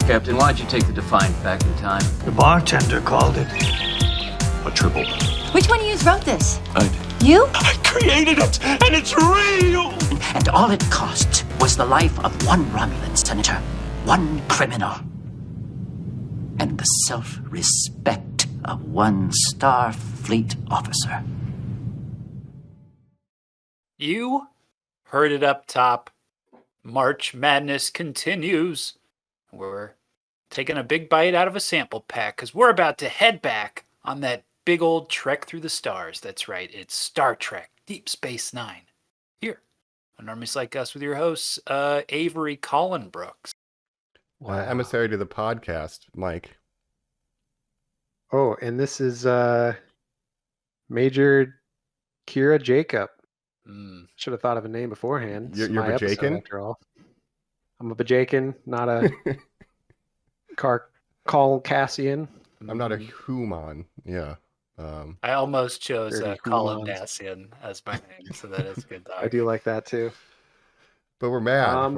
Captain, why'd you take the Defiant back in time? The bartender called it a tribble. Which one of you wrote this? I did. You? I created it, and it's real! And all it cost was the life of one Romulan senator, one criminal, and the self-respect of one Starfleet officer. You heard it up top. March Madness continues. We're taking a big bite out of a sample pack because we're about to head back on that big old trek through the stars. That's right, it's Star Trek Deep Space Nine. Here on Normies Like Us with your hosts, Avery Colin Brooks. Emissary to the podcast, Mike. Oh, and this is Major Kira Jacob. Should have thought of a name beforehand. You're my episode, Bajakin? after all. I'm a Bajakin, not a Call Cassian. I'm not a human. Yeah. I almost chose Dirty Colin humans. Dacian as my name, so that is good. I do like that too. But we're mad.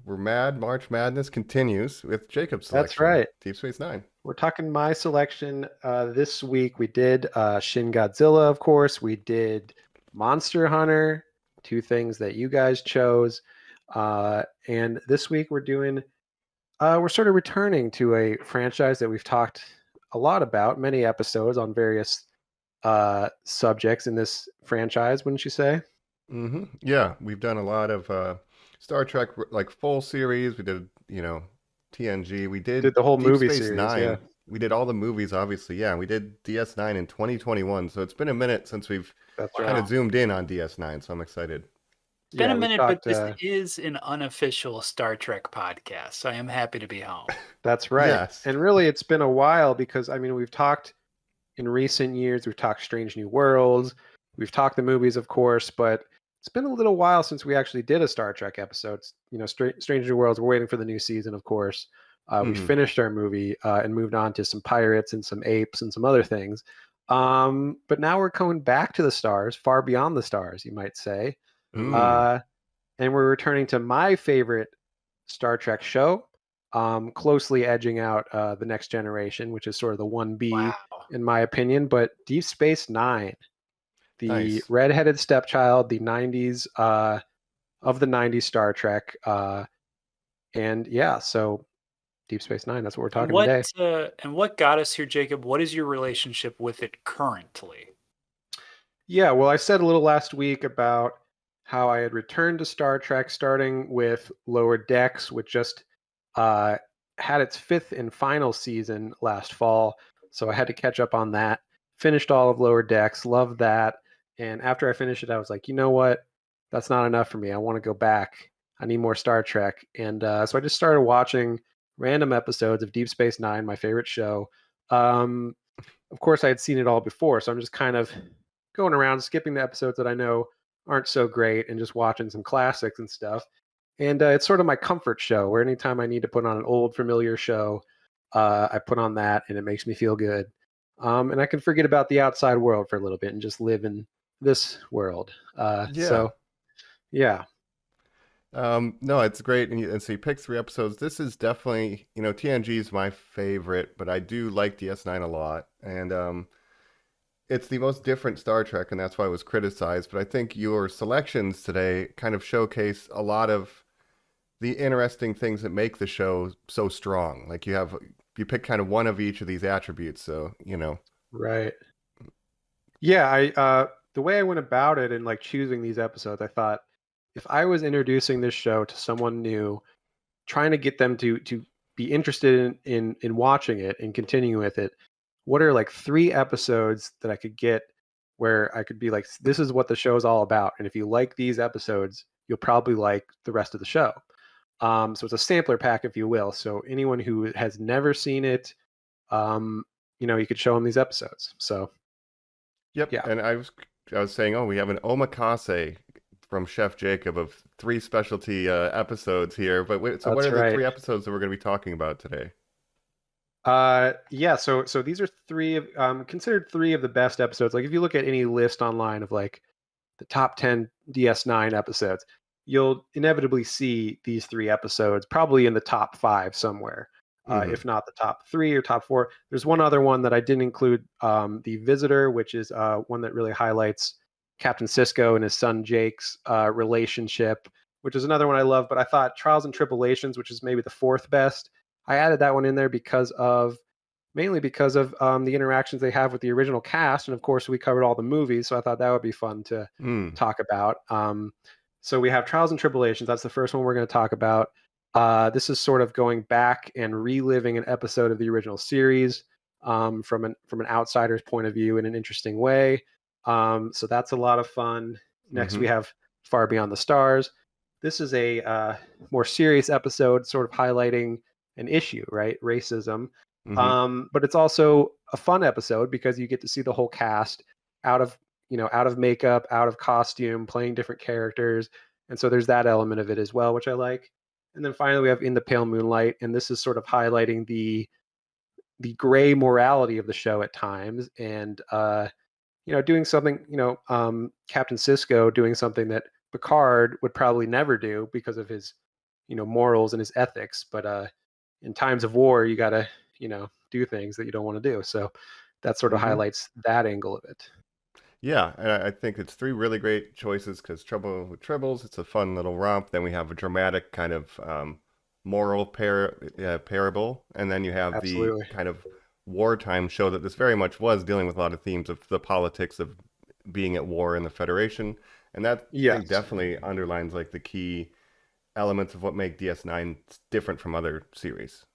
We're mad. March Madness continues with Jacob's selection. That's right. Deep Space Nine. We're talking my selection. This week we did Shin Godzilla, of course. We did Monster Hunter, two things that you guys chose. And this week we're sort of returning to a franchise that we've talked a lot about, many episodes on various subjects in this franchise, wouldn't you say? Mm-hmm. Yeah, we've done a lot of Star Trek, like full series. We did, TNG. We did the whole Deep movie Space series. Nine. Yeah. We did all the movies, obviously. Yeah, we did DS9 in 2021. So it's been a minute since we've kind of zoomed in on DS9. So I'm excited. It's been a minute, but talked, this is an unofficial Star Trek podcast, so I am happy to be home. That's right. Yes. And really, it's been a while because, we've talked in recent years, we've talked Strange New Worlds, we've talked the movies, of course, but it's been a little while since we actually did a Star Trek episode. Strange New Worlds, we're waiting for the new season, of course. We finished our movie and moved on to some pirates and some apes and some other things. But now we're coming back to the stars, far beyond the stars, you might say. And we're returning to my favorite Star Trek show, closely edging out The Next Generation, which is sort of the 1B in my opinion, but Deep Space Nine, the redheaded stepchild, the 90s of the 90s Star Trek. And yeah, so Deep Space Nine, that's what we're talking today. And what got us here, Jacob? What is your relationship with it currently? Yeah, well, I said a little last week about how I had returned to Star Trek, starting with Lower Decks, which just had its fifth and final season last fall. So I had to catch up on that. Finished all of Lower Decks, loved that. And after I finished it, I was like, you know what? That's not enough for me. I want to go back. I need more Star Trek. And so I just started watching random episodes of Deep Space Nine, my favorite show. Of course, I had seen it all before, so I'm just kind of going around, skipping the episodes that I know aren't so great and just watching some classics and stuff. And it's sort of my comfort show, where anytime I need to put on an old familiar show, I put on that and it makes me feel good. And I can forget about the outside world for a little bit and just live in this world. So, yeah. No, it's great. And so you picked 3 episodes. This is definitely, TNG is my favorite, but I do like DS9 a lot. And it's the most different Star Trek, and that's why it was criticized. But I think your selections today kind of showcase a lot of the interesting things that make the show so strong. Like you pick kind of one of each of these attributes. So, Right. Yeah. The way I went about it and like choosing these episodes, I thought if I was introducing this show to someone new, trying to get them to be interested in watching it and continuing with it, what are like 3 episodes that I could get where I could be like, this is what the show is all about. And if you like these episodes, you'll probably like the rest of the show. So it's a sampler pack, if you will. So anyone who has never seen it, you could show them these episodes. So, yep. Yeah. And I was saying, we have an omakase from Chef Jacob of 3 specialty episodes here. But what are the 3 episodes that we're going to be talking about today? Yeah, so these are 3 of considered 3 of the best episodes. Like if you look at any list online of like the top 10 DS9 episodes, you'll inevitably see these 3 episodes probably in the top 5 somewhere. Mhm. if not the top 3 or top 4. There's one other one that I didn't include, The Visitor, which is one that really highlights Captain Sisko and his son Jake's relationship, which is another one I love. But I thought Trials and Tribble-ations, which is maybe the 4th best, I added that one in there mainly because of the interactions they have with the original cast, and of course we covered all the movies, so I thought that would be fun to Mm. talk about. So we have Trials and Tribble-ations. That's the first one we're going to talk about. This is sort of going back and reliving an episode of the original series, from an outsider's point of view in an interesting way. So that's a lot of fun. Next, we Mhm. have Far Beyond the Stars. This is a more serious episode, sort of highlighting an issue, right? Racism. Mhm. But it's also a fun episode because you get to see the whole cast out of out of makeup, out of costume, playing different characters, and so there's that element of it as well, which I like. And then finally, we have In the Pale Moonlight, and this is sort of highlighting the gray morality of the show at times, and doing something, Captain Cisco doing something that Picard would probably never do because of his, morals and his ethics. But in times of war, you gotta, do things that you don't want to do. So that sort of Mhm. highlights that angle of it. Yeah, and I think it's 3 really great choices because Trouble with Tribbles, it's a fun little romp. Then we have a dramatic kind of moral parable, and then you have the Absolutely. kind of wartime show that this very much was dealing with a lot of themes of the politics of being at war in the Federation, and that I think Yes. definitely underlines like the key elements of what make DS9 different from other series.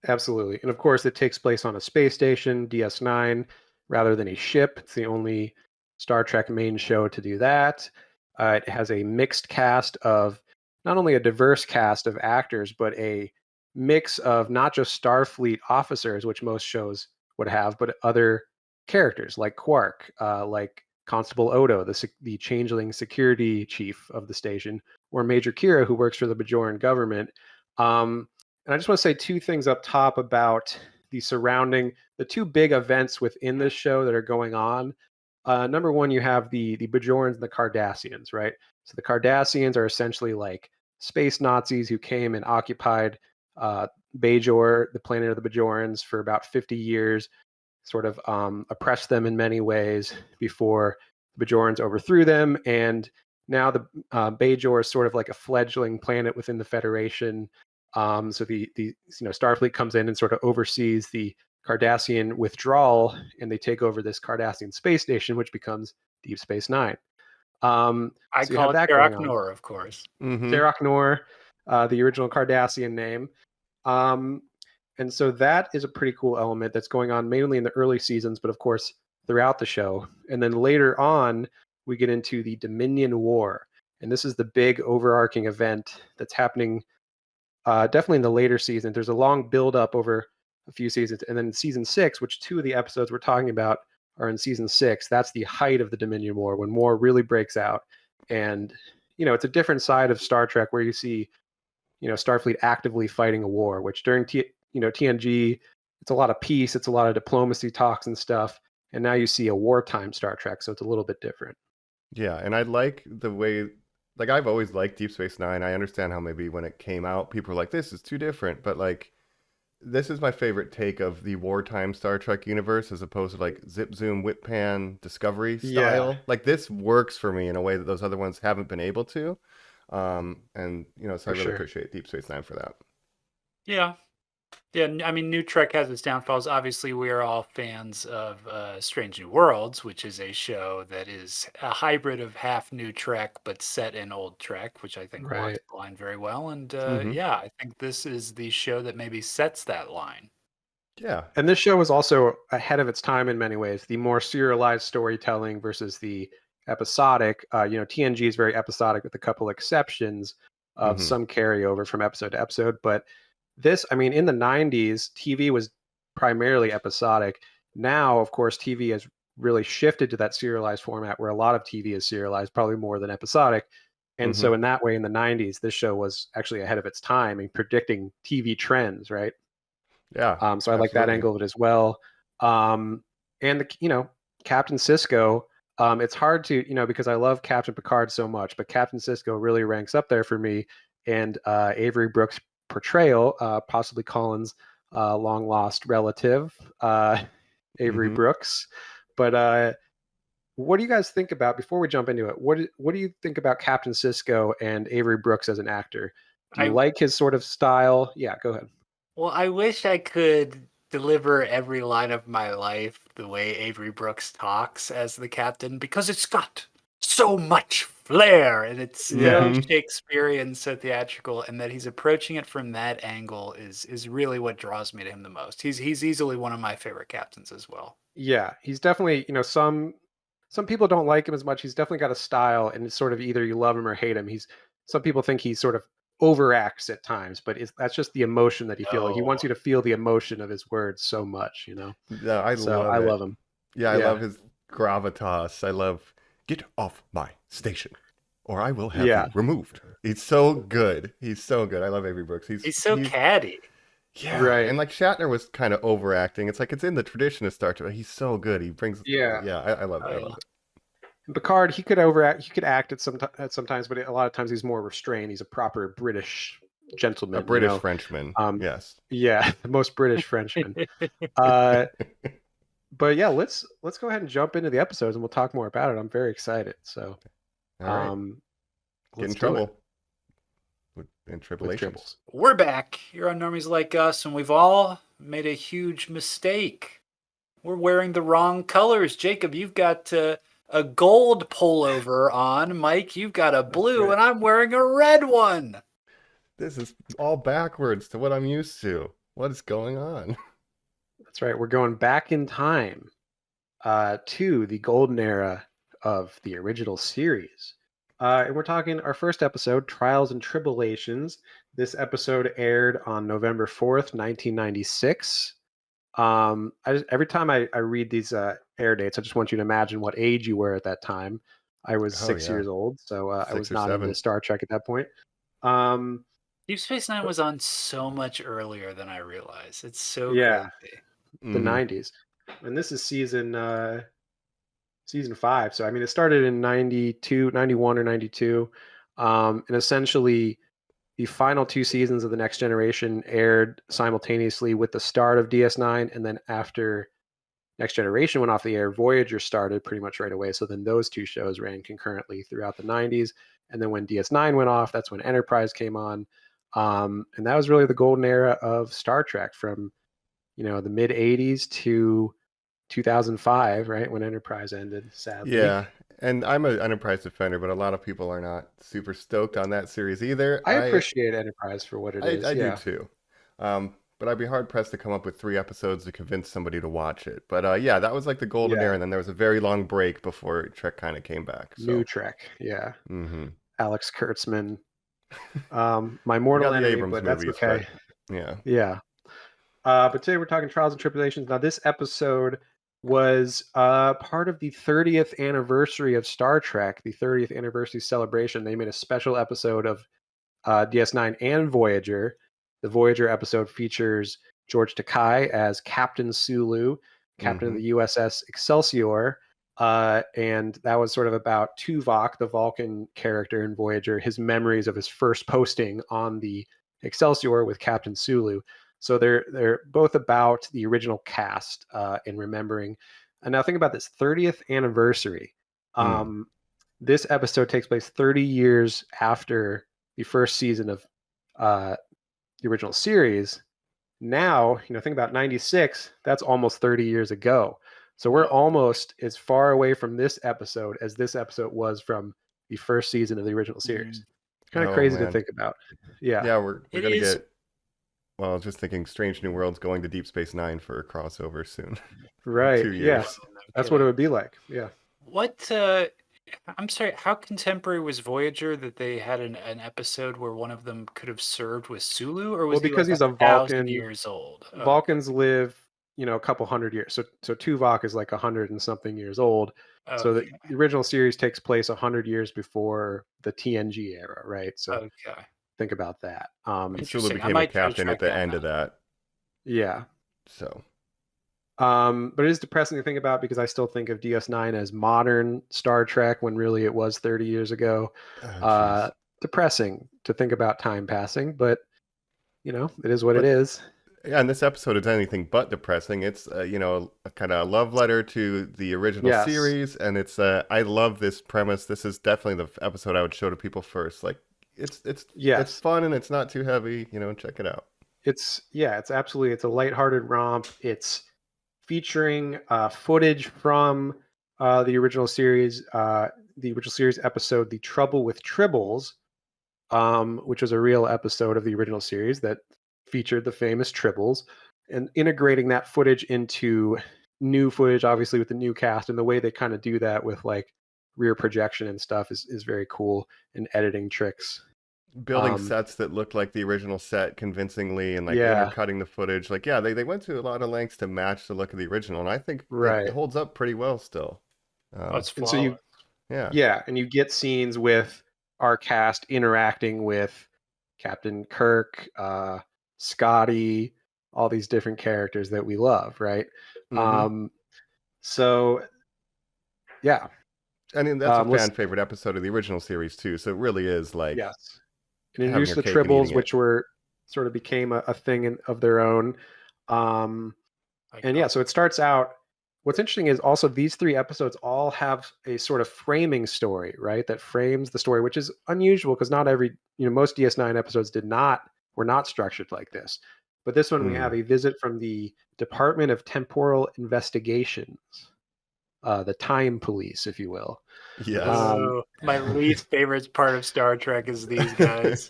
Absolutely. And of course, it takes place on a space station, DS9, rather than a ship. It's the only Star Trek main show to do that. It has a mixed cast of not only a diverse cast of actors, but a mix of not just Starfleet officers, which most shows would have, but other characters like Quark, like Constable Odo, the changeling security chief of the station, or Major Kira, who works for the Bajoran government. And I just want to say 2 things up top about the 2 big events within this show that are going on. Number one, you have the Bajorans and the Cardassians, right? So the Cardassians are essentially like space Nazis who came and occupied uh, Bajor, the planet of the Bajorans, for about 50 years, sort of oppressed them in many ways before the Bajorans overthrew them. And now the Bajor is sort of like a fledgling planet within the Federation. So the Starfleet comes in and sort of oversees the Cardassian withdrawal, and they take over this Cardassian space station, which becomes Deep Space Nine. I So you call have it that going Terok on. Nor, of course. Mm-hmm. Terok Nor, the original Cardassian name. Um, and so that is a pretty cool element that's going on mainly in the early seasons, but of course throughout the show. And then later on, we get into the Dominion War. And this is the big overarching event that's happening definitely in the later season. There's a long build up over a few seasons. And then season 6, which 2 of the episodes we're talking about are in season 6, that's the height of the Dominion War, when war really breaks out. And, it's a different side of Star Trek where you see Starfleet actively fighting a war, which during TNG, it's a lot of peace, it's a lot of diplomacy talks and stuff, and now you see a wartime Star Trek, so it's a little bit different. Yeah, and I like the way, like I've always liked Deep Space Nine. I understand how maybe when it came out, people were like, "This is too different," but like this is my favorite take of the wartime Star Trek universe as opposed to like zip zoom whip pan Discovery Yeah, style. Like this works for me in a way that those other ones haven't been able to. And so I for really sure. appreciate Deep Space Nine for that. Yeah. Yeah, I mean, New Trek has its downfalls. Obviously, we are all fans of Strange New Worlds, which is a show that is a hybrid of half New Trek but set in old Trek, which I think walks Right. the line very well. And Hmm. yeah, I think this is the show that maybe sets that line. Yeah. And this show was also ahead of its time in many ways. The more serialized storytelling versus the episodic. TNG is very episodic with a couple exceptions of Hmm. some carryover from episode to episode. But this, I mean, in the 90s, TV was primarily episodic. Now, of course, TV has really shifted to that serialized format where a lot of TV is serialized, probably more than episodic. And Hmm. so, in that way, in the 90s, this show was actually ahead of its time in predicting TV trends, right? Yeah, So I like that absolutely. angle of it as well. And Captain Cisco. It's hard to because I love Captain Picard so much, but Captain Cisco really ranks up there for me. And Avery Brooks' portrayal, possibly Colin's, long lost relative, Avery Mhm. Brooks. But what do you guys think about, before we jump into it, what do you think about Captain Sisko and Avery Brooks as an actor? Do you I like his sort of style? Yeah, go ahead. Well, I wish I could deliver every line of my life the way Avery Brooks talks as the captain, because it's got so much flair and it's so Yeah. Mhm. Shakespearean, so theatrical, and that he's approaching it from that angle is really what draws me to him the most. He's easily one of my favorite captains as well. Yeah, he's definitely, some people don't like him as much. He's definitely got a style, and it's sort of either you love him or hate him. Some people think he sort of overacts at times, but that's just the emotion that he feels. Like he No. wants you to feel the emotion of his words so much, Yeah, I So love I it. love him. Yeah, I Yeah, love his gravitas. I love get off my station, or I will have yeah, you removed. He's so good. He's so good. I love Avery Brooks. He's so He's catty. yeah, right. and like Shatner was kind of overacting. It's like it's in the tradition of Star Trek. But he's so good. He brings Yeah, yeah. I love it. Oh, I yeah. love it. and Picard, he could overact. He could act at sometimes, but a lot of times he's more restrained. He's a proper British A gentleman, British Frenchman. Um, Yes. yeah, the most British Frenchman. Uh, but yeah, let's go ahead and jump into the episodes, and we'll talk more about it. I'm very excited. So, All right. um, Get in let's do it trouble and with tribble-ations. tribbles. We're back here on Normies Like Us, and we've all made a huge mistake. We're wearing the wrong colors. Jacob, you've got a gold pullover on. Mike, you've got a That's blue, right. and I'm wearing a red one. This is all backwards to what I'm used to. What is going on? That's right. We're going back in time to the golden era of the original series. And we're talking our first episode, Trials and Tribble-ations. This episode aired on November 4th, 1996. Every time I read these air dates, I just want you to imagine what age you were at that time. I was Oh 6 years yeah, old, so I was 6 or not into 7. Star Trek at that point. Um, Deep Space Nine but was on so much earlier than I realized. It's so yeah, crazy. the Mm-hmm. 90s. And this is season 5. So I mean, it started in 92, 91 or 92. And essentially the final 2 seasons of the Next Generation aired simultaneously with the start of DS9, and then after Next Generation went off the air, Voyager started pretty much right away. So then those two shows ran concurrently throughout the 90s. And then when DS9 went off, that's when Enterprise came on. And that was really the golden era of Star Trek from, the mid 80s to 2005, right? When Enterprise ended, sadly. Yeah, and I'm an Enterprise defender, but a lot of people are not super stoked on that series either. I appreciate Enterprise for what it is. I do Yeah. too. But I'd be hard pressed to come up with 3 episodes to convince somebody to watch it. But yeah, that was like the golden Yeah. era, and then there was a very long break before Trek kind of came back. New So, Trek. Yeah. mm-hmm. Alex Kurtzman. My We mortal got the enemy, Abrams but that's movies, okay. but yeah. Yeah. But today we're talking Trials and Tribulations. Now, this episode was part of the 30th anniversary of Star Trek, the 30th anniversary celebration. They made a special episode of DS9 and Voyager. The Voyager episode features George Takei as Captain Sulu, captain of Mm-hmm. the USS Excelsior. And that was sort of about Tuvok, the Vulcan character in Voyager, his memories of his first posting on the Excelsior with Captain Sulu. So they're both about the original cast and remembering. And now think about this 30th anniversary. This episode takes place 30 years after the first season of the original series. Now, think about 96, that's almost 30 years ago. So we're almost as far away from this episode as this episode was from the first season of the original series. Kind of Oh crazy to man. think about. Yeah. Yeah, we're It gonna is get. Well, I was just thinking, Strange New Worlds going to Deep Space Nine for a crossover soon. Right. 2 Yeah. years. That's what it would be like. Yeah. What I'm sorry, how contemporary was Voyager that they had an episode where one of them could have served with Sulu, or was Well, he because like he's a 1,000 Vulcan. years old? Oh, Vulcans live, a couple hundred years. So Tuvok is like 100 and something years old. So okay. the original series takes place 100 years before the TNG era, right? So Okay. think about that. And Sulu Interesting. I became a might try to captain at track the that end down. of that. Yeah. So But it is depressing to think about because I still think of DS9 as modern Star Trek when really it was 30 years ago. jeez. Depressing to think about time passing, but it is what it But is. Yeah, and this episode is anything but depressing. It's a kind of love letter to the original Yes. series, and it's I love this premise. This is definitely the episode I would show to people first. Like it's Yes. fun and it's not too heavy. Check it out. It's absolutely, it's a lighthearted romp. It's featuring footage from the original series episode, "The Trouble with Tribbles," which was a real episode of the original series that featured the famous Tribbles, and integrating that footage into new footage, obviously with the new cast, and the way they kind of do that with like rear projection and stuff is very cool, and editing tricks. Building Um, sets that look like the original set convincingly and like yeah, intercutting the footage. Like, yeah, they went to a lot of lengths to match the look of the original, and I think it right. holds up pretty well still. Oh, it's And so flawless. Yeah. you get scenes with our cast interacting with Captain Kirk, Scotty, all these different characters that we love, right? Mm-hmm. Um, so yeah, I mean, that's a let's fan favorite episode of the original series too. So it really is like yes, and having introduce your the cake and Tribbles, eating it. which were sort of became a thing of their own. Um, Like, and yeah, so it starts out. What's interesting is also these three episodes all have a sort of framing story, right? That frames the story, which is unusual because not every, most DS9 episodes were not structured like this. But this one we have Mm. a visit from the Department of Temporal Investigations, the Time Police, if you will. Yes. My least favorite part of Star Trek is these guys.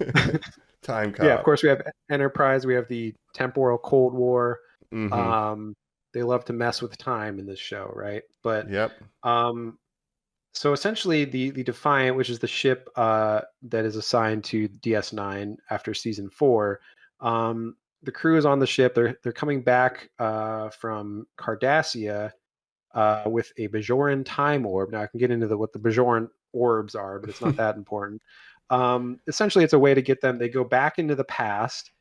Time cop. Yeah, of course we have Enterprise, we have the Temporal Cold War. Mm-hmm. They love to mess with time in this show, right? But Yep. so essentially, the Defiant, which is the ship that is assigned to DS9 after season 4, the crew is on the ship. They're coming back from Cardassia with a Bajoran time orb. Now I can get into what the Bajoran orbs are, but it's not that important. Essentially, it's a way to get them. They go back into the past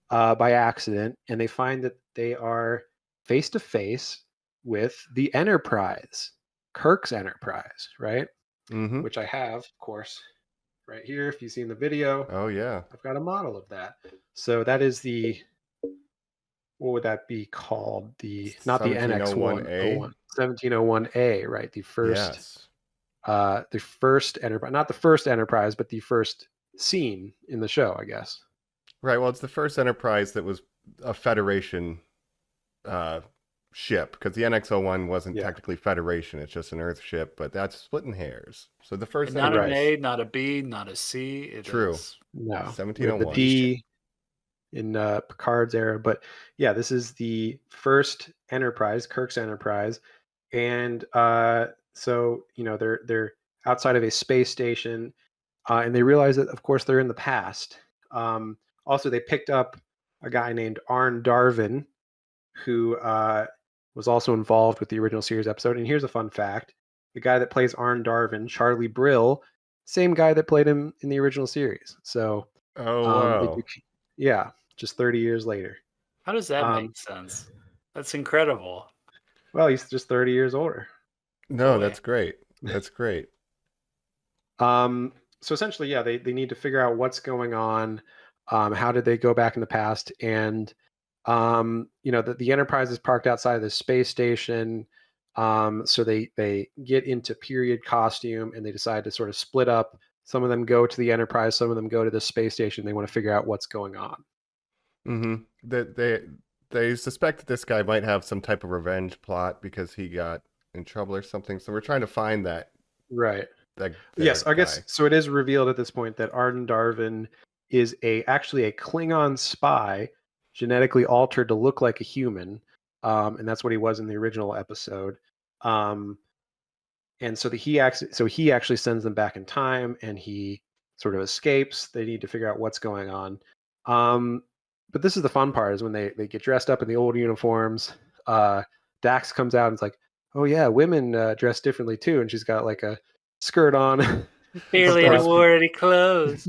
by accident, and they find that they are face to face with the Enterprise, Kirk's Enterprise, right? Mm-hmm. Which I have, of course, right here. If you've seen the video, Oh yeah. I've got a model of that. So that is what would that be called? Not the NX101, 1701A. 1701A, right? The Yes. first Enterprise, not the first Enterprise, but the first scene in the show, I guess. Right. Well, it's the first Enterprise that was a Federation ship because the NX-01 wasn't Yeah. technically Federation. It's just an Earth ship, but that's splitting hairs. So the first And not Enterprise. an A, not a B, not a C. It True. is No, we have the 1701. D in Picard's era, but yeah, this is the first Enterprise, Kirk's Enterprise, and so they're outside of a space station, and they realize that, of course, they're in the past. Also, they picked up a guy named Arn Darvin, who was also involved with the original series episode. And here's a fun fact: the guy that plays Arn Darvin, Charlie Brill, same guy that played him in the original series. So, Oh wow. yeah, just 30 years later. How does that make sense? That's incredible. Well, he's just 30 years older. No, Boy. that's great. That's great. So essentially, yeah, they need to figure out what's going on. How did they go back in the past? And the Enterprise is parked outside of the space station. So they get into period costume and they decide to sort of split up. Some of them go to the Enterprise, some of them go to the space station. They want to figure out what's going on. Mm-hmm. They suspect that this guy might have some type of revenge plot because he got in trouble or something. So we're trying to find that. Right. That Yes, I guess guy. so. It is revealed at this point that Arden Darvin is actually a Klingon spy, genetically altered to look like a human, and that's what he was in the original episode. And so he actually sends them back in time, and he sort of escapes. They need to figure out what's going on. But this is the fun part: is when they get dressed up in the old uniforms. Dax comes out and is like, "Oh yeah, women dress differently too," and she's got like a skirt on. Barely Of any course. wore any clothes.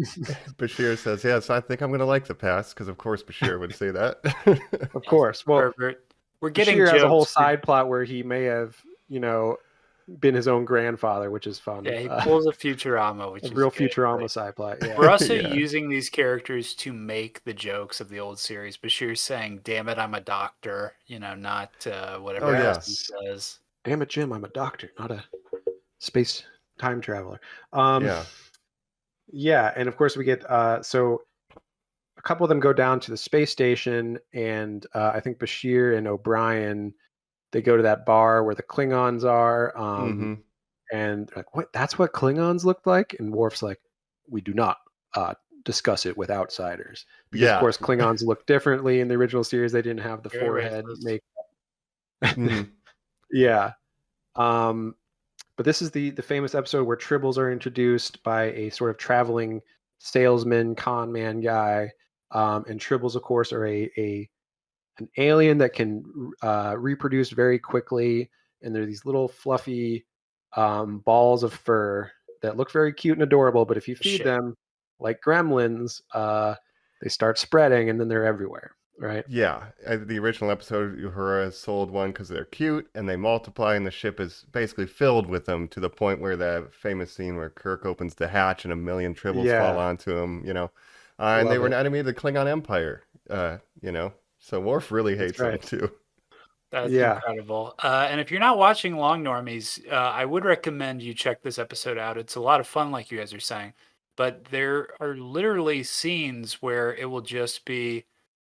Bashir says, "Yes, I think I'm going to like the past," because of course Bashir would say that. Of course. Well, Pervert. We're getting Bashir has a whole jokes. side plot where he may have, been his own grandfather, which is fun. Yeah, he pulls a Futurama, which a is real good. Futurama sci-fi. Yeah. We're also Yeah. using these characters to make the jokes of the old series. Bashir's saying, "Damn it, I'm a doctor," not whatever Oh, yeah. else he says. Damn it, Jim, I'm a doctor, not a space time traveler. Yeah. Yeah, and of course we get so a couple of them go down to the space station, and I think Bashir and O'Brien, they go to that bar where the Klingons are, Mm-hmm. and they're like, "What? That's what Klingons look like?" And Worf's like, "We do not discuss it with outsiders," because of Yeah. course Klingons look differently in the original series. They didn't have the Very forehead racist. make. Mhm. Yeah. But this is the famous episode where tribbles are introduced by a sort of traveling salesman, con man guy, and tribbles, of course, are an alien that can reproduce very quickly, and they're these little fluffy balls of fur that look very cute and adorable. But if you feed Shit. them like gremlins, they start spreading, and then they're everywhere. Right? Yeah, the original episode, Uhura sold one because they're cute and they multiply, and the ship is basically filled with them to the point where the famous scene where Kirk opens the hatch and a million tribbles Yeah. fall onto him, and they Love were an it. enemy of the Klingon Empire, so Worf really hates them right. too. That's Yeah. incredible. And if you're not watching Long Normies, I would recommend you check this episode out. It's a lot of fun, like you guys are saying. But there are literally scenes where it will just be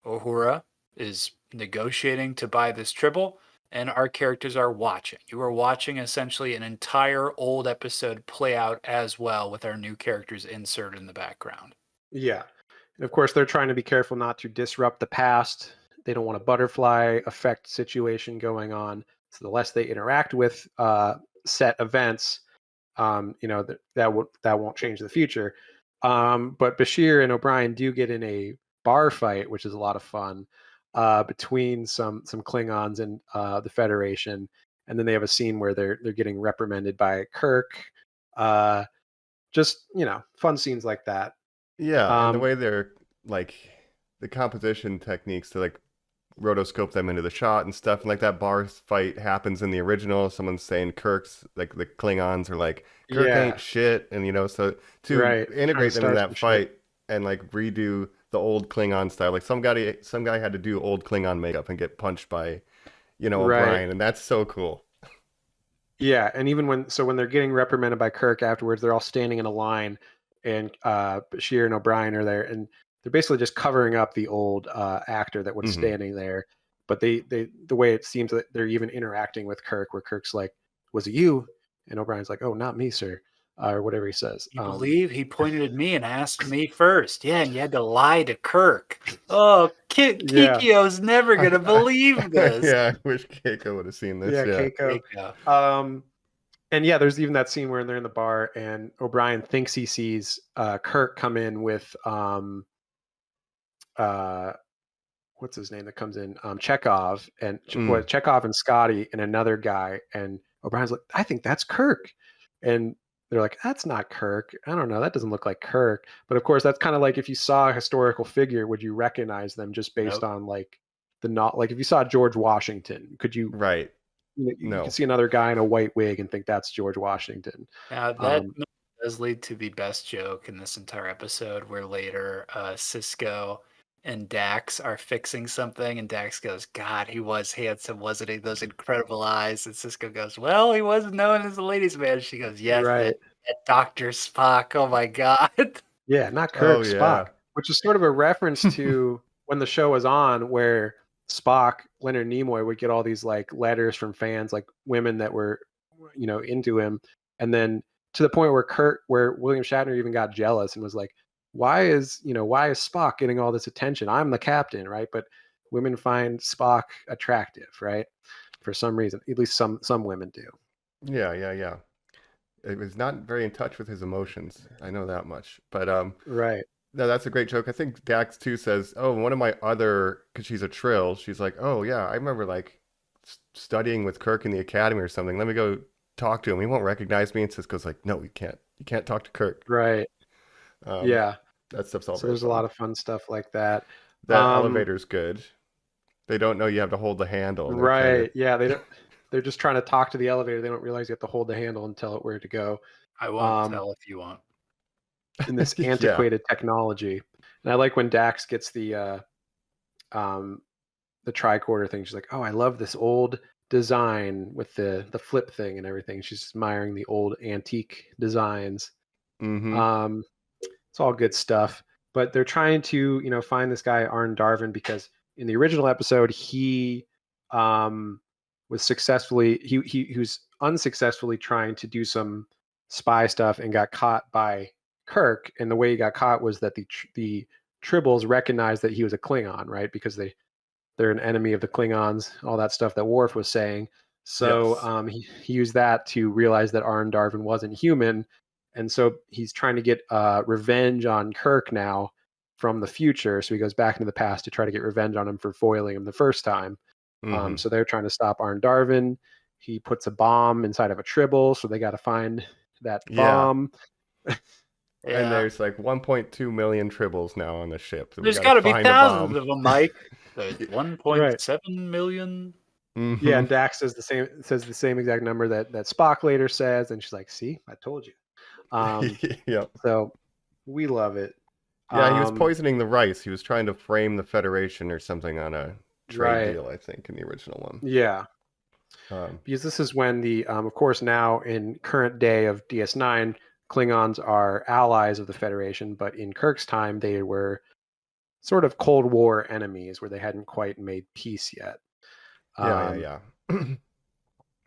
Uhura is negotiating to buy this tribble, and our characters are watching. You are watching essentially an entire old episode play out as well, with our new characters inserted in the background. Yeah. And of course, they're trying to be careful not to disrupt the past. They don't want a butterfly effect situation going on. So the less they interact with set events, that won't change the future. But Bashir and O'Brien do get in a bar fight, which is a lot of fun, between some Klingons and the Federation. And then they have a scene where they're getting reprimanded by Kirk. Just fun scenes like that. Yeah, and the Um, way they're like the composition techniques to like rotoscope them into the shot and stuff, and like that bar fight happens in the original. Someone's saying Kirk's like the Klingons are like Kirk Yeah. ain't shit, and so to Right, trying to integrate them in start that some shit. fight and like redo the old Klingon style, like some guy had to do old Klingon makeup and get punched by Right. O'Brien, and that's so cool. Yeah, and even when they're getting reprimanded by Kirk afterwards, they're all standing in a line, and Bashir and O'Brien are there, and they're basically just covering up the old actor that was Mhm. standing there. But they the way it seems that they're even interacting with Kirk, where Kirk's like, "Was it you?" And O'Brien's like, "Oh, not me, sir," or whatever he says. You believe he pointed at me and asked me first? Yeah, and you had to lie to Kirk. Oh, Yeah. Kikyo's never gonna believe this. Yeah, I wish Keiko would have seen this. Yeah, Yeah. Keiko. Keiko. And yeah, there's even that scene where they're in the bar and O'Brien thinks he sees Kirk come in with what's his name that comes in? Chekhov and Chekhov and Scotty and another guy. And O'Brien's like, I think that's Kirk. And they're like, that's not Kirk. I don't know. That doesn't look like Kirk. But of course, that's kind of like if you saw a historical figure, would you recognize them just based Nope. on like like if you saw George Washington, could you? Right. You No. can see another guy in a white wig and think that's George Washington. Now that does lead to the best joke in this entire episode, where later Cisco and Dax are fixing something, and Dax goes, "God, he was handsome, wasn't he? Those incredible eyes." And Cisco goes, "Well, he wasn't known as a ladies' man." She goes, "Yes, Right. that Dr. Spock. Oh my God." Yeah, not Kirk, Oh, yeah. Spock, which is sort of a reference to when the show was on, where Spock, Leonard Nimoy, would get all these like letters from fans, like women that were, into him, and then to the point where William Shatner even got jealous and was like, why is Spock getting all this attention? I'm the captain, right? But women find Spock attractive, right? For some reason, at least some women do. Yeah. It was not very in touch with his emotions. I know that much. But Right. no, that's a great joke. I think Dax too says, "Oh, one of my other," because she's a trill. She's like, "Oh yeah, I remember like studying with Kirk in the academy or something. Let me go talk to him. He won't recognize me." And Cisco's like, "No, you can't. You can't talk to Kirk." Right. Yeah. That stuff's all. So there's a lot of fun stuff like that. That elevator's good. They don't know you have to hold the handle. and they're trying Right. Yeah. They don't. they're just trying to talk to the elevator. They don't realize you have to hold the handle and tell it where to go. I won't Um, tell if you won't. in this Yeah. antiquated technology. And I like when Dax gets the tricorder thing. She's like, "Oh, I love this old design with the flip thing and everything." She's admiring the old antique designs. Mm-hmm. It's all good stuff. But they're trying to, find this guy Arn Darvin because in the original episode he was he was unsuccessfully trying to do some spy stuff and got caught by Kirk. And the way he got caught was that the Tribbles recognized that he was a Klingon, right? Because they're an enemy of the Klingons, all that stuff that Worf was saying. So he used that to realize that Arn Darvin wasn't human. And so he's trying to get revenge on Kirk now from the future. So he goes back into the past to try to get revenge on him for foiling him the first time. Mm-hmm. So they're trying to stop Arn Darvin. He puts a bomb inside of a tribble, so they got to find that bomb. And there's like 1.2 million tribbles now on the ship. So there's got to be thousands of them, Mike. There's 1.7 million. Mm-hmm. Yeah, and Dax says the same exact number that Spock later says, and she's like, "See, I told you." Yep. So we love it. Yeah, he was poisoning the rice. He was trying to frame the Federation or something on a trade deal, I think, in the original one. Yeah. Because this is when of course, now in current day of DS9, Klingons are allies of the Federation, but in Kirk's time, they were sort of Cold War enemies where they hadn't quite made peace yet. Yeah.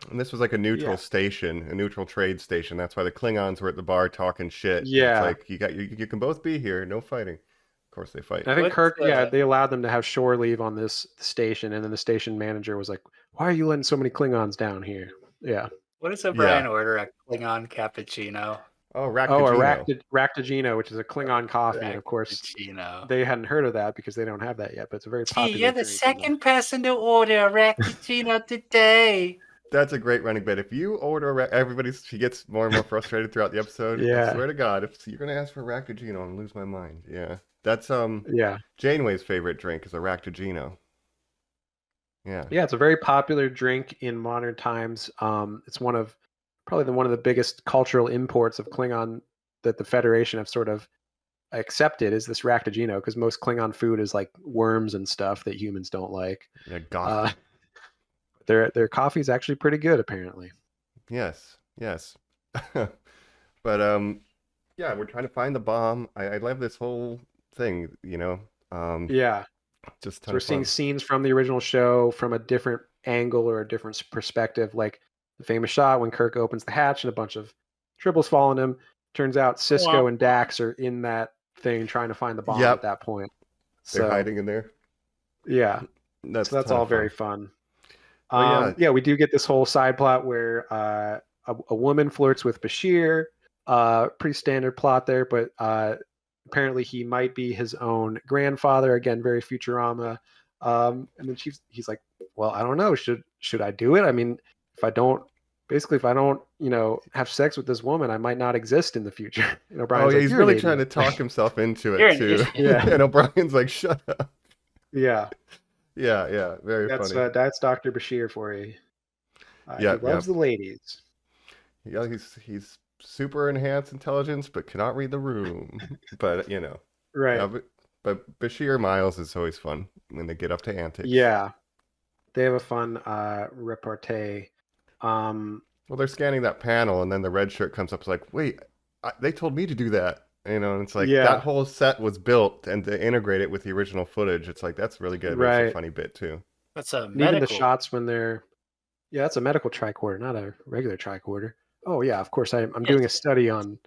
And this was like a neutral station, a neutral trade station. That's why the Klingons were at the bar talking shit. Yeah. It's like, you can both be here, no fighting. Of course they fight. I think Kirk, they allowed them to have shore leave on this station, and then the station manager was like, "Why are you letting so many Klingons down here?" Yeah. What is O'Brien order? A Klingon cappuccino? Oh, Ractagino. Ractagino, which is a Klingon coffee. And of course, they hadn't heard of that because they don't have that yet, but it's a very popular you're the second person to order a Ractagino today. That's a great running bit. If you order she gets more and more frustrated throughout the episode. Yeah. I swear to God, if you're going to ask for Ractagino, I'm going to lose my mind. Yeah. That's Janeway's favorite drink is a Ractagino. Yeah. Yeah, it's a very popular drink in modern times. It's probably one of the biggest cultural imports of Klingon that the Federation have sort of accepted is this Ractagino, because most Klingon food is like worms and stuff that humans don't like. Yeah, goth. Their coffee is actually pretty good, apparently. Yes. But yeah, we're trying to find the bomb. I love this whole thing, Yeah. Just so we're seeing scenes from the original show from a different angle or a different perspective, like the famous shot when Kirk opens the hatch and a bunch of tribbles fall on him. Turns out Cisco and Dax are in that thing trying to find the bomb at that point. They're hiding in there. Yeah. That's all very fun. We do get this whole side plot where a woman flirts with Bashir. Pretty standard plot there, but apparently he might be his own grandfather. Again, very Futurama. And then he's like, "Well, I don't know. Should I do it? I mean, if I don't, have sex with this woman, I might not exist in the future." O'Brien's he's really trying to talk himself into it too. Yeah. And O'Brien's like, "Shut up." Yeah. Yeah. Very funny. That's Dr. Bashir for you. He loves the ladies. Yeah, he's super enhanced intelligence, but cannot read the room. But right. Yeah, but Bashir Miles is always fun when they get up to antics. Yeah, they have a fun repartee. Well, they're scanning that panel, and then the red shirt comes up. It's like, wait, they told me to do that. And it's like that whole set was built, and to integrate it with the original footage, it's like that's really good. Right. It's a funny bit too. That's a medical. Even the shots when they're, that's a medical tricorder, not a regular tricorder. Oh yeah, of course. I'm doing a study on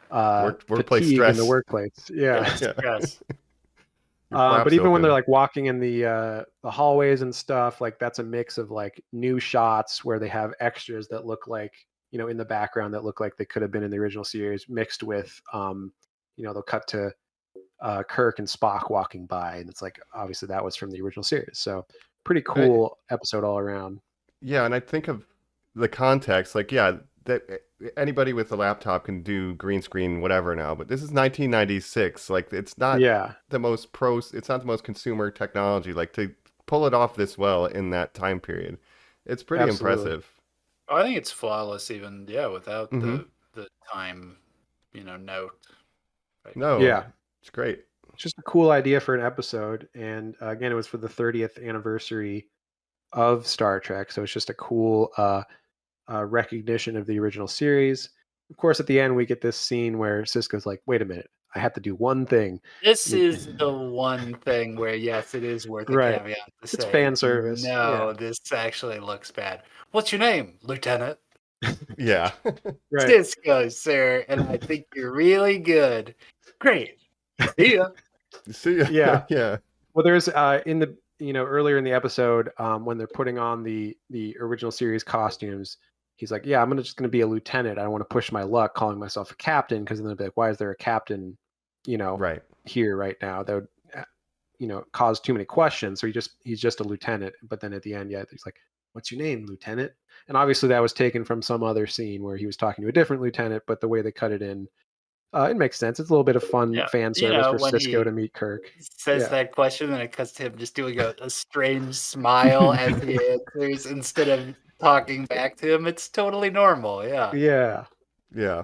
workplace fatigue stress in the workplace. Yeah. Yes. But even when they're like walking in the hallways and stuff, like that's a mix of like new shots where they have extras that look like, in the background that look like they could have been in the original series, mixed with they'll cut to Kirk and Spock walking by, and it's like obviously that was from the original series. So pretty cool episode all around. Yeah, and I think of the context, like that anybody with a laptop can do green screen whatever now, but this is 1996. Like it's not the most it's not the most consumer technology. Like to pull it off this well in that time period It's pretty Absolutely. impressive. I think it's flawless, even without Mm-hmm. the time, note. Right. No, Yeah, it's great. just a cool idea for an episode. And again, it was for the 30th anniversary of Star Trek, so it's just a cool recognition of the original series. Of course, at the end, we get this scene where Cisco's like, "Wait a minute, I have to do one thing." This is the one thing where, yes, it is worth a Right. caveat to It's say, fan service. no, Yeah. this actually looks bad. What's your name, Lieutenant? Yeah. Right. Cisco, sir, and I think you're really good. Great. See ya. See ya. Yeah. Yeah. Well, there's in the earlier in the episode when they're putting on the original series costumes, he's like, "Yeah, I'm just gonna be a lieutenant. I don't want to push my luck calling myself a captain because then they'll be like, why is there a captain, Right. here right now? That would cause too many questions. So he's just a lieutenant. But then at the end, yeah, he's like, "What's your name, lieutenant?" And obviously that was taken from some other scene where he was talking to a different lieutenant. But the way they cut it in, it makes sense. It's a little bit of fun Yeah. fan service for When Cisco he to meet Kirk. says Yeah. that question, and it cuts to him just doing a strange smile as he answers instead of talking back to him. It's totally normal. Yeah. Yeah. Yeah.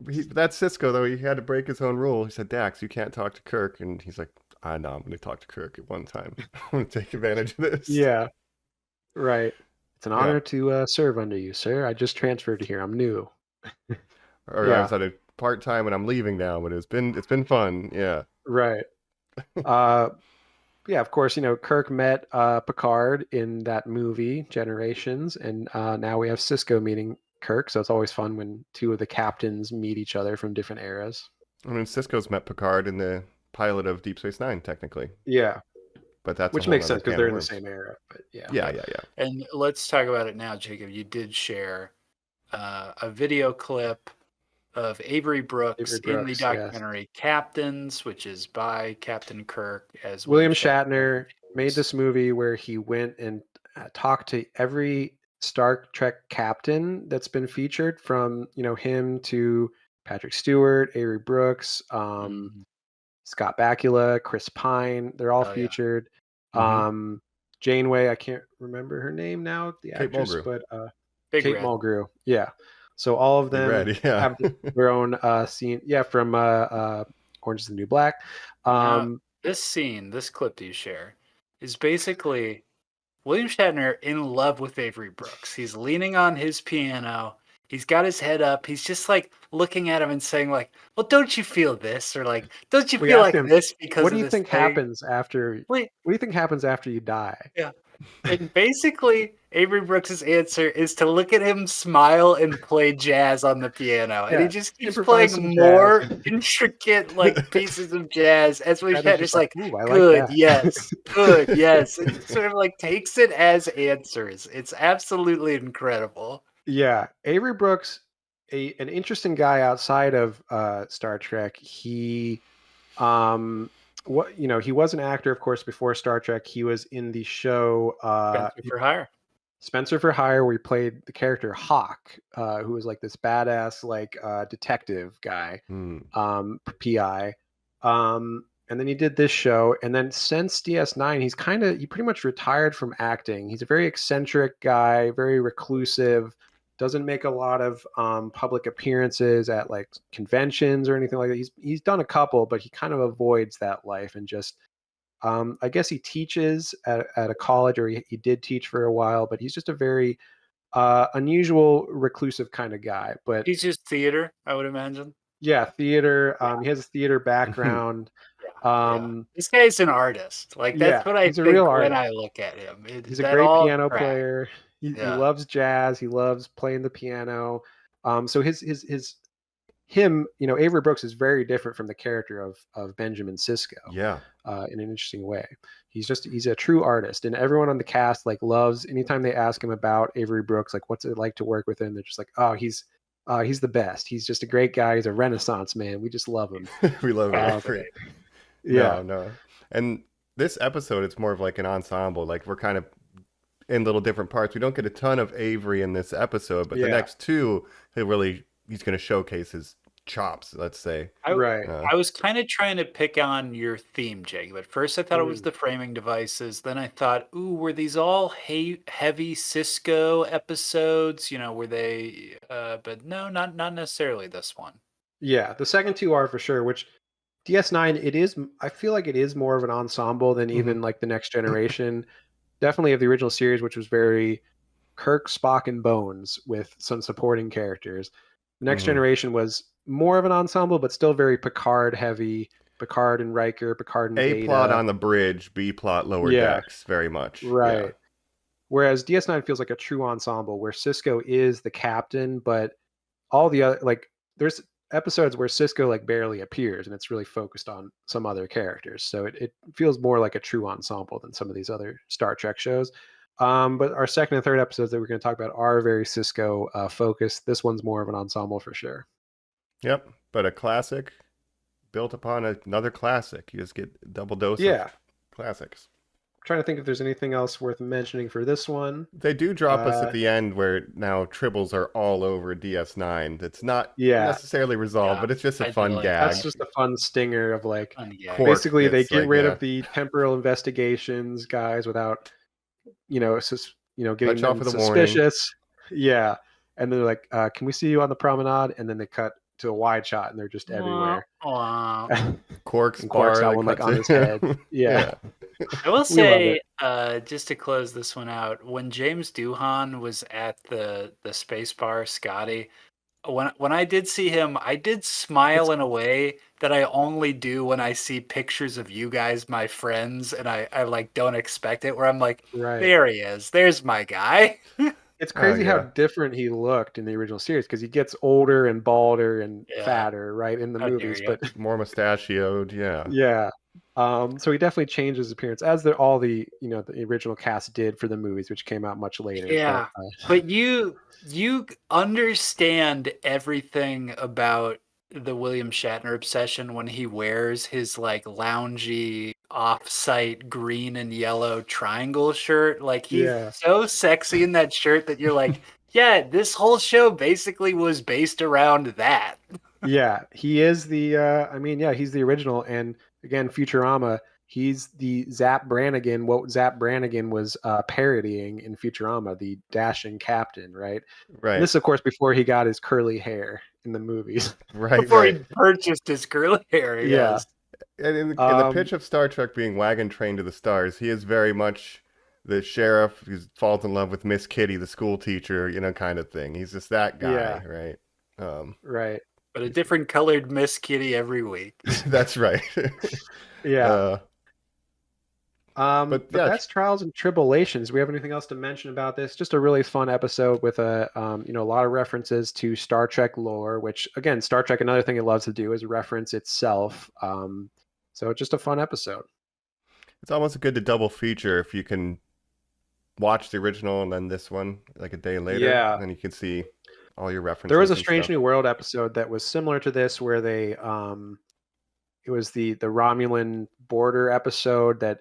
That's Cisco, though. He had to break his own rule. He said, Dax, you can't talk to Kirk. And he's like, I know, I'm going to talk to Kirk at one time. I'm going to take advantage of this. Yeah. Right. It's an Yeah. honor to serve under you, sir. I just transferred here. I'm new. Or Yeah. I was at a part-time and I'm leaving now, but it's been fun. Yeah. Right. Yeah, of course, Kirk met Picard in that movie, Generations, and now we have Cisco meeting Kirk, so it's always fun when two of the captains meet each other from different eras. I mean, Cisco's met Picard in the pilot of Deep Space Nine, technically. Yeah, But that's which a whole makes nother sense because can they're of in the worms. same era, but yeah. Yeah. And let's talk about it now, Jacob. You did share a video clip of Avery Brooks, in the yes. documentary Captains, which is by Captain Kirk as William Shatner made this movie where he went and talked to every Star Trek captain that's been featured, from him to Patrick Stewart, Avery Brooks, Scott Bakula, Chris Pine. They're all Oh, yeah. featured. Mhm. Janeway, I can't remember her name now, the Kate actress, Mulgrew. but Big Kate Red. Mulgrew. Yeah. So all of Big them Red, yeah. have their own scene. Yeah, from Orange is the New Black. Now, this scene, this clip that you share, is basically William Shatner in love with Avery Brooks. He's leaning on his piano. He's got his head up. He's just like looking at him and saying, like, "Well, don't you feel this?" Or like, "Don't you We feel asked like him, this because what of do you this think thing?" happens after? Wait, What do you think happens after you die? yeah. And basically, Avery Brooks' answer is to look at him smile and play jazz on the piano. And he Yeah, just keeps improvise some playing more jazz. intricate pieces of jazz as we Shatner's had. just It's like, "Ooh, I like good, that." yes, good, yes. And sort of like takes it as answers. It's absolutely incredible. Yeah, Avery Brooks, an interesting guy outside of Star Trek. He he was an actor, of course, before Star Trek. He was in the show Spencer for Hire. Spencer for Hire, where he played the character Hawk, who was like this badass detective guy, PI. And then he did this show, and then since DS9, he pretty much retired from acting. He's a very eccentric guy, very reclusive, doesn't make a lot of public appearances at like conventions or anything like that. He's done a couple, but he kind of avoids that life and just I guess he teaches at a college, or he did teach for a while, but he's just a very unusual, reclusive kind of guy. But He's just theater, I would imagine. yeah, theater. He has a theater background. This guy's an artist. Like, that's what I he's a think real when artist. I look at him. He's a great piano player. He Yeah. loves jazz. He loves playing the piano. So Avery Brooks is very different from the character of Benjamin Sisko. Yeah. In an interesting way. He's a true artist, and everyone on the cast loves anytime they ask him about Avery Brooks, like what's it like to work with him. They're just like, oh, he's the best. He's just a great guy. He's a Renaissance man. We just love him. We love Avery. Yeah. No. And this episode, it's more of like an ensemble. Like we're kind of in little different parts. We don't get a ton of Avery in this episode, but the next two, he's going to showcase his chops, let's say. Right. I was kind of trying to pick on your theme, Jacob. At first, I thought it was Mm. the framing devices. Then I thought, ooh, were these all heavy Cisco episodes? You know, were they? But no, not necessarily this one. Yeah, the second two are for sure. Which DS9, it is. I feel like it is more of an ensemble than Mhm. even like the Next Generation. Definitely of the original series, which was very Kirk, Spock, and Bones with some supporting characters. The Next Mhm. Generation was more of an ensemble, but still very Picard heavy. Picard and Riker, Picard and A plot Data. on the bridge, B plot lower Yeah, decks, very much. Yeah. right. Whereas DS9 feels like a true ensemble where Cisco is the captain, but all the other like there's episodes where Cisco like barely appears and it's really focused on some other characters. So it feels more like a true ensemble than some of these other Star Trek shows. But our second and third episodes that we're going to talk about are very Cisco focused. This one's more of an ensemble for sure. Yep. But a classic built upon another classic. You just get a double dose of Yeah. classics. Trying to think if there's anything else worth mentioning for this one. They do drop us at Uh, the end where now tribbles are all over DS9. That's not yeah, necessarily resolved, Yeah, but it's just a I fun did like gag. that's just a fun stinger of like Yeah. Quark basically they gets get like, rid yeah, of the temporal investigations guys without getting let you off them with a warning. suspicious. Yeah, and they're like, "Can we see you on the promenade?" And then they cut to a wide shot, and they're just Wah, everywhere. wah. And Quark's Quark's bar got that one like cuts on his head. in. Yeah, Yeah. I will we love say, it. just to close this one out, when James Doohan was at the space bar, Scotty, when I did see him, I did It's smile in a way that I only do when I see pictures of you guys, my friends, and I like don't expect it. Where I'm like, right. there he is, there's my guy. It's Oh crazy how yeah. different he looked in the original series because he gets older and balder and Yeah, fatter, right, in the how dare movies. you? But More mustachioed, yeah. yeah. So he definitely changed his appearance, as all the the original cast did for the movies, which came out much later. But Yeah, but you understand everything about the William Shatner obsession when he wears his like loungy off-site green and yellow triangle shirt. Like he's yeah, so sexy in that shirt that you're like, yeah, this whole show basically was based around that. yeah, he is the. I mean, yeah, he's the original, and again, Futurama. He's the Zap Brannigan. What Zap Brannigan was parodying in Futurama, the dashing captain, right? And Right. this, of course, before he got his curly hair in the movies. Right, Before right. he purchased his curly hair, he Yeah. does. And in the Um, pitch of Star Trek being wagon train to the stars, he is very much the sheriff who falls in love with Miss Kitty, the school teacher, kind of thing. He's just that yeah. guy, right? Right. But a different colored Miss Kitty every week. That's right. Yeah. uh, but But yeah, that's Trials and Tribble-ations. Do we have anything else to mention about this? Just a really fun episode with a lot of references to Star Trek lore, which again, Star Trek, another thing it loves to do is reference itself. So it's just a fun episode. it's almost good to double feature if you can watch the original and then this one like a day later, Yeah. then you can see all your references. There was a and Strange stuff. New World episode that was similar to this where they it was the Romulan border episode that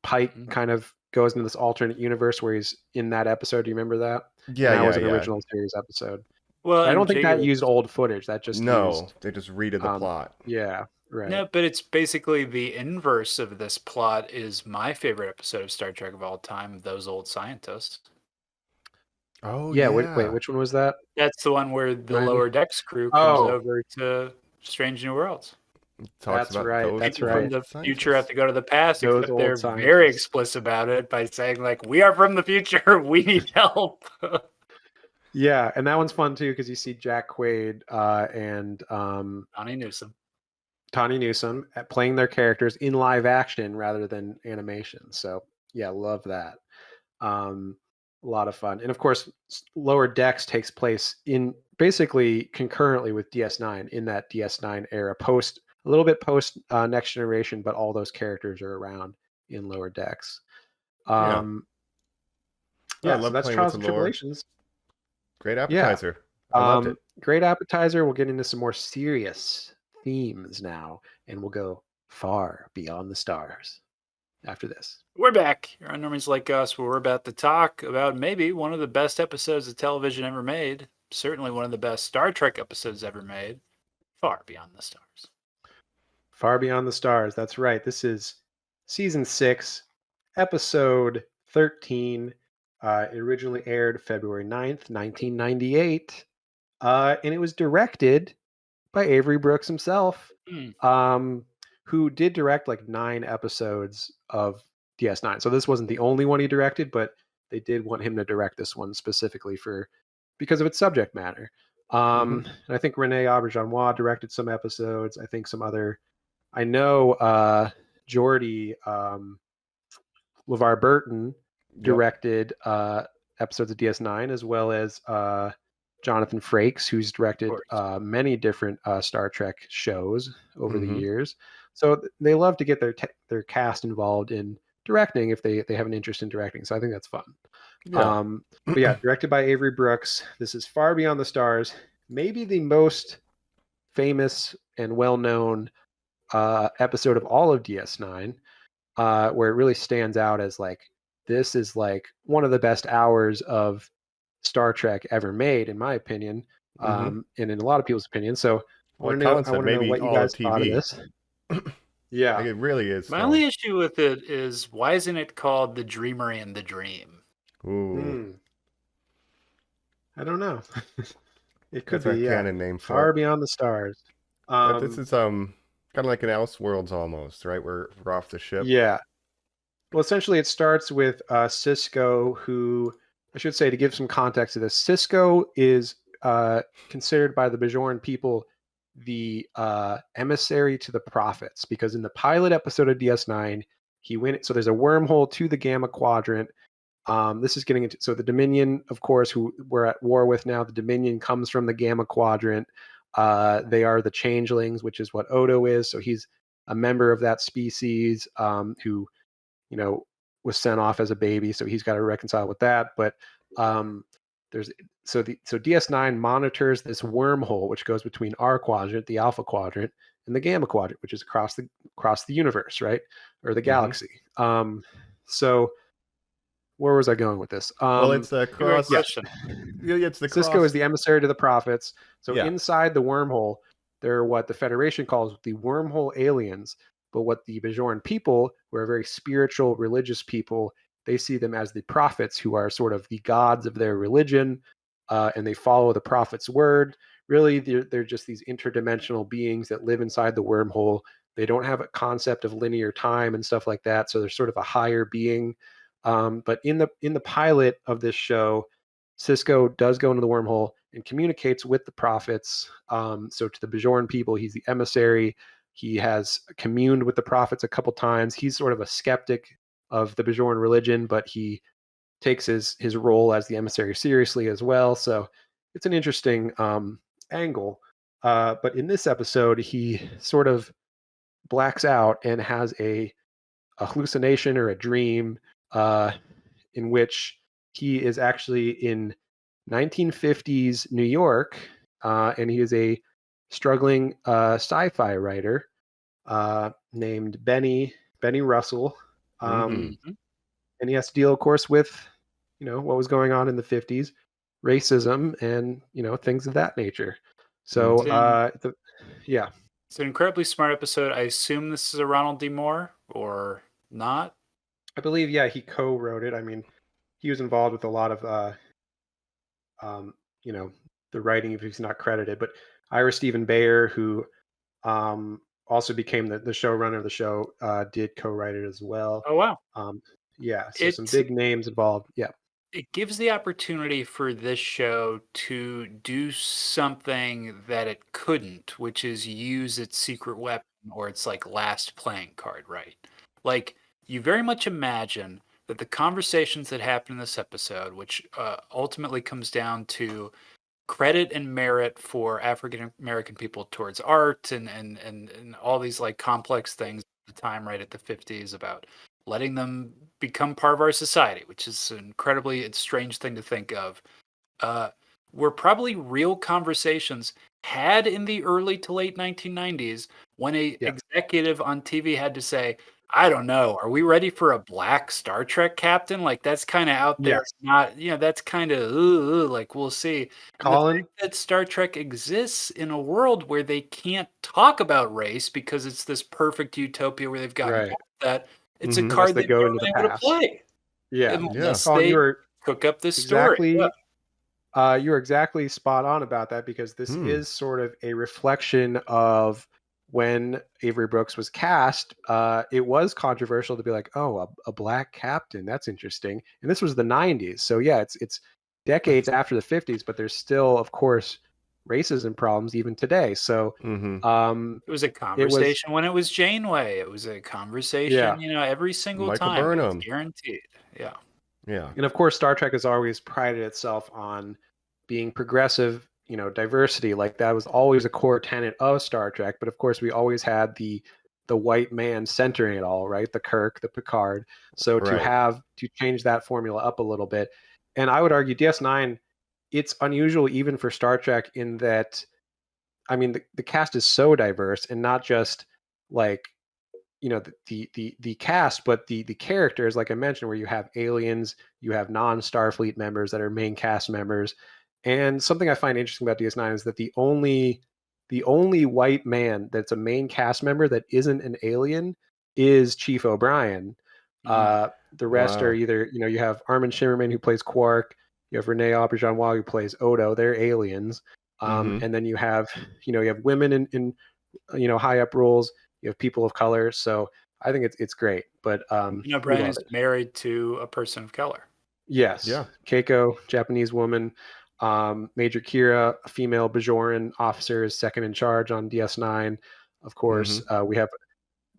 Pike kind of goes into this alternate universe where he's in that episode. Do you remember that? Yeah, And that was yeah, an yeah. original series episode. Well, But I don't and think that Jacob, used old footage. That just No, used they just redid the plot. yeah, right. no, but it's basically the inverse of this plot is my favorite episode of Star Trek of all time, Those Old Scientists. Oh Yeah, yeah. wait, which one was that? That's the one where the Remind me. Lower Decks crew comes Oh, over to Strange New Worlds. Talks that's about right, those that's People right. from the scientists. future have to go to the past, Those except old they're scientists. very explicit about it by saying, like, we are from the future, we need help. Yeah, and that one's fun too because you see Jack Quaid and Johnny Newsom. Tawny Newsom playing their characters in live action rather than animation. So yeah, love that. A lot of fun, and of course, Lower Decks takes place in basically concurrently with DS9 in that DS9 era, a little bit post Next Generation, but all those characters are around in Lower Decks. Yeah. I Yeah, so love that's playing with Trials the and lore. Tribulations. Great Yeah. appetizer. I loved it. Great appetizer. We'll get into some more serious themes now, and we'll go far beyond the stars after this. We're back. You're on Normies Like Us, where we're about to talk about maybe one of the best episodes of television ever made. Certainly one of the best Star Trek episodes ever made. Far Beyond the Stars. Far Beyond the Stars. That's right. This is season 6, episode 13. It originally aired February 9th, 1998. And it was directed by Avery Brooks himself, who did direct like 9 episodes of DS9. So this wasn't the only one he directed, but they did want him to direct this one specifically because of its subject matter. And I think Rene Auberjonois directed some episodes. I think some other. I know Jordy LeVar Burton directed episodes of DS9, as well as Jonathan Frakes, who's directed many different Star Trek shows over the years. So they love to get their cast involved in directing if they have an interest in directing. So I think that's fun. Yeah. But yeah, directed by Avery Brooks. This is Far Beyond the Stars, maybe the most famous and well-known episode of all of DS9, where it really stands out as like, this is like one of the best hours of Star Trek ever made, in my opinion, and in a lot of people's opinion. So I want to know what you guys thought of this. Yeah, like it really is. My only issue with it is, why isn't it called The Dreamer and the Dream? Ooh. I don't know. It could That's be our canon name for Far it. Beyond the Stars. But this is kind of like an Elseworlds almost, right? We're off the ship. Yeah. Well, essentially, it starts with Cisco, who, I should say, to give some context to this, Cisco is considered by the Bajoran people the emissary to the prophets, because in the pilot episode of DS9, he went. So there's a wormhole to the Gamma Quadrant. This is getting into, so the Dominion, of course, who we're at war with now. The Dominion comes from the Gamma Quadrant. They are the changelings, which is what Odo is. So he's a member of that species who, was sent off as a baby. So he's got to reconcile with that. But so DS9 monitors this wormhole, which goes between our quadrant, the Alpha Quadrant, and the Gamma Quadrant, which is across the universe, right, or the galaxy. So where was I going with this? Well, it's the cross. It's the Cisco is the emissary to the prophets. So inside the wormhole, there are what the Federation calls the wormhole aliens. But what the Bajoran people, who are very spiritual, religious people, they see them as the prophets, who are sort of the gods of their religion, and they follow the prophet's word. Really, they're just these interdimensional beings that live inside the wormhole. They don't have a concept of linear time and stuff like that, so they're sort of a higher being. But in the pilot of this show, Cisco does go into the wormhole and communicates with the prophets. So to the Bajoran people, he's the emissary. He has communed with the prophets a couple times. He's sort of a skeptic of the Bajoran religion, but he takes his role as the emissary seriously as well. So it's an interesting angle. But in this episode, he sort of blacks out and has a hallucination or a dream in which he is actually in 1950s New York, and he is a struggling sci-fi writer named Benny Russell, and he has to deal, of course, with what was going on in the 50s, racism, and things of that nature. So it's an incredibly smart episode. I assume this is a Ronald D. Moore or not? I believe, he co-wrote it. I mean, he was involved with a lot of the writing, if he's not credited. But Ira Stephen Beyer, who also became the showrunner of the show, did co-write it as well. Oh, wow. So some big names involved. Yeah. It gives the opportunity for this show to do something that it couldn't, which is use its secret weapon or its like last playing card, right? Like, you very much imagine that the conversations that happen in this episode, which ultimately comes down to credit and merit for African American people towards art and all these like complex things at the time, right, at the 50s, about letting them become part of our society, which is an incredibly strange thing to think of, were probably real conversations had in the early to late 1990s when a executive on TV had to say, I don't know. Are we ready for a black Star Trek captain? Like that's kind of out there. Yes. Not, that's kind of like we'll see. And the Colin? fact that Star Trek exists in a world where they can't talk about race because it's this perfect utopia where they've gotten Right. past that. It's a Mhm. Unless card they they've go never into the been able to past. play Yeah. Yeah. unless Colin, they you were cook up this story. Yeah. exactly spot on about that because this Hmm. is sort of a reflection of when Avery Brooks was cast. It was controversial to be like, oh, a black captain, that's interesting. And this was the 90s. So yeah, it's decades after the 50s, but there's still, of course, racism problems even today. So Mhm. It was a it was, conversation when it was Janeway. It was a yeah. conversation, every single Michael time. It's Burnham. guaranteed. Yeah. Yeah. And of course, Star Trek has always prided itself on being progressive, diversity. Like that was always a core tenet of Star Trek. But of course, we always had the white man centering it all, right? The Kirk, the Picard. So Right. to change that formula up a little bit, and I would argue DS9, it's unusual even for Star Trek in that, I mean, the cast is so diverse and not just like the cast, but the characters, like I mentioned, where you have aliens, you have non-Starfleet members that are main cast members. And something I find interesting about DS9 is that the only white man that's a main cast member that isn't an alien is Chief O'Brien. Mm. The rest are Wow. either, you have Armin Shimmerman who plays Quark, you have Renee Auberjonois who plays Odo, they're aliens. Mhm. And then you have women in high up roles, you have people of color. So I think it's great, but we Brian love is it. married to a person of color. Yes, Yeah. Keiko, Japanese woman. Major Kira, a female Bajoran officer, is second in charge on DS9. Of course, Mhm. we have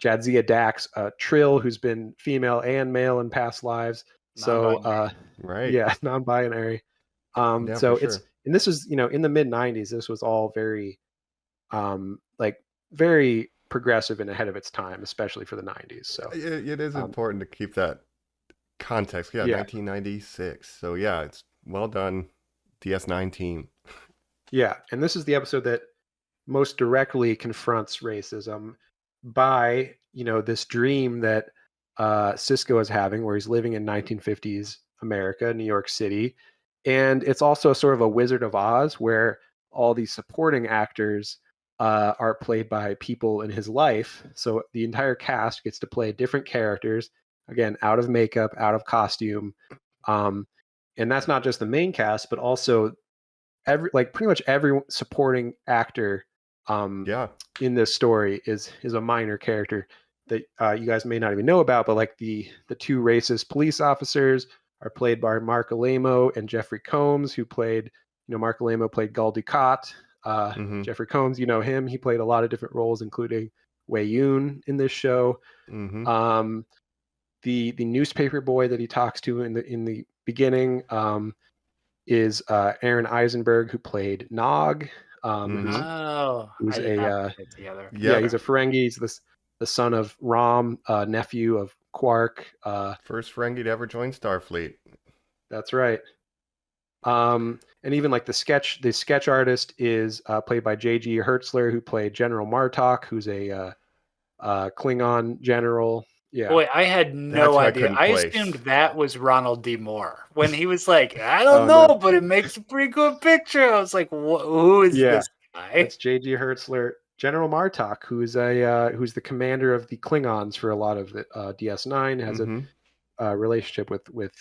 Jadzia Dax, Trill, who's been female and male in past lives. So Non-binary. Right. yeah, non-binary. Yeah, for So it's sure. and this is in the mid '90s. This was all very like very progressive and ahead of its time, especially for the '90s. So It is um, important to keep that context. Yeah, yeah, 1996. So yeah, it's well done, DS9 team. yeah, and this is the episode that most directly confronts racism by this dream that Cisco is having, where he's living in 1950s America, New York City, and it's also sort of a Wizard of Oz where all these supporting actors are played by people in his life. So the entire cast gets to play different characters, again, out of makeup, out of costume, um, and that's not just the main cast, but also pretty much every supporting actor um, Yeah. in this story is a minor character that you guys may not even know about. But like the two racist police officers are played by Mark Alamo and Jeffrey Combs, who played Mark Alamo played Gul Dukat. Mhm. Jeffrey Combs, him. He played a lot of different roles, including Wei Yun in this show. Mhm. Um, the newspaper boy that he talks to in the beginning. Is Aaron Eisenberg, who played Nog, Mhm. Oh, I who's did a not put it together. yeah, Yep. he's a Ferengi. He's the son of Rom, nephew of Quark. First Ferengi to ever join Starfleet. That's right. And even like the sketch artist is played by J.G. Hertzler, who played General Martok, who's a Klingon general. Yeah. Boy, I had That's no who I idea. couldn't I assumed place. that was Ronald D. Moore when he was like, I don't Oh know, no. but it makes a pretty good picture. I was like, who is Yeah, this guy? that's J.G. Hertzler. General Martok, who's the commander of the Klingons for a lot of the DS9, has Mhm. a relationship with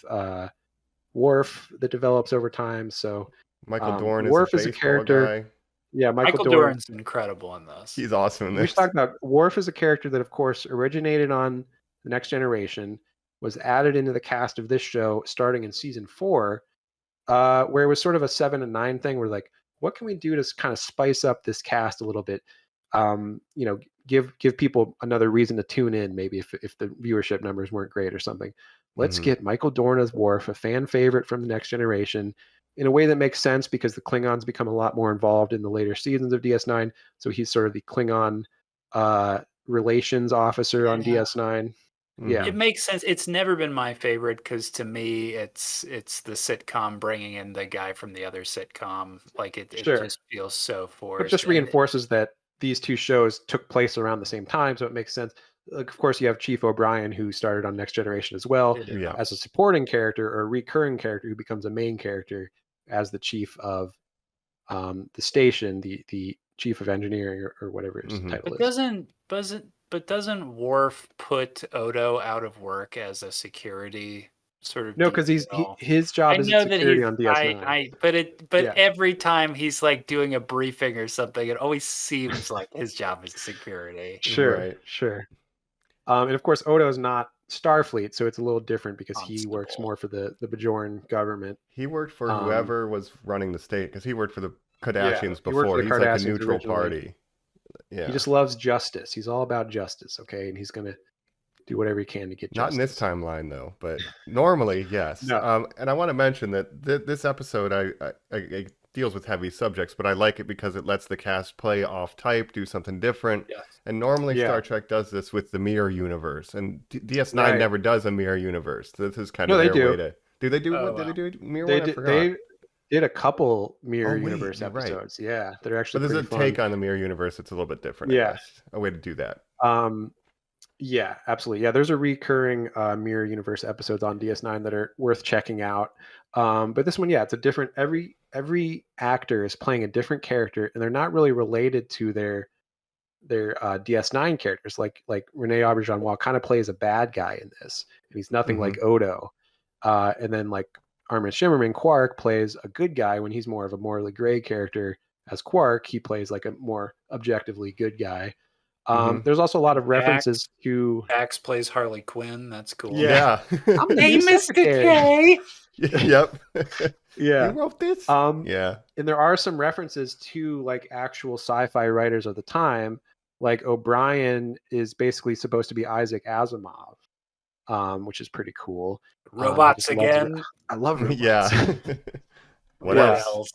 Worf that develops over time. So Michael Dorn is a Worf is a baseball character. guy. Yeah, Michael Michael Dorn. Dorn's incredible in this. He's awesome in We should this. talk about Worf is a character that, of course, originated on The Next Generation, was added into the cast of this show starting in season 4, where it was sort of a 7 and 9 thing. Where like, what can we do to kind of spice up this cast a little bit? Give people another reason to tune in. Maybe if the viewership numbers weren't great or something. Let's Mhm. get Michael Dorn as Worf, a fan favorite from The Next Generation, in a way that makes sense because the Klingons become a lot more involved in the later seasons of DS9. So he's sort of the Klingon relations officer on Yeah. DS9. Yeah, It Mhm. makes sense. It's never been my favorite because to me, it's the sitcom bringing in the guy from the other sitcom. Like it sure. just feels so But forced. just And reinforces that these two shows took place around the same time, so it makes sense. like, of course, you have Chief O'Brien, who started on Next Generation as well, Yeah. as a supporting character or a recurring character who becomes a main character as the chief of the station, the chief of engineering or whatever his Mhm. title But is. doesn't Worf put Odo out of work as a security sort of No, because detail? his I job isn't know that security on DS9. but Yeah. every time he's like doing a briefing or something, it always seems like his job is security. Sure, Right. sure. And of course, Odo is not Starfleet, so it's a little different because he works Constable. more for the Bajoran government. He worked for Um, whoever was running the state because he worked for the Yeah, Kardashians he worked for before. the He's like a Cardassians neutral originally. party. He Yeah. just loves justice. He's all about justice, okay? And he's gonna do whatever he can to get Not in this justice. timeline though, but normally yes. No. And I want to mention that this episode I deals with heavy subjects, but I like it because it lets the cast play off type, do something different. Yes. And normally Yeah. Star Trek does this with the mirror universe, and DS9 Right. never does a mirror universe. This is kind No, of they their do. way to. Do they do Oh, what? Do wow. they do a mirror They one? I did, forgot. they did a couple mirror Oh, wait, universe you're right. episodes. Yeah, that are But actually there's a pretty fun. take on the mirror universe. It's a little bit different. I Yeah. guess. A way to do that. Yeah, absolutely. Yeah, there's a recurring mirror universe episodes on DS9 that are worth checking out. But this one, yeah, it's a different. Every actor is playing a different character, and they're not really related to their DS9 characters. Like Rene Auberjonois kind of plays a bad guy in this, and he's nothing like Odo. And then like Armin Shimmerman, Quark plays a good guy when he's more of a morally gray character. As Quark, he plays like a more objectively good guy. There's also a lot of references to. Axe plays Harley Quinn. That's cool. Yeah. I'm the new secretary. K. Yep. Yeah. You wrote this? Yeah. And there are some references to like actual sci-fi writers of the time. Like O'Brien is basically supposed to be Isaac Asimov, which is pretty cool. Robots I just love again. I love robots. Yeah. What Yeah. else?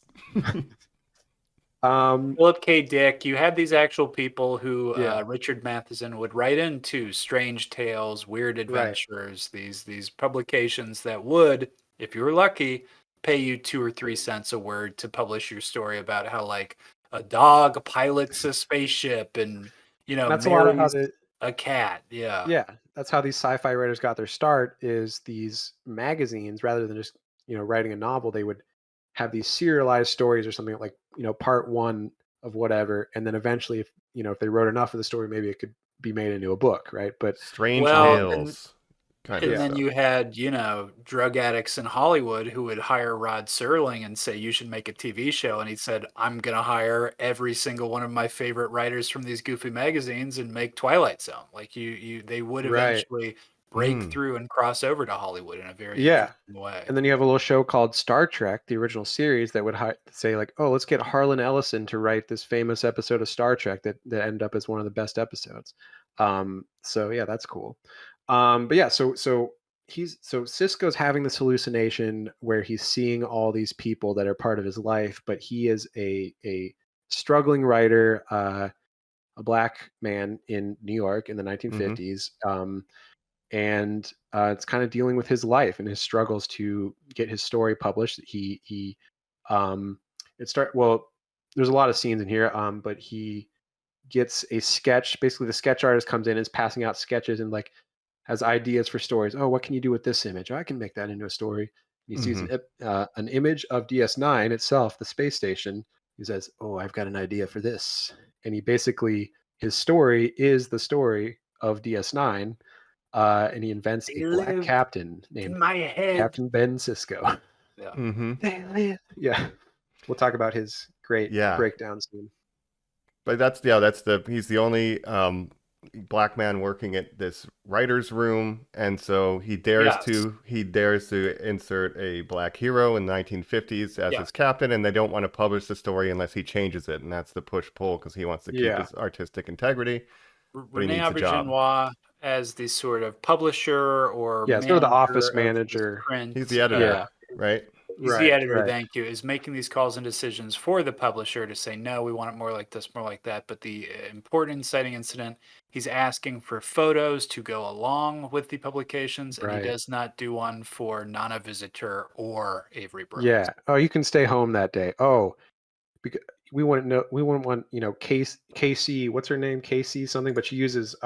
Philip K. Dick, you had these actual people who Yeah. Richard Matheson would write into Strange Tales, Weird Adventures, these publications that would, if you were lucky, pay you 2 or 3 cents a word to publish your story about how like a dog pilots a spaceship and That's a lot of how marries a cat. yeah, that's how these sci-fi writers got their start. Is these magazines rather than just writing a novel, they would have these serialized stories or something like part one of whatever, and then eventually if they wrote enough of the story, maybe it could be made into a book, right? But Strange Well, Tales. Kind And of then stuff. you had, drug addicts in Hollywood who would hire Rod Serling and say, you should make a TV show. And he said, I'm going to hire every single one of my favorite writers from these goofy magazines and make Twilight Zone. Like they would Right. eventually break through and cross over to Hollywood in a very Yeah. interesting way. And then you have a little show called Star Trek, the original series, that would say like, oh, let's get Harlan Ellison to write this famous episode of Star Trek that ended up as one of the best episodes. So yeah, that's cool. But yeah, so Sisko's having this hallucination where he's seeing all these people that are part of his life, but he is a struggling writer, a black man in New York in the 1950s. And it's kind of dealing with his life and his struggles to get his story published. There's a lot of scenes in here, but he gets a sketch. Basically, the sketch artist comes in and is passing out sketches and like has ideas for stories. Oh, what can you do with this image? Oh, I can make that into a story. And he sees an image of DS9 itself, the space station. He says, "Oh, I've got an idea for this." And his story is the story of DS9. And he invents They a black live captain in named my head. Captain Ben Sisko. Yeah. Yeah, we'll talk about his great Yeah. breakdown soon. But he's the only black man working at this writer's room, and so he dares to insert a black hero in the 1950s as his captain, and they don't want to publish the story unless he changes it, and that's the push-pull because he wants to keep his artistic integrity. But he Rene needs a job. Auberjonois as the sort of publisher or sort of the office manager of this manager. print. He's the editor, right? He's the editor, thank you, is making these calls and decisions for the publisher to say, no, we want it more like this, more like that. But the important inciting incident, he's asking for photos to go along with the publications, and he does not do one for Nana Visitor or Avery Brooks. Yeah. Oh, you can stay home that day. Oh, because we wouldn't want, KC, what's her name? KC something, but she uses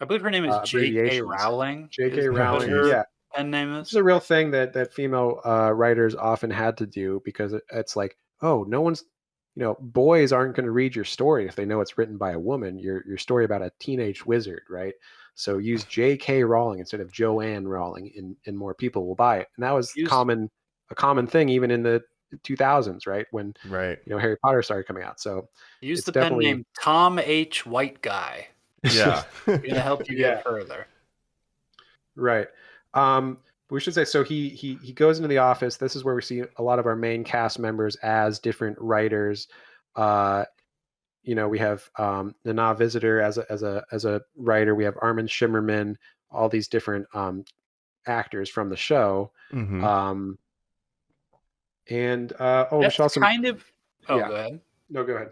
I believe her name is J.K. abbreviations. Rowling. J.K. is what Rowling, her yeah. pen name This is. is a real thing that female writers often had to do because it's like, oh, no one's, boys aren't going to read your story if they know it's written by a woman. Your story about a teenage wizard, right? So use J.K. Rowling instead of Joanne Rowling, and more people will buy it. And that was a common thing even in the 2000s, right? When Right. Harry Potter started coming out. So Use it's the pen definitely name Tom H. White Guy. Yeah. It's gonna help you Yeah. get further. Right. We should say so. He goes into the office. This is where we see a lot of our main cast members as different writers. We have Nana Visitor as a writer. We have Armin Shimmerman. All these different actors from the show. Mm-hmm. We That's should also kind of. Oh, yeah. go ahead. No, go ahead.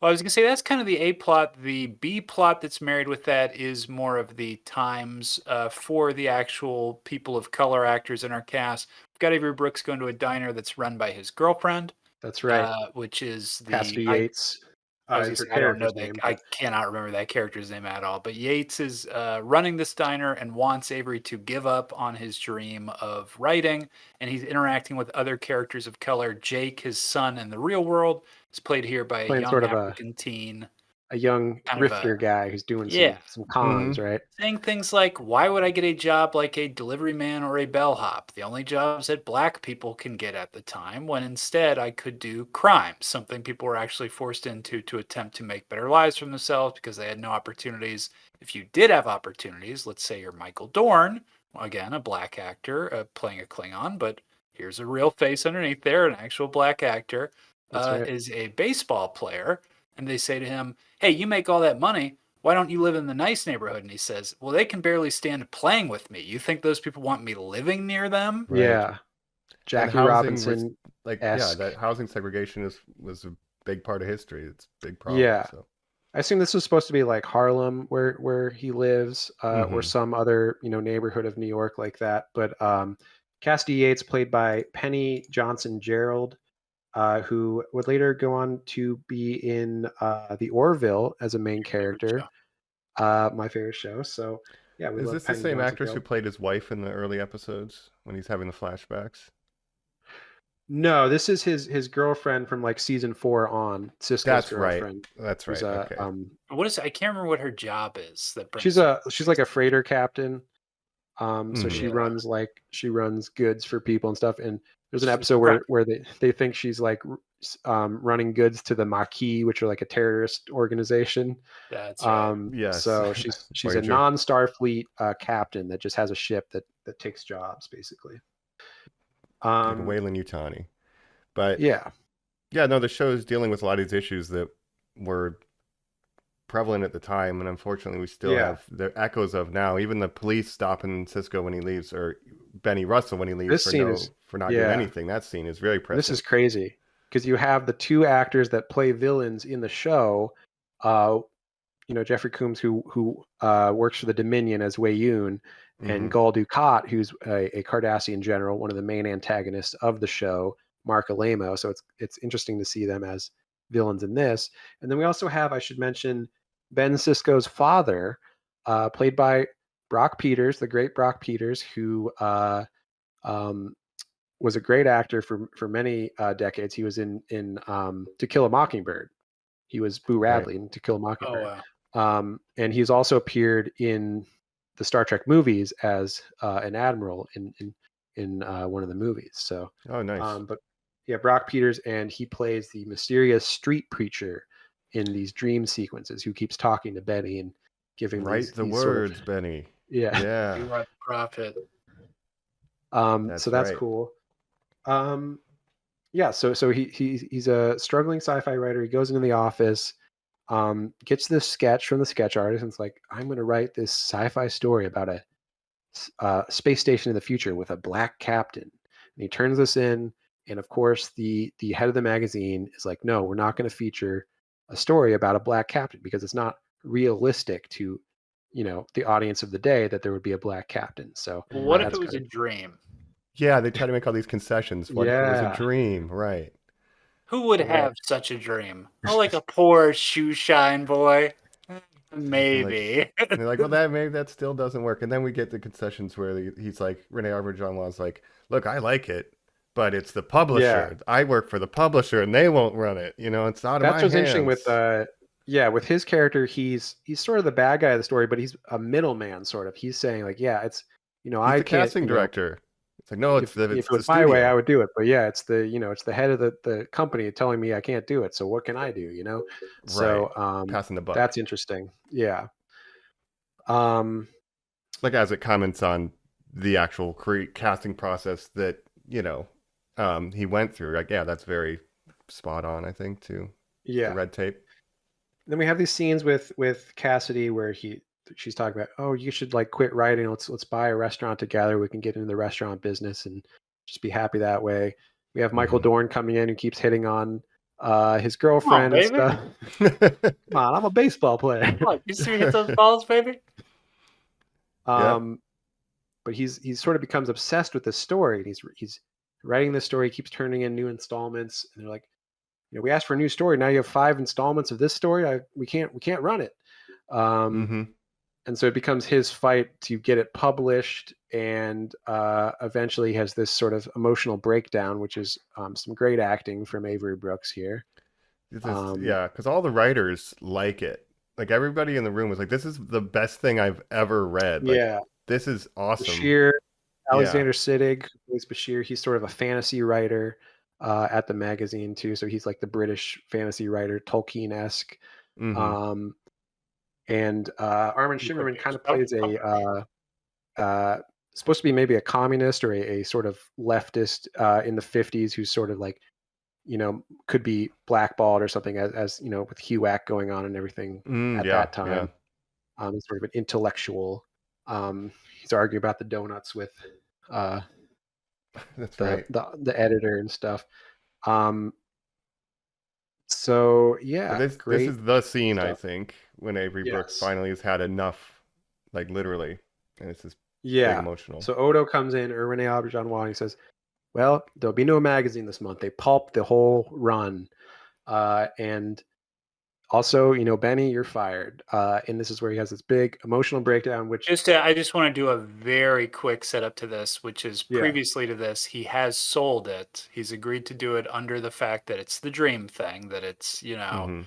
Well, I was gonna say that's kind of the A plot. The B plot that's married with that is more of the times for the actual people of color actors in our cast. We've got Avery Brooks going to a diner that's run by his girlfriend. That's right. Which is Cassidy Yates. I was gonna Is her say, I don't know character's name. I cannot remember that character's name at all. But Yates is running this diner and wants Avery to give up on his dream of writing, and he's interacting with other characters of color. Jake, his son in the real world, is played here by a Playing young sort of African teen. a young kind of grifter guy who's doing Yeah. some cons, right? Saying things like, why would I get a job like a delivery man or a bellhop? The only jobs that black people can get at the time, when instead I could do crime, something people were actually forced into to attempt to make better lives for themselves because they had no opportunities. If you did have opportunities, let's say you're Michael Dorn, again, a black actor playing a Klingon, but here's a real face underneath there, an actual black actor, That's right. is a baseball player. And they say to him, hey, you make all that money. Why don't you live in the nice neighborhood? And he says, well, they can barely stand playing with me. You think those people want me living near them? Right. Yeah. Jackie And Robinson. that housing segregation was a big part of history. It's a big problem. Yeah. So. I assume this was supposed to be like Harlem where he lives, or some other, neighborhood of New York like that. But Cassidy Yates, played by Penny Johnson Gerald, who would later go on to be in The Orville as a main character. My favorite show. So yeah, we Is love this Penny the same Johnson actress who Gerald. played his wife in the early episodes when he's having the flashbacks? No, this is his girlfriend from like season 4 on. Cisco's That's girlfriend. right. That's right. Who's Okay. What is? I can't remember what her job is. She's like a freighter captain. So she runs goods for people and stuff. And there's an episode where they think she's like running goods to the Maquis, which are like a terrorist organization. That's right. Yes. So she's a non-Starfleet captain that just has a ship that takes jobs basically. Like Wayland Yutani. But yeah, no, the show is dealing with a lot of these issues that were prevalent at the time, and unfortunately we still have the echoes of now. Even the police stopping Cisco when he leaves, or Benny Russell when he leaves for not doing anything. That scene is very prescient. This is crazy because you have the two actors that play villains in the show. Jeffrey Combs, who works for the Dominion as Wei Yun, and Gul Dukat, who's a Cardassian general, one of the main antagonists of the show, Mark Alamo. So it's interesting to see them as villains in this. And then we also have, I should mention, Ben Sisko's father, played by Brock Peters, the great Brock Peters, who was a great actor for many decades. He was in To Kill a Mockingbird. He was Boo Radley in To Kill a Mockingbird. Oh, wow. And he's also appeared in the Star Trek movies as an admiral in one of the movies. So, nice. But yeah, Brock Peters, and he plays the mysterious street preacher in these dream sequences who keeps talking to Benny and giving these words, sort of, Benny. Yeah. You are the prophet. That's cool. So he's a struggling sci-fi writer. He goes into the office, gets this sketch from the sketch artist, and it's like, I'm going to write this sci-fi story about a space station in the future with a black captain. And he turns this in, and of course the head of the magazine is like, no, we're not going to feature a story about a black captain because it's not realistic to the audience of the day that there would be a black captain. So what if it was a dream? Yeah, they try to make all these concessions. What if it was a dream, right? Who would have such a dream? Oh, like a poor shoe shine boy. Maybe. And they're like, well, that maybe that still doesn't work. And then we get the concessions where he's like, Rene Auberjonois like, look, I like it, but it's the Yeah, publisher. I work for the publisher, and they won't run it. It's out of that's my what's interesting with hands. with his character. He's sort of the bad guy of the story, but he's a middleman sort of. He's saying like, yeah, it's He's I the can't casting director. It's like, no, if it's it the was my way, I studio. would do it. But yeah, it's the head of the company telling me I can't do it. So what can I do? Right. So Passing the buck. that's interesting. Yeah. Um, Like as it comments on the actual casting process that, he went through. Like, yeah, that's very spot on, I think, too. The yeah. red tape. Then we have these scenes with Cassidy where she's talking about, oh, you should like quit writing. Let's buy a restaurant together. We can get into the restaurant business and just be happy that way. We have Michael Mhm. Dorn coming in who keeps hitting on his Come on, girlfriend and baby. stuff. Come on, I'm a baseball player. Come on, you see me hit those balls, baby? Yep. But he's sort of becomes obsessed with this story, and he's writing this story. He keeps turning in new installments, and they're like, we asked for a new story. Now you have 5 installments of this story. We can't run it. Mm-hmm. And so it becomes his fight to get it published, and eventually he has this sort of emotional breakdown, which is some great acting from Avery Brooks here. Yeah, because all the writers like it. Like everybody in the room was like, "This is the best thing I've ever read." Like, Yeah, this is awesome. Bashir, Yeah. Alexander Siddig, who plays Bashir. He's sort of a fantasy writer at the magazine too. So he's like the British fantasy writer, Tolkien-esque. Mm-hmm. And Armin You put Shimmerman your kind of stuff plays supposed to be maybe a communist or a sort of leftist in the 50s who's sort of like, could be blackballed or something as with HUAC going on and everything at Yeah. that time. Yeah. He's sort of an intellectual. He's arguing about the donuts with That's the, right. the editor and stuff. So But yeah, this great is the scene, I stuff. think, when Avery Brooks Yes. finally has had enough, like literally, and it's this big Yeah. emotional. So Odo comes in, or Rene Auberjonois, and he says, well, there'll be no magazine this month. They pulped the whole run. And also, Benny, you're fired. And this is where he has this big emotional breakdown, which I just want to do a very quick setup to this, which is Yeah. previously to this, he has sold it. He's agreed to do it under the fact that it's the dream thing, that it's, Mhm.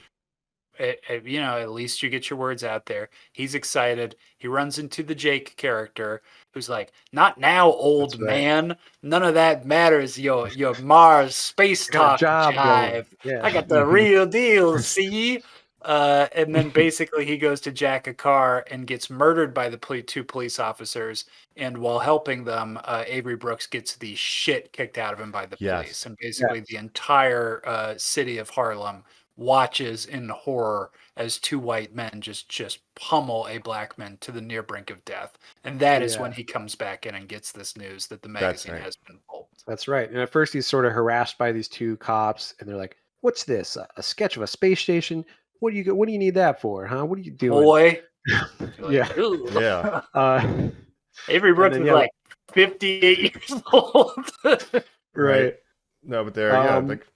at least you get your words out there. He's excited. He runs into the Jake character who's like, not now, old That's right. man. None of that matters. Your Mars space I got a talk job going. jive. Yeah. I got the real deal, see? And then basically he goes to jack a car and gets murdered by the 2 police officers. And while helping them, Avery Brooks gets the shit kicked out of him by the Yes. police. And basically the entire city of Harlem watches in horror as 2 white men just pummel a black man to the near brink of death. And that is when Yeah. he comes back in and gets this news that the That's magazine right. has been pulped. That's right. And at first he's sort of harassed by these 2 cops, and they're like, what's this? A sketch of a space station? What do you need that for, huh? What are you doing? Boy. Yeah. Yeah. Avery Brooks then, is yeah, like 58 years old. right. No, but they're like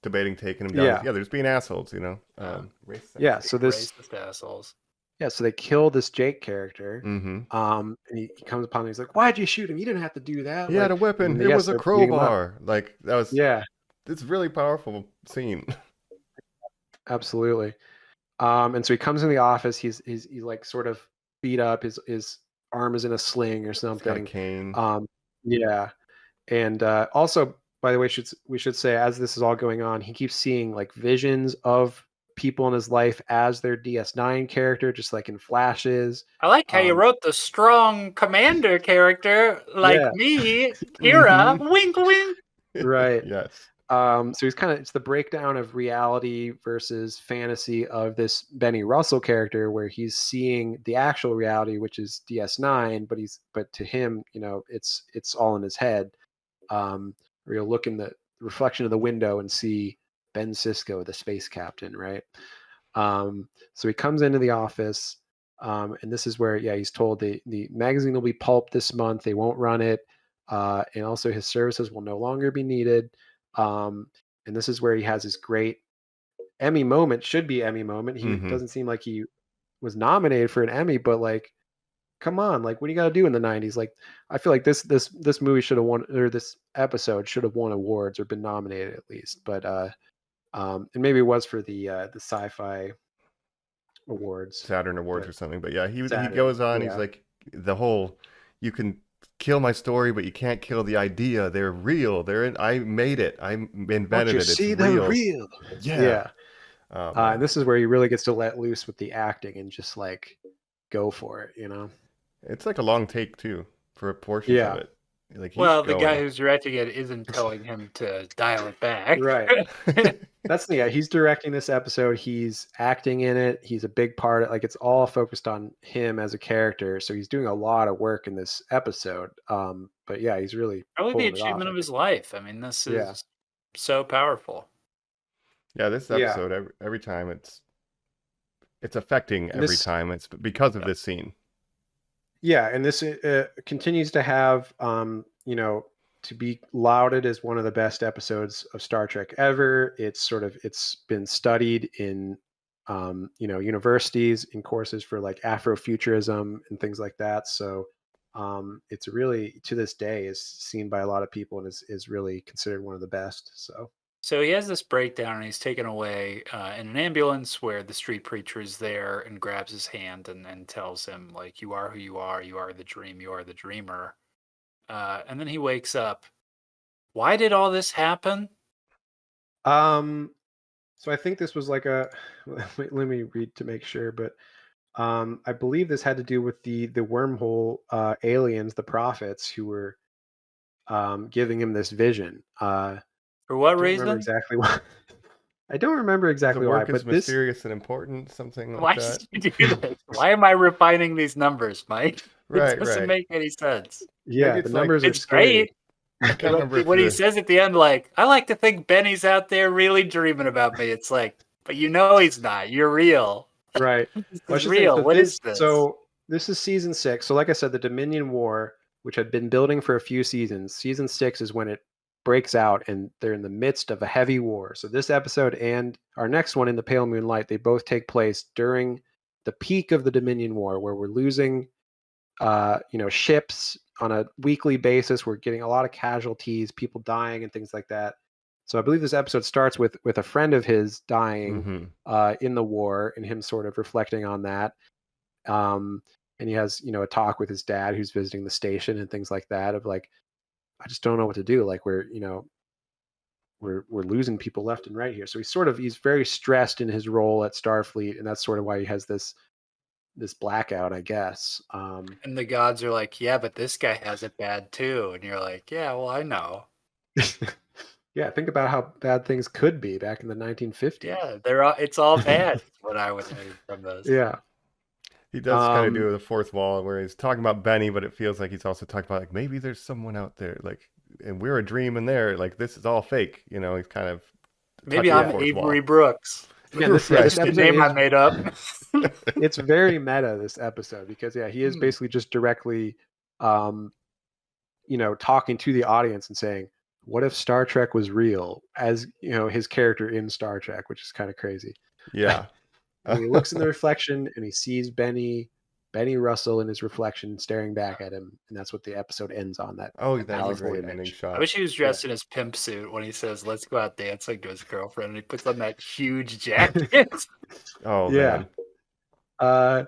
debating taking him down. Yeah. They're just being assholes, Yeah. So this Racist assholes. Yeah, so they kill this Jake character. Mm-hmm. And he comes upon him. He's like, "Why'd you shoot him? You didn't have to do that." He had a weapon. and It yes, was a they're beating him up. crowbar. Like that was. Yeah, It's a really powerful scene. absolutely. And so he comes in the office. He's like sort of beat up. His arm is in a sling or He's got a something. cane. Yeah, and also, by the way, we should say, as this is all going on, he keeps seeing like visions of people in his life as their DS9 character, just like in flashes. I like how you wrote the strong commander character like Yeah. me, Kira. Mhm. Wink, wink. Right. Yes. So he's it's the breakdown of reality versus fantasy of this Benny Russell character, where he's seeing the actual reality, which is DS9, but to him, it's all in his head. Where you'll look in the reflection of the window and see Ben Sisko, the space captain, right? So he comes into the office, and this is where, he's told the magazine will be pulped this month. They won't run it, and also his services will no longer be needed. And this is where he has his great Emmy moment. Should be Emmy moment. He Mhm. doesn't seem like he was nominated for an Emmy, but like, come on, like, what do you got to do in the '90s? Like, I feel like this movie should have won, or this episode should have won awards or been nominated at least. But and maybe it was for the sci-fi awards, Saturn Awards but or something. But yeah, he Saturn, goes on. He's yeah. like the whole, you can kill my story, but you can't kill the idea. They're real. I made it. I Don't invented you it. It's see them real. real? Yeah. Yeah. Oh And man, this is where he really gets to let loose with the acting and just like go for it, you know? it's like a long take too for portions of Yeah. it. Like he's Well, the guy going. who's directing it isn't telling him to dial it back. Right. He's directing this episode. He's acting in it. He's a big part of, like, it's all focused on him as a character. So he's doing a lot of work in this episode. But yeah, he's really Probably the pulling it off, achievement I of think. his life. I mean, this Yeah. is so powerful. Yeah, this Yeah. episode every time it's affecting And every this, time. It's because of Yep. this scene. yeah, and this continues to have, to be lauded as one of the best episodes of Star Trek ever. It's been studied in, universities in courses for like Afrofuturism and things like that. So it's really, to this day, is seen by a lot of people and is really considered one of the best. So So he has this breakdown and he's taken away in an ambulance where the street preacher is there and grabs his hand and tells him, like, you are who you are the dream, you are the dreamer. And then he wakes up. Why did all this happen? um, so I think this was like a let me read to make sure, but I believe this had to do with the wormhole aliens, the prophets, who were giving him this vision. For what Don't remember reason? exactly why. I don't remember The exactly why, work is but this, mysterious and important, something like Why that. did you do this? Why am I refining these numbers, Mike? It Right, doesn't right. make any sense. yeah, Maybe the it's like numbers are It's scary. great. I can't remember if When he the says at the end, like, I like to think Benny's out there really dreaming about me. It's like, but you know he's not. You're real. Right. This Well, I is should say, real. What is this? so this is season 6. So like I said, the Dominion War, which had been building for a few seasons, season 6 is when it breaks out and they're in the midst of a heavy war. So this episode and our next one, In the Pale Moonlight, they both take place during the peak of the Dominion War, where we're losing ships on a weekly basis. We're getting a lot of casualties, people dying and things like that. So I believe this episode starts with a friend of his dying hmm in the war, and him sort of reflecting on that. And he has, a talk with his dad who's visiting the station and things like that, of like, I just don't know what to do. Like, we're losing people left and right here. So he's very stressed in his role at Starfleet, and that's sort of why he has this blackout, I guess. And the gods are like, yeah, but this guy has it bad too. And you're like, yeah, well, I know. Yeah, think about how bad things could be back in the 1950s. Yeah, it's all bad. Is what I would read from this. Yeah. He does kind of Um, do the fourth wall where he's talking about Benny, but it feels like he's also talking about like maybe there's someone out there, like, and we're a dream in there, like this is all fake. He's kind of Maybe touching the I'm fourth Avery wall. Brooks. Again, this Right. Just a episode name I is made up. it's very meta, this episode, because he is Hmm. basically just directly talking to the audience and saying, what if Star Trek was real, as his character in Star Trek, which is kind of crazy. Yeah. And he looks in the reflection and he sees Benny Russell in his reflection staring back at him, and that's what the episode ends on, that Oh, that's a powerful great ending image. shot. I wish he was dressed in his pimp suit when he says, let's go out dancing to his girlfriend. And he puts on that huge jacket. Oh Yeah. man.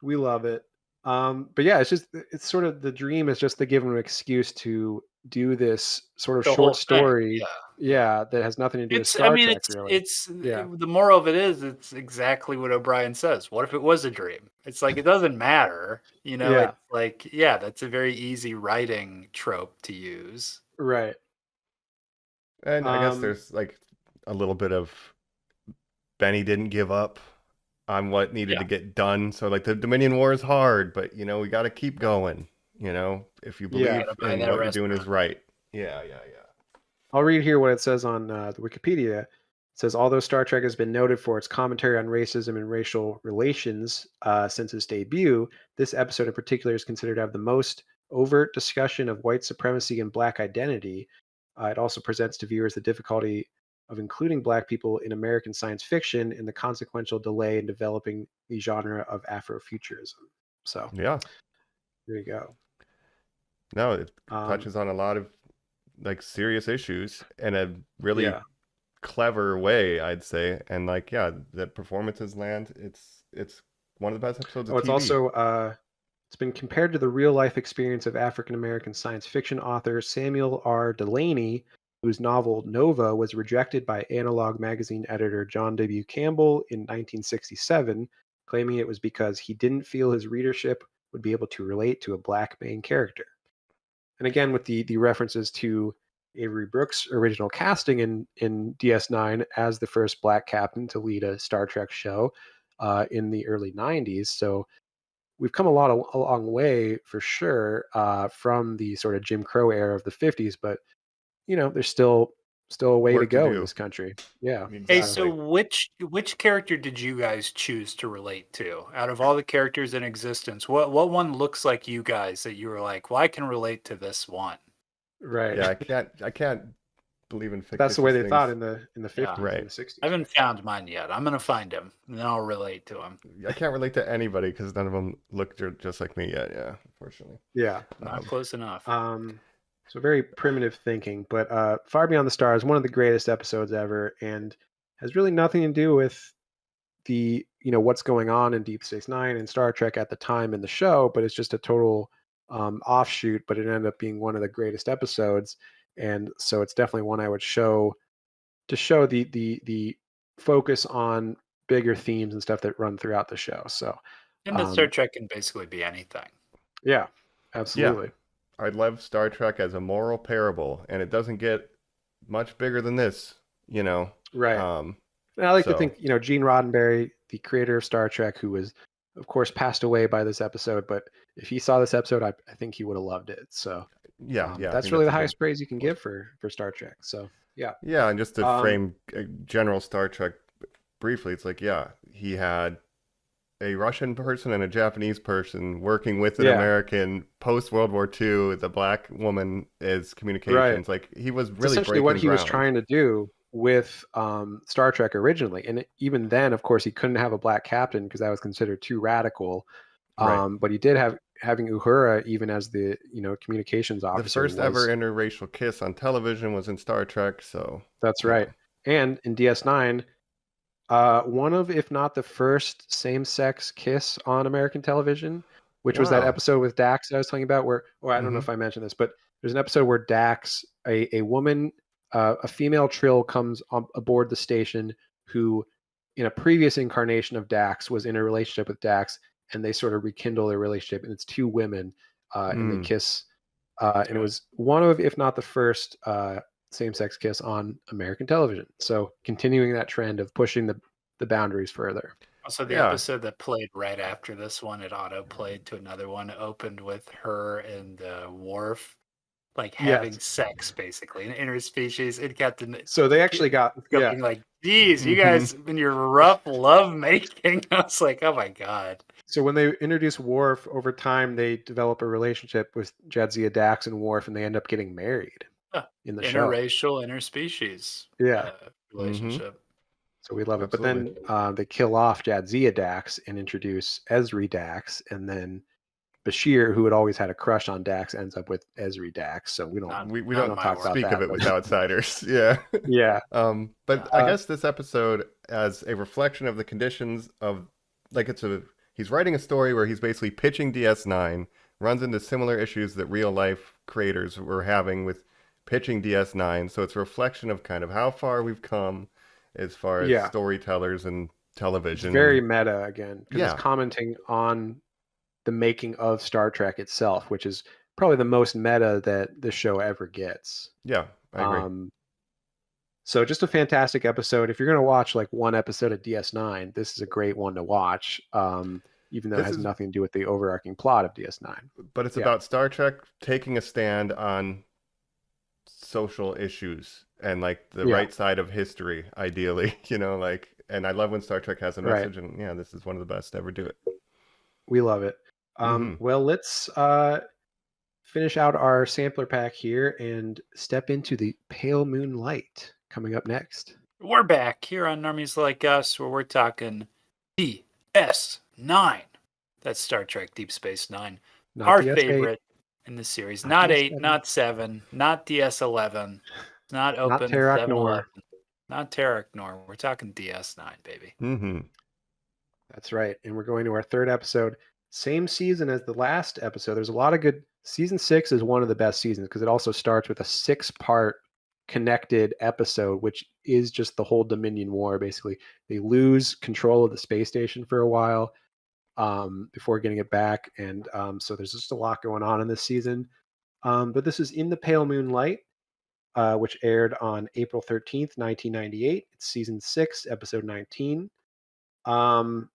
We love it. But yeah, it's sort of, the dream is just to give him an excuse to do this sort of The short whole thing, story. yeah. Yeah, that has nothing to do with It's, I Star mean, Trek, really. it's, Yeah. the moral of it is, it's exactly what O'Brien says. What if it was a dream? It's like, it doesn't matter. Yeah. It's like, yeah, that's a very easy writing trope to use. Right. And I guess Um, there's like a little bit of Benny didn't give up on what needed Yeah. to get done. So like the Dominion War is hard, but we got to keep going. If you believe Yeah. Gotta buy in that what you're doing is restaurant. right. Yeah. I'll read here what it says on the Wikipedia. It says, although Star Trek has been noted for its commentary on racism and racial relations since its debut, this episode in particular is considered to have the most overt discussion of white supremacy and black identity. It also presents to viewers the difficulty of including Black people in American science fiction and the consequential delay in developing the genre of Afrofuturism. So Yeah. there you go. No, it Um, touches on a lot of like serious issues in a really yeah. clever way, I'd say. And like, yeah, the performances land. It's one of the best episodes of Oh, it's TV. also it's been compared to the real life experience of African American science fiction author Samuel R. Delany, whose novel Nova was rejected by Analog magazine editor John W. Campbell in 1967, claiming it was because he didn't feel his readership would be able to relate to a Black main character. And again, with the references to Avery Brooks' original casting in DS9 as the first Black captain to lead a Star Trek show in the early 90s. So we've come a long way for sure from the sort of Jim Crow era of the 50s, but there's still a way to Work to go in do. this country. Yeah. Hey, Exactly. so which character did you guys choose to relate to? Out of all the characters in existence, what one looks like you guys that you were like, well, I can relate to this one. Right. Yeah, I can't believe in fictitious That's the way they things. thought in the 50s Yeah. Right. and the 60s. I haven't found mine yet. I'm gonna find him, and then I'll relate to him. I can't relate to anybody because none of them look just like me yet. Yeah, unfortunately. Yeah. Not close enough. So very primitive thinking, but Far Beyond the Stars, one of the greatest episodes ever, and has really nothing to do with the what's going on in Deep Space Nine and Star Trek at the time in the show, but it's just a total offshoot. But it ended up being one of the greatest episodes, and so it's definitely one I would show the focus on bigger themes and stuff that run throughout the show. So And the Star Trek can basically be anything. yeah, absolutely. I love Star Trek as a moral parable, and it doesn't get much bigger than this, Right. And I like to so- think, Gene Roddenberry, the creator of Star Trek, who was, of course, passed away by this episode, but if he saw this episode, I think he would have loved it. So Yeah, I that's think really the a highest good- praise you can give for Star Trek. So yeah, Yeah, and just to Um, frame general Star Trek briefly, it's like, yeah, he had a Russian person and a Japanese person working with an Yeah. American post World War II. The Black woman is communications. Like he was it's really essentially breaking what he was ground. trying to do with Star Trek originally. And even then, of course, he couldn't have a black captain because that was considered too radical. Right. But he did having Uhura even as the communications The officer. first ever interracial kiss on television was in Star Trek, so That's yeah. right. And in DS9, one of, if not the first, same-sex kiss on American television, which was that Wow. episode with Dax that I was talking about. Where, I don't know Mhm. if I mentioned this, but there's an episode where Dax, a woman, a female Trill, comes aboard the station who, in a previous incarnation of Dax, was in a relationship with Dax, and they sort of rekindle their relationship, and it's two women, and they kiss. And it was one of, if not the first, same-sex kiss on American television. So continuing that trend of pushing the boundaries further. Also, the Yeah. episode that played right after this one, it auto played to another one, opened with her and Worf, like having sex basically, an interspecies. It got the So they actually got being like, "Geez, you guys in your rough love making." I was like, "Oh my god!" So when they introduce Worf, over time they develop a relationship with Jadzia Dax and Worf, and they end up getting married in the show. Interracial, interspecies, Yeah. relationship. So we love it. Absolutely. But then they kill off Jadzia Dax and introduce Ezri Dax, and then Bashir, who had always had a crush on Dax, ends up with Ezri Dax. So we don't We Not don't my talk world. about speak that, of it but- with outsiders. Yeah. yeah. But I guess this episode, as a reflection of the conditions of, like, he's writing a story where he's basically pitching DS9, runs into similar issues that real life creators were having with pitching DS9. So it's a reflection of kind of how far we've come as far as storytellers and television. Very meta again, because Yeah. it's commenting on the making of Star Trek itself, which is probably the most meta that the show ever gets. Yeah, I agree. So just a fantastic episode. If you're going to watch like one episode of DS9, this is a great one to watch, even though it has nothing to do with the overarching plot of DS9. But it's about Star Trek taking a stand on social issues and like the right side of history, ideally, and I love when Star Trek has a message, and yeah, this is one of the best to ever do it. We love it. Well, let's finish out our sampler pack here and step into the Pale Moon Light coming up next. We're back here on Normies Like Us, where we're talking DS9. That's Star Trek Deep Space Nine. Not Our DS8. favorite in the series. Not Not DS7. 8, not 7, not DS11, not Not Open Terok 711, Nor. not Terok Nor. We're talking DS9, baby. Mm-hmm. That's right. And we're going to our third episode. Same season as the last episode. There's a lot of good. Season 6 is one of the best seasons because it also starts with a 6-part connected episode, which is just the whole Dominion War. Basically, they lose control of the space station for a while before getting it back. And so there's just a lot going on in this season. But this is In the Pale Moonlight, which aired on April 13th, 1998. It's season 6, episode 19. And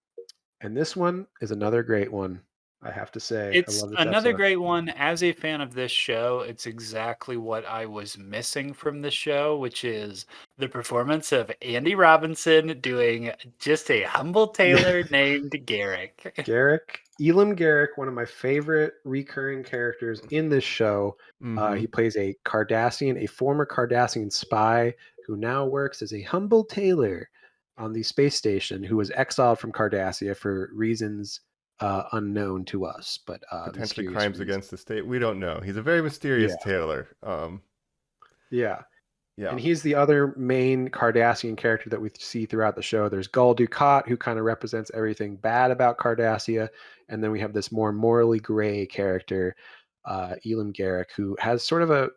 this one is another great one, I have to say. I It's love this another episode. great one. As a fan of this show, it's exactly what I was missing from the show, which is the performance of Andy Robinson doing just a humble tailor named Garrick. Garrick, Elam Garrick, one of my favorite recurring characters in this show. Mm-hmm. He plays a Cardassian, a former Cardassian spy who now works as a humble tailor on the space station, who was exiled from Cardassia for reasons unknown to us, but Potentially mysterious crimes reasons. against the state. We don't know. He's a very mysterious Yeah. tailor. Yeah. Yeah. And he's the other main Cardassian character that we see throughout the show. There's Gul Dukat, who kind of represents everything bad about Cardassia. And then we have this more morally gray character, Elam Garrick, who has sort of a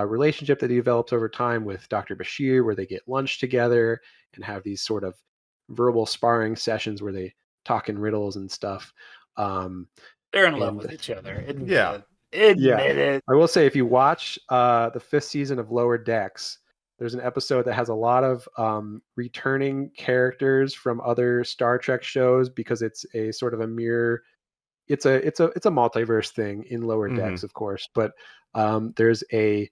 relationship that he develops over time with Dr. Bashir, where they get lunch together and have these sort of verbal sparring sessions where they talk in riddles and stuff. They're in love and- with each other. Admit Yeah. it. Admit it. I will say, if you watch the 5th season of Lower Decks, there's an episode that has a lot of returning characters from other Star Trek shows because it's a sort of a mirror. It's a multiverse thing in Lower Decks, of course, but there's a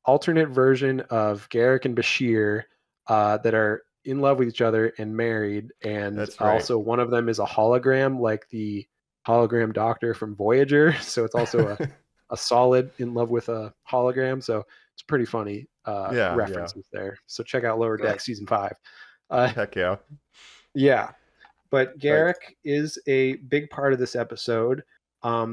alternate version of Garrick and Bashir that are in love with each other and married, and That's right. also one of them is a hologram, like the hologram doctor from Voyager. So it's also a solid in love with a hologram. So it's pretty funny references there. So check out Lower Deck season 5. Heck yeah. Yeah. But Garrick is a big part of this episode.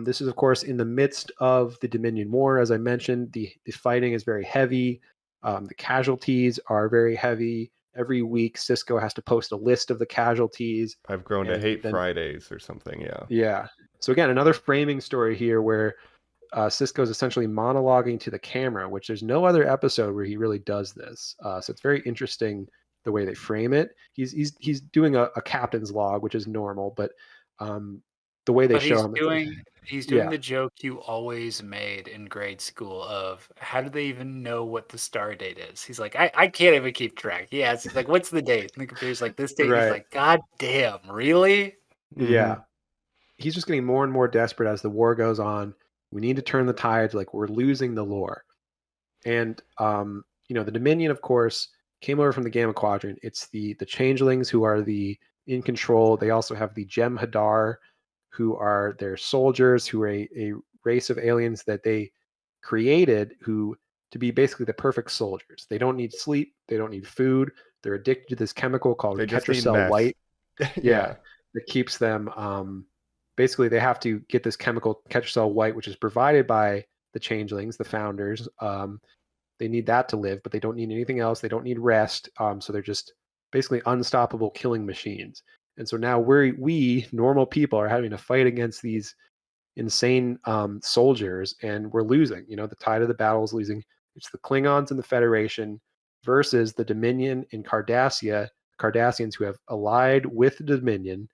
This is, of course, in the midst of the Dominion War. As I mentioned, the fighting is very heavy. The casualties are very heavy. Every week, Cisco has to post a list of the casualties. I've grown to hate Fridays or something. Yeah. Yeah. So again, another framing story here where Cisco is essentially monologuing to the camera, which there's no other episode where he really does this. So it's very interesting the way they frame it. He's doing a captain's log, which is normal, but the way they show him, he's doing the joke you always made in grade school of how do they even know what the star date is? He's like, I can't even keep track. Yes, he's like, what's the date? And the computer's like, this date. Right. He's like, God damn, really? Yeah. He's just getting more and more desperate as the war goes on. We need to turn the tides. Like, we're losing the lore. And the Dominion, of course, came over from the Gamma Quadrant. It's the changelings who are in control. They also have the Jem'Hadar, who are their soldiers, who are a race of aliens that they created to be basically the perfect soldiers. They don't need sleep. They don't need food. They're addicted to this chemical called Ketracel White. Yeah. That keeps them. Basically, they have to get this chemical Ketracel White, which is provided by the changelings, the founders. They need that to live, but they don't need anything else. They don't need rest. So they're just basically unstoppable killing machines. And so now we normal people are having to fight against these insane soldiers, and we're losing. The tide of the battle is losing. It's the Klingons and the Federation versus the Dominion in Cardassia, Cardassians who have allied with the Dominion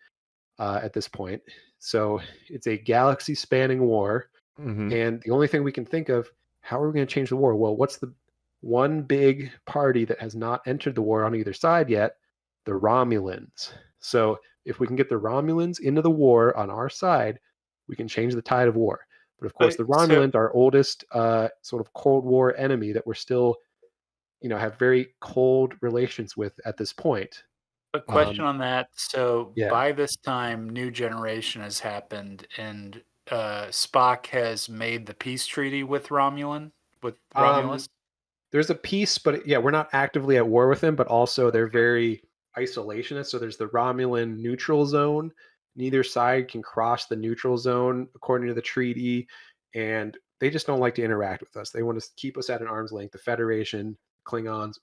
at this point. So it's a galaxy-spanning war, and the only thing we can think of, how are we going to change the war? Well, what's the one big party that has not entered the war on either side yet? The Romulans. So if we can get the Romulans into the war on our side, we can change the tide of war. But of course, the Romulans, our oldest sort of Cold War enemy that we're still, have very cold relations with at this point. A question on that. So Yeah. by this time, New Generation has happened, and Spock has made the peace treaty with Romulus. there's a piece, but yeah, we're not actively at war with them, but also they're very isolationist. So there's the Romulan neutral zone. Neither side can cross the neutral zone according to the treaty, and they just don't like to interact with us. They want to keep us at an arm's length. The Federation, Klingons,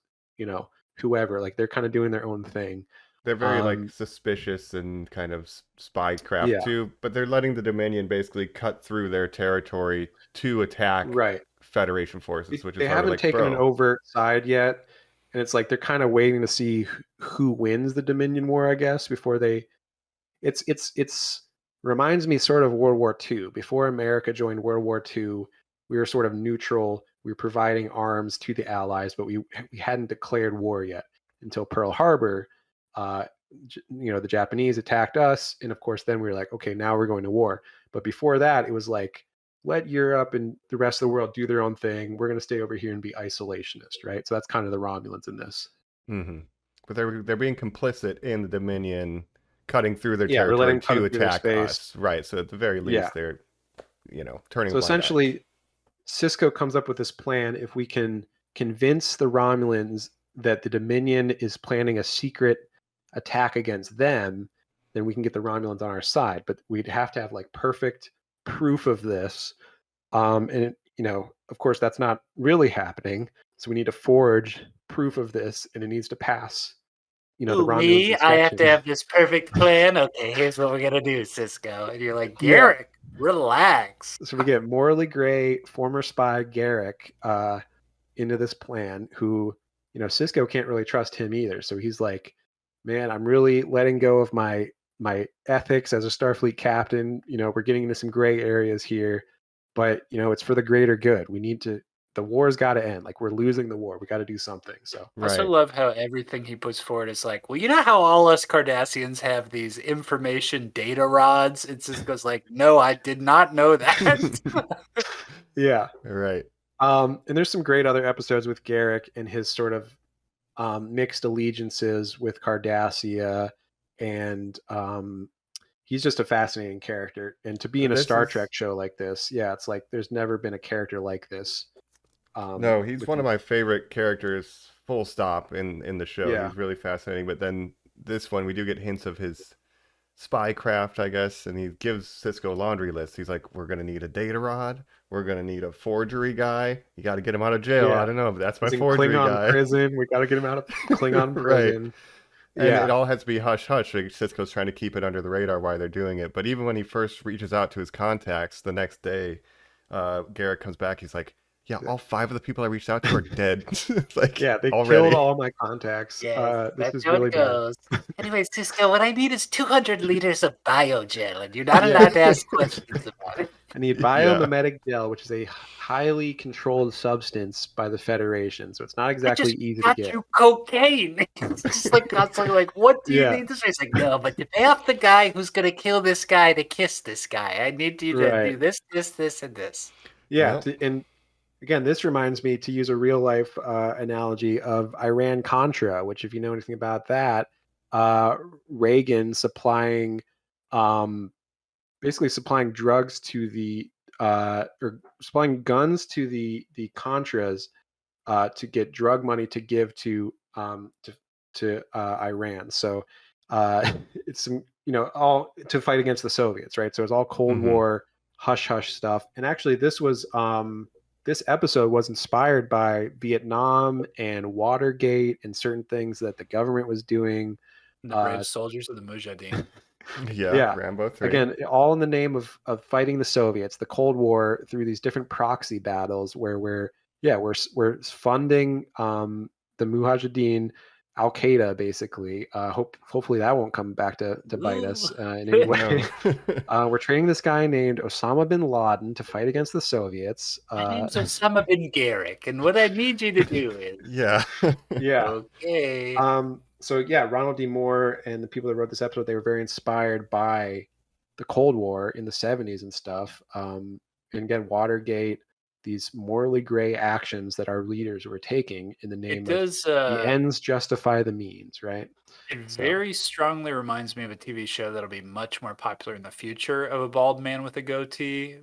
whoever, like they're kind of doing their own thing. They're very like suspicious and kind of spycraft Yeah. too, but they're letting the Dominion basically cut through their territory to attack Right. Federation forces, which is They why we're haven't like, taken an bro. overt side yet, and it's like they're kind of waiting to see who wins the Dominion War, I guess, before they. It's reminds me sort of World War II. Before America joined World War II, we were sort of neutral. We were providing arms to the Allies, but we hadn't declared war yet until Pearl Harbor. The Japanese attacked us, and of course, then we were like, okay, now we're going to war. But before that, it was like, let Europe and the rest of the world do their own thing. We're going to stay over here and be isolationist, right? So that's kind of the Romulans in this. Mm-hmm. But they're being complicit in the Dominion cutting through their Yeah, we're letting territory them cut to through their attack space. us, right? So at the very least, Yeah. they're turning. So a blind eye. essentially, Cisco comes up with this plan. If we can convince the Romulans that the Dominion is planning a secret attack against them, then we can get the Romulans on our side. But we'd have to have like perfect proof of this. Of course, that's not really happening. So we need to forge proof of this, and it needs to pass, the Romulans me? I have inspection. to have this perfect plan. Okay, here's what we're gonna do, Cisco. And you're like, Yeah. Garrick, relax. So we get morally gray former spy Garrick into this plan, who, Cisco can't really trust him either. So he's like, man, I'm really letting go of my ethics as a Starfleet captain. We're getting into some gray areas here, but it's for the greater good. The war's got to end. Like, we're losing the war. We got to do something. So I also love how everything he puts forward is like, well, you know how all us Cardassians have these information data rods? It just goes like, no, I did not know that. yeah. Right. And there's some great other episodes with Garrick and his sort of mixed allegiances with Cardassia, and he's just a fascinating character. And to be in a Star Trek show like this, yeah, it's like there's never been a character like this. No, he's one of my favorite characters, full stop, in the show. Yeah. He's really fascinating. But then this one, we do get hints of his spycraft, I guess, and he gives Cisco a laundry list. He's like, we're going to need a data rod. We're going to need a forgery guy. You got to get him out of jail. Yeah. I don't know, but that's my He's in forgery Klingon guy. prison. We got to get him out of Klingon prison. And yeah. it all has to be hush-hush. Like, Cisco's trying to keep it under the radar while they're doing it. But even when he first reaches out to his contacts the next day, Garrett comes back. He's like, yeah, all 5 of the people I reached out to are dead. Like, yeah, they already. killed all my contacts. Yes, this that's is how really it goes. Anyway, Cisco, what I need is 200 liters of biogel, and you're not Yeah. allowed to ask questions about it. I need biomimetic gel, which is a highly controlled substance by the Federation, so it's not exactly easy to got get. you cocaine. It's just like constantly like, what do you Yeah. need this? It's like, no, but to pay off the guy who's gonna kill this guy to kiss this guy, I need you to Right. do this, and this. Yeah, Well. and again, this reminds me, to use a real life analogy, of Iran Contra, which, if you know anything about that, Reagan basically supplying drugs to the or supplying guns to the Contras to get drug money to give to Iran. So it's some, all to fight against the Soviets, right? So it's all Cold Mhm. War hush hush stuff. And actually, this episode was inspired by Vietnam and Watergate and certain things that the government was doing. The brave soldiers of the Mujahideen. Yeah, Rambo 3. Again, all in the name of fighting the Soviets, the Cold War, through these different proxy battles where we're funding the Mujahideen, Al Qaeda, basically. Hopefully that won't come back to bite us in any way. We're training this guy named Osama bin Laden to fight against the Soviets. My name's Osama bin Garrick, and what I need you to do is Yeah. Yeah. okay. So yeah, Ronald D. Moore and the people that wrote this episode, they were very inspired by the Cold War in the 70s and stuff. And again, Watergate, these morally gray actions that our leaders were taking in the It name of does. the ends justify the means, right? It So very strongly reminds me of a TV show that'll be much more popular in the future of a bald man with a goatee,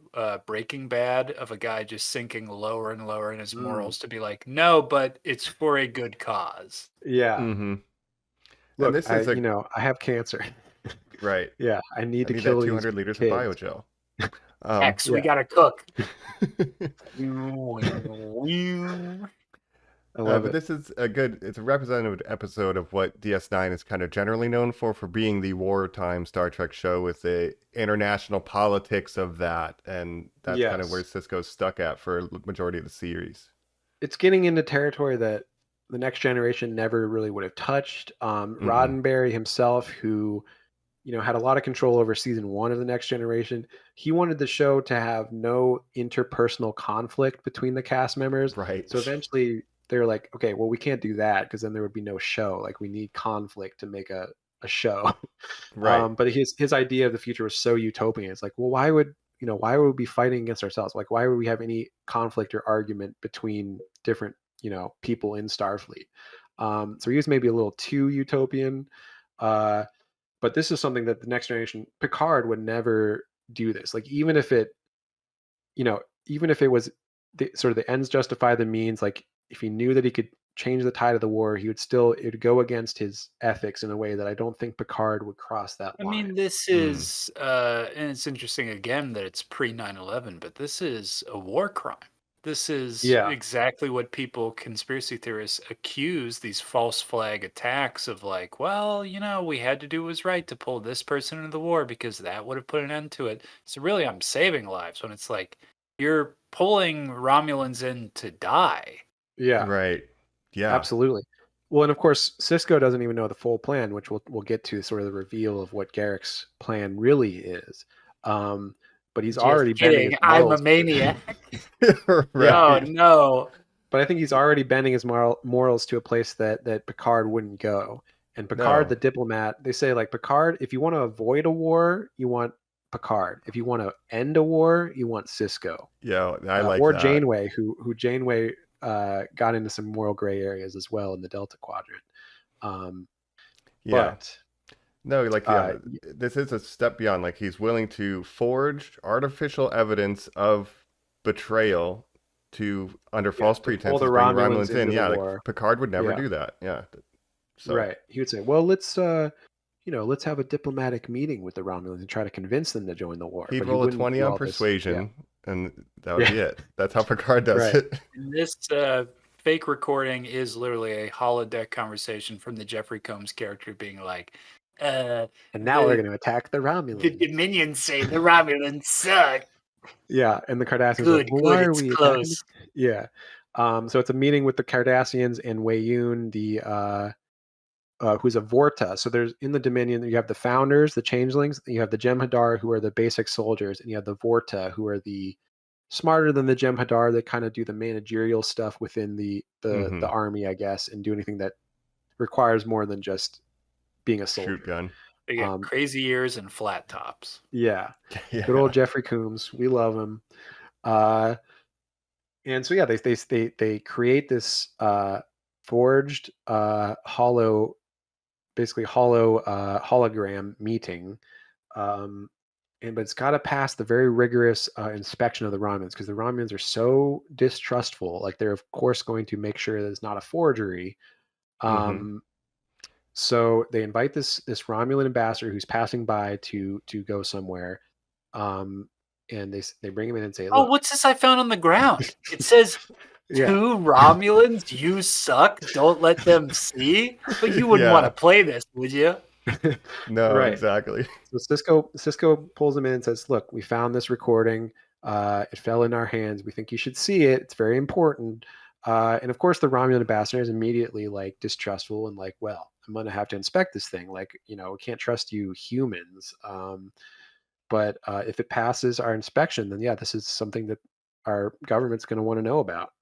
Breaking Bad, of a guy just sinking lower and lower in his morals to be like, no, but it's for a good cause. yeah, Mm-hmm. And look, this is a I have cancer. right. Yeah, I need I to need that kill these 200 liters of kids. biogel. X, we Yeah, gotta cook. I love But it. this is it's a representative episode of what DS9 is kind of generally known for being the wartime Star Trek show with the international politics of that. And that's kind of where Yes, Cisco's stuck at for the majority of the series. it's getting into territory that the next generation never really would have touched. Mm-mm. Roddenberry himself, who had a lot of control over season 1 of the next generation, he wanted the show to have no interpersonal conflict between the cast members. Right. So eventually they're like, okay, well, we can't do that because then there would be no show. Like, we need conflict to make a show. Right. But his idea of the future was so utopian. It's like, well, why would we be fighting against ourselves? Like, why would we have any conflict or argument between different people in Starfleet? So he was maybe a little too utopian. But this is something that the next generation, Picard would never do this. Like, even if it was sort of the ends justify the means, like if he knew that he could change the tide of the war, it would go against his ethics in a way that I don't think Picard would cross that I line. mean, this Mm. is, and it's interesting again that it's pre 9/11, but this is a war crime. This is Yeah. exactly what people, conspiracy theorists, accuse these false flag attacks of like, well, we had to do what was right to pull this person into the war because that would have put an end to it. So really, I'm saving lives when it's like, you're pulling Romulans in to die. Yeah. Right. Yeah. Absolutely. Well, and of course, Cisco doesn't even know the full plan, which we'll get to sort of the reveal of what Garrick's plan really is. But he's Just already bending his kidding. I'm a morals. maniac. Right. Oh, no. But I think he's already bending his morals to a place that Picard wouldn't go. And Picard, No. the diplomat, they say, like, Picard, if you want to avoid a war, you want Picard. If you want to end a war, you want Cisco. Yeah, I like Or that. Janeway, who Janeway got into some moral gray areas as well in the Delta Quadrant. Yeah. But No, like this is a step beyond. Like he's willing to forge artificial evidence of betrayal under false to pull pretenses, the bring Romulans Romulans in. into Yeah, the like war. Picard would never Yeah. do that. Yeah. So Right. He would say, well, let's have a diplomatic meeting with the Romulans and try to convince them to join the war. he'd But roll a wouldn't 20 do on all this. persuasion, and that would Yeah. be it. That's how Picard does Right. it. And this fake recording is literally a holodeck conversation from the Jeffrey Combs character being like, And now we're going to attack the the Romulans. Dominions say the Romulans suck. Yeah, and the Cardassians are Good, like, well, good, why are it's we close. attacking? Yeah. So it's a meeting with the Cardassians and Weyoun, the who's a Vorta. So there's in the Dominion, you have the founders, the changelings, you have the Jem'Hadar, who are the basic soldiers, and you have the Vorta, who are the smarter than the Jem'Hadar. They kind of do the managerial stuff within the Mhm. army, I guess, and do anything that requires more than just being a soldier. Shoot gun. They got crazy ears and flat tops. Yeah. Yeah. Good old Jeffrey Combs. We love him. And so yeah, they create this forged hollow hologram meeting, but it's got to pass the very rigorous inspection of the Romulans, because the Romulans are so distrustful. Like, they're of course going to make sure that it's not a forgery. So they invite this Romulan ambassador who's passing by to go somewhere, and they bring him in and say, Oh, look, what's this I found on the ground? It says, Yeah. 2 Romulans, you suck, don't let them see. But you wouldn't Yeah. want to play this, would you? No, Right. exactly. So Cisco pulls him in and says, look, we found this recording. It fell in our hands. We think you should see it. It's very important. And of course, the Romulan ambassador is immediately like distrustful and like, well, I'm going to have to inspect this thing. Like, we can't trust you humans. But if it passes our inspection, then yeah, this is something that our government's going to want to know about.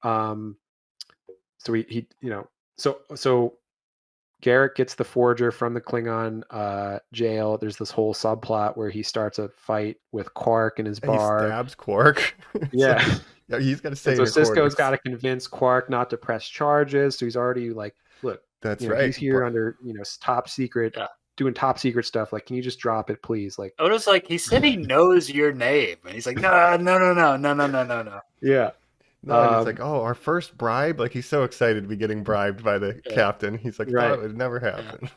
So he so Garrick gets the forger from the Klingon jail. There's this whole subplot where he starts a fight with Quark in his And he bar. stabs Quark. It's Yeah. like, yeah, he's got to stay And in so your Cisco's quarters. got to convince Quark not to press charges. So he's already like, look, That's right. he's here under, top secret, Yeah. doing top secret stuff. Like, can you just drop it, please? Like, Odo's like, he said he knows your name. And he's like, no. yeah. No, and it's like, oh, our first bribe. Like he's so excited to be getting bribed by the captain. He's like, Right. thought it would never happen.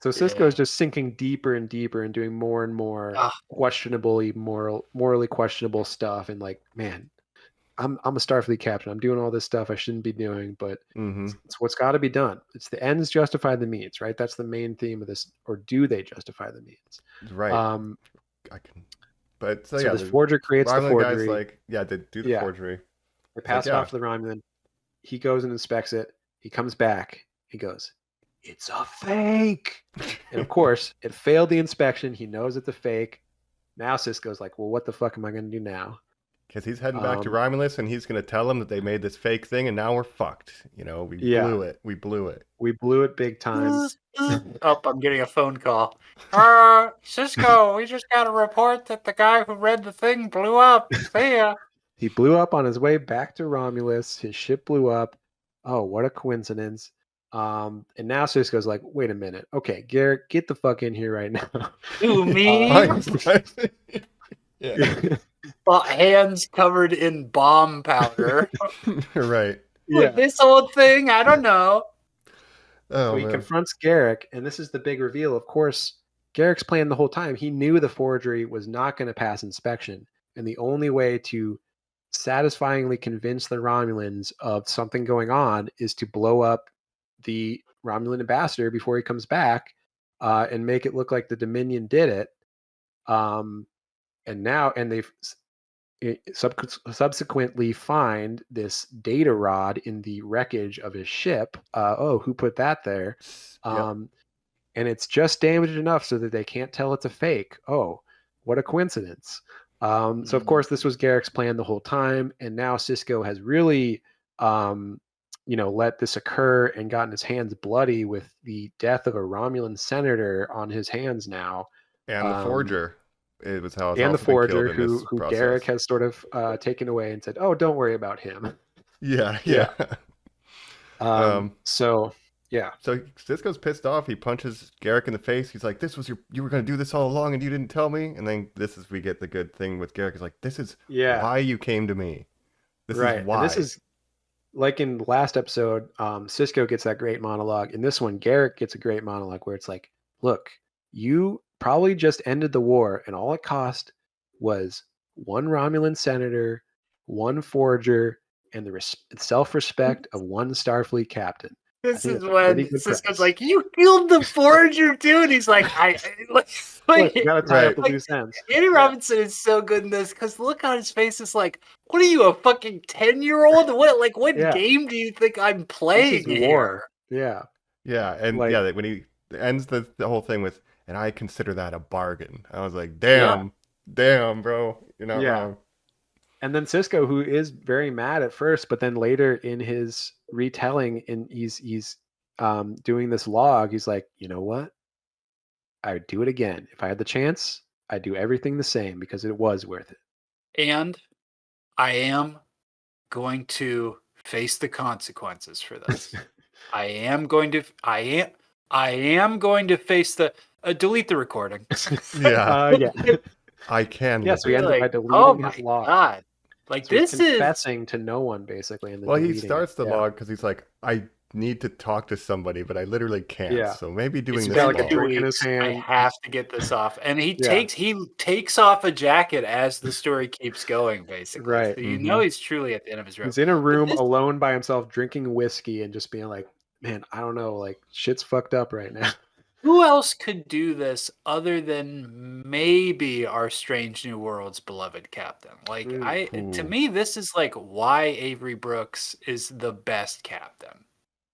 So Cisco's just sinking deeper and deeper and doing more and more morally questionable stuff. And like, man, I'm a Starfleet captain. I'm doing all this stuff I shouldn't be doing, but it's what's got to be done. It's the ends justify the means, right? That's the main theme of this. Or do they justify the means? Right. I can. But so yeah, this forger creates the Romulan forgery. guy's like, yeah, they do the forgery. They pass it off to the Romulan. He goes and inspects it. He comes back. He goes, it's a fake. And of course, it failed the inspection. He knows it's a fake. Now Cisco's like, well, what the fuck am I going to do now? Because he's heading back to Romulus, and he's going to tell them that they made this fake thing, and now we're fucked. We blew it. We blew it. We blew it big time. Oh, I'm getting a phone call. Cisco, we just got a report that the guy who read the thing blew up. See ya. He blew up on his way back to Romulus. His ship blew up. Oh, what a coincidence. And now Cisco's like, wait a minute. Okay, Garrick, get the fuck in here right now. Who, me? Yeah. Hands covered in bomb powder. Right. Yeah. This old thing, I don't know. So he confronts Garrick, and this is the big reveal. Of course, Garrick's plan the whole time. He knew the forgery was not going to pass inspection. And the only way to satisfyingly convince the Romulans of something going on is to blow up the Romulan ambassador before he comes back and make it look like the Dominion did it. And they've subsequently find this data rod in the wreckage of his ship. Who put that there? And it's just damaged enough so that they can't tell it's a fake. Oh, what a coincidence. So of course this was Garrick's plan the whole time, and now Cisco has really let this occur and gotten his hands bloody with the death of a Romulan senator on his hands now. And the forger. It was how it's and the also been forger killed in this who process. Garrick has sort of taken away and said, oh, don't worry about him. Yeah. So Cisco's pissed off. He punches Garrick in the face. He's like, you were going to do this all along and you didn't tell me. And then we get the good thing with Garrick. He's like, this is why you came to me. This is why. And this is like in the last episode, Cisco gets that great monologue. In this one, Garrick gets a great monologue where it's like, look, you probably just ended the war and all it cost was one Romulan senator, one forger, and the self-respect of one Starfleet captain. This is when Cisco's like, you killed the forger, dude. And he's like, you gotta tie up the loose ends. Andy Robinson is so good in this because the look on his face is like, what are you, a fucking 10-year-old? What game do you think I'm playing here? Yeah. Yeah, and when he ends the whole thing with, and I consider that a bargain. I was like, damn, bro, you're not wrong. And then Cisco, who is very mad at first, but then later in his retelling, he's doing this log. He's like, you know what? I would do it again if I had the chance. I'd do everything the same because it was worth it. And I am going to face the consequences for this. I am going to face the delete the recording. I can. Yes, we ended by deleting his log. God. Like so this is confessing to no one basically. Well, he starts the log because he's like, I need to talk to somebody, but I literally can't. Yeah. So maybe doing this. Got like a drink in his hand. I have to get this off, and he takes off a jacket as the story keeps going. Basically, right? So you know he's truly at the end of his rope. He's in a room alone by himself, drinking whiskey, and just being like, "Man, I don't know, like shit's fucked up right now." Who else could do this other than maybe our Strange New Worlds beloved captain? Like to me, this is like why Avery Brooks is the best captain.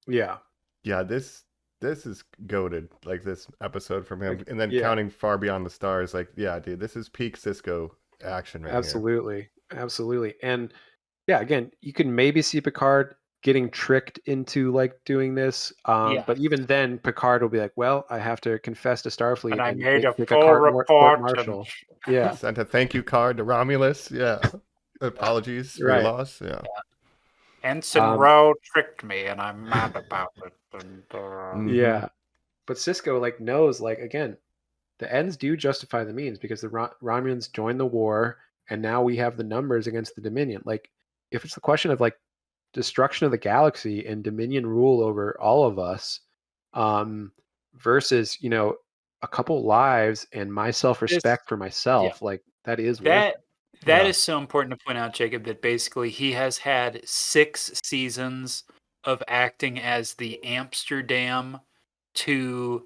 Yeah. Yeah, this is goated, like this episode from him. And then counting Far Beyond the Stars, like, yeah, dude, this is peak Cisco action right Absolutely. And yeah, again, you can maybe see Picard getting tricked into like doing this. Yeah. But even then, Picard will be like, "Well, I have to confess to Starfleet And I and made a take full court report. martial." Yeah, Sent a thank you card to Romulus. Yeah. Apologies for your right. loss. Yeah. Ensign Um, Rowe tricked me, and I'm mad about it. And, Yeah, but Cisco like knows like again, the ends do justify the means because the Romulans joined the war, and now we have the numbers against the Dominion. Like, if it's the question of like destruction of the galaxy and Dominion rule over all of us, versus a couple lives and my this, self-respect for yeah, myself, like that is worth it. that Yeah. is so important to point out, Jacob. That basically he has had 6 seasons of acting as the Amsterdam to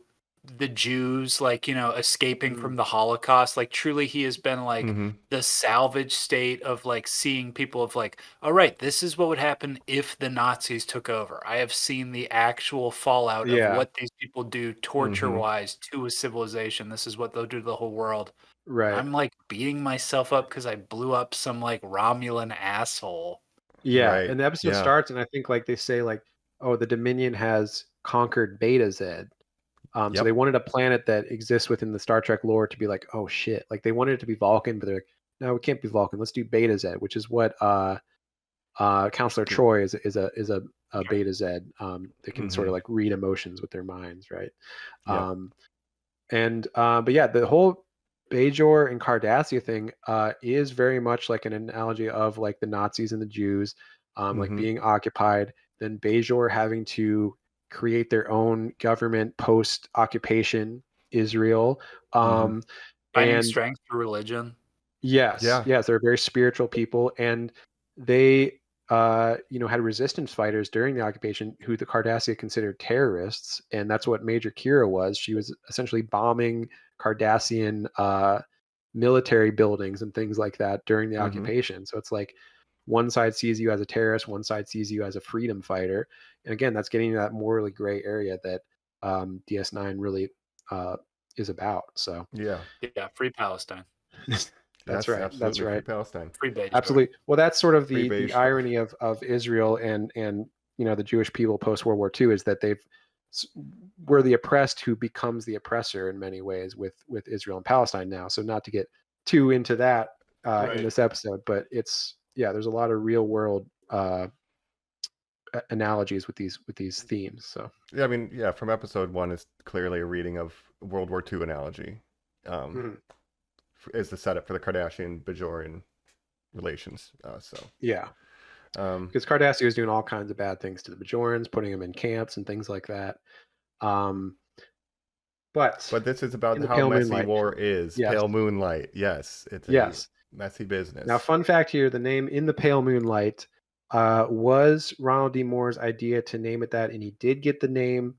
the Jews, like, escaping from the Holocaust. Like, truly, he has been like the salvage state of like seeing people of like, all right, this is what would happen if the Nazis took over. I have seen the actual fallout of Yeah, what these people do torture wise to a civilization. This is what they'll do to the whole world. And right. I'm like beating myself up because I blew up some like Romulan asshole. Yeah, Right. and the episode Yeah. starts, and I think like they say like, oh, the Dominion has conquered Beta Z. So they Yep. wanted a planet that exists within the Star Trek lore to be like, oh shit, like they wanted it to be Vulcan, but they're like, no, it can't be Vulcan. Let's do Beta Z, which is what Counselor Troy is a Beta Z. They can sort of like read emotions with their minds, right? Yep. But yeah, the whole Bajor and Cardassia thing is very much like an analogy of like the Nazis and the Jews, like being occupied, then Bajor having to create their own government post-occupation Israel. Finding And strength through religion. yes, Yeah. yes, they're very spiritual people, and they, had resistance fighters during the occupation who the Cardassia considered terrorists, and that's what Major Kira was. She was essentially bombing Cardassian military buildings and things like that during the occupation. So it's like one side sees you as a terrorist, one side sees you as a freedom fighter, and again, that's getting into that morally gray area that DS9 really is about. So Yeah. Yeah, free Palestine. that's Yes, right. That's absolutely. Free right. Palestine. Free Bajor. Absolutely. Well, that's sort of Free the beige. irony of Israel and the Jewish people post World War II is that we're the oppressed who becomes the oppressor in many ways with Israel and Palestine now. So not to get too into that in this episode, but there's a lot of real world analogies with these themes. So Yeah, I mean, yeah, from episode 1 is clearly a reading of World War II analogy. Is the setup for the Kardashian Bajorian relations. yeah, Um, because Cardassia was doing all kinds of bad things to the Bajorans, putting them in camps and things like that. But this is about in the how Pale messy Moonlight. war is. Yes. Pale Moonlight. Yes, it's a Yes. messy business. Now, fun fact here: the name In the Pale Moonlight was Ronald D. Moore's idea to name it that, and he did get the name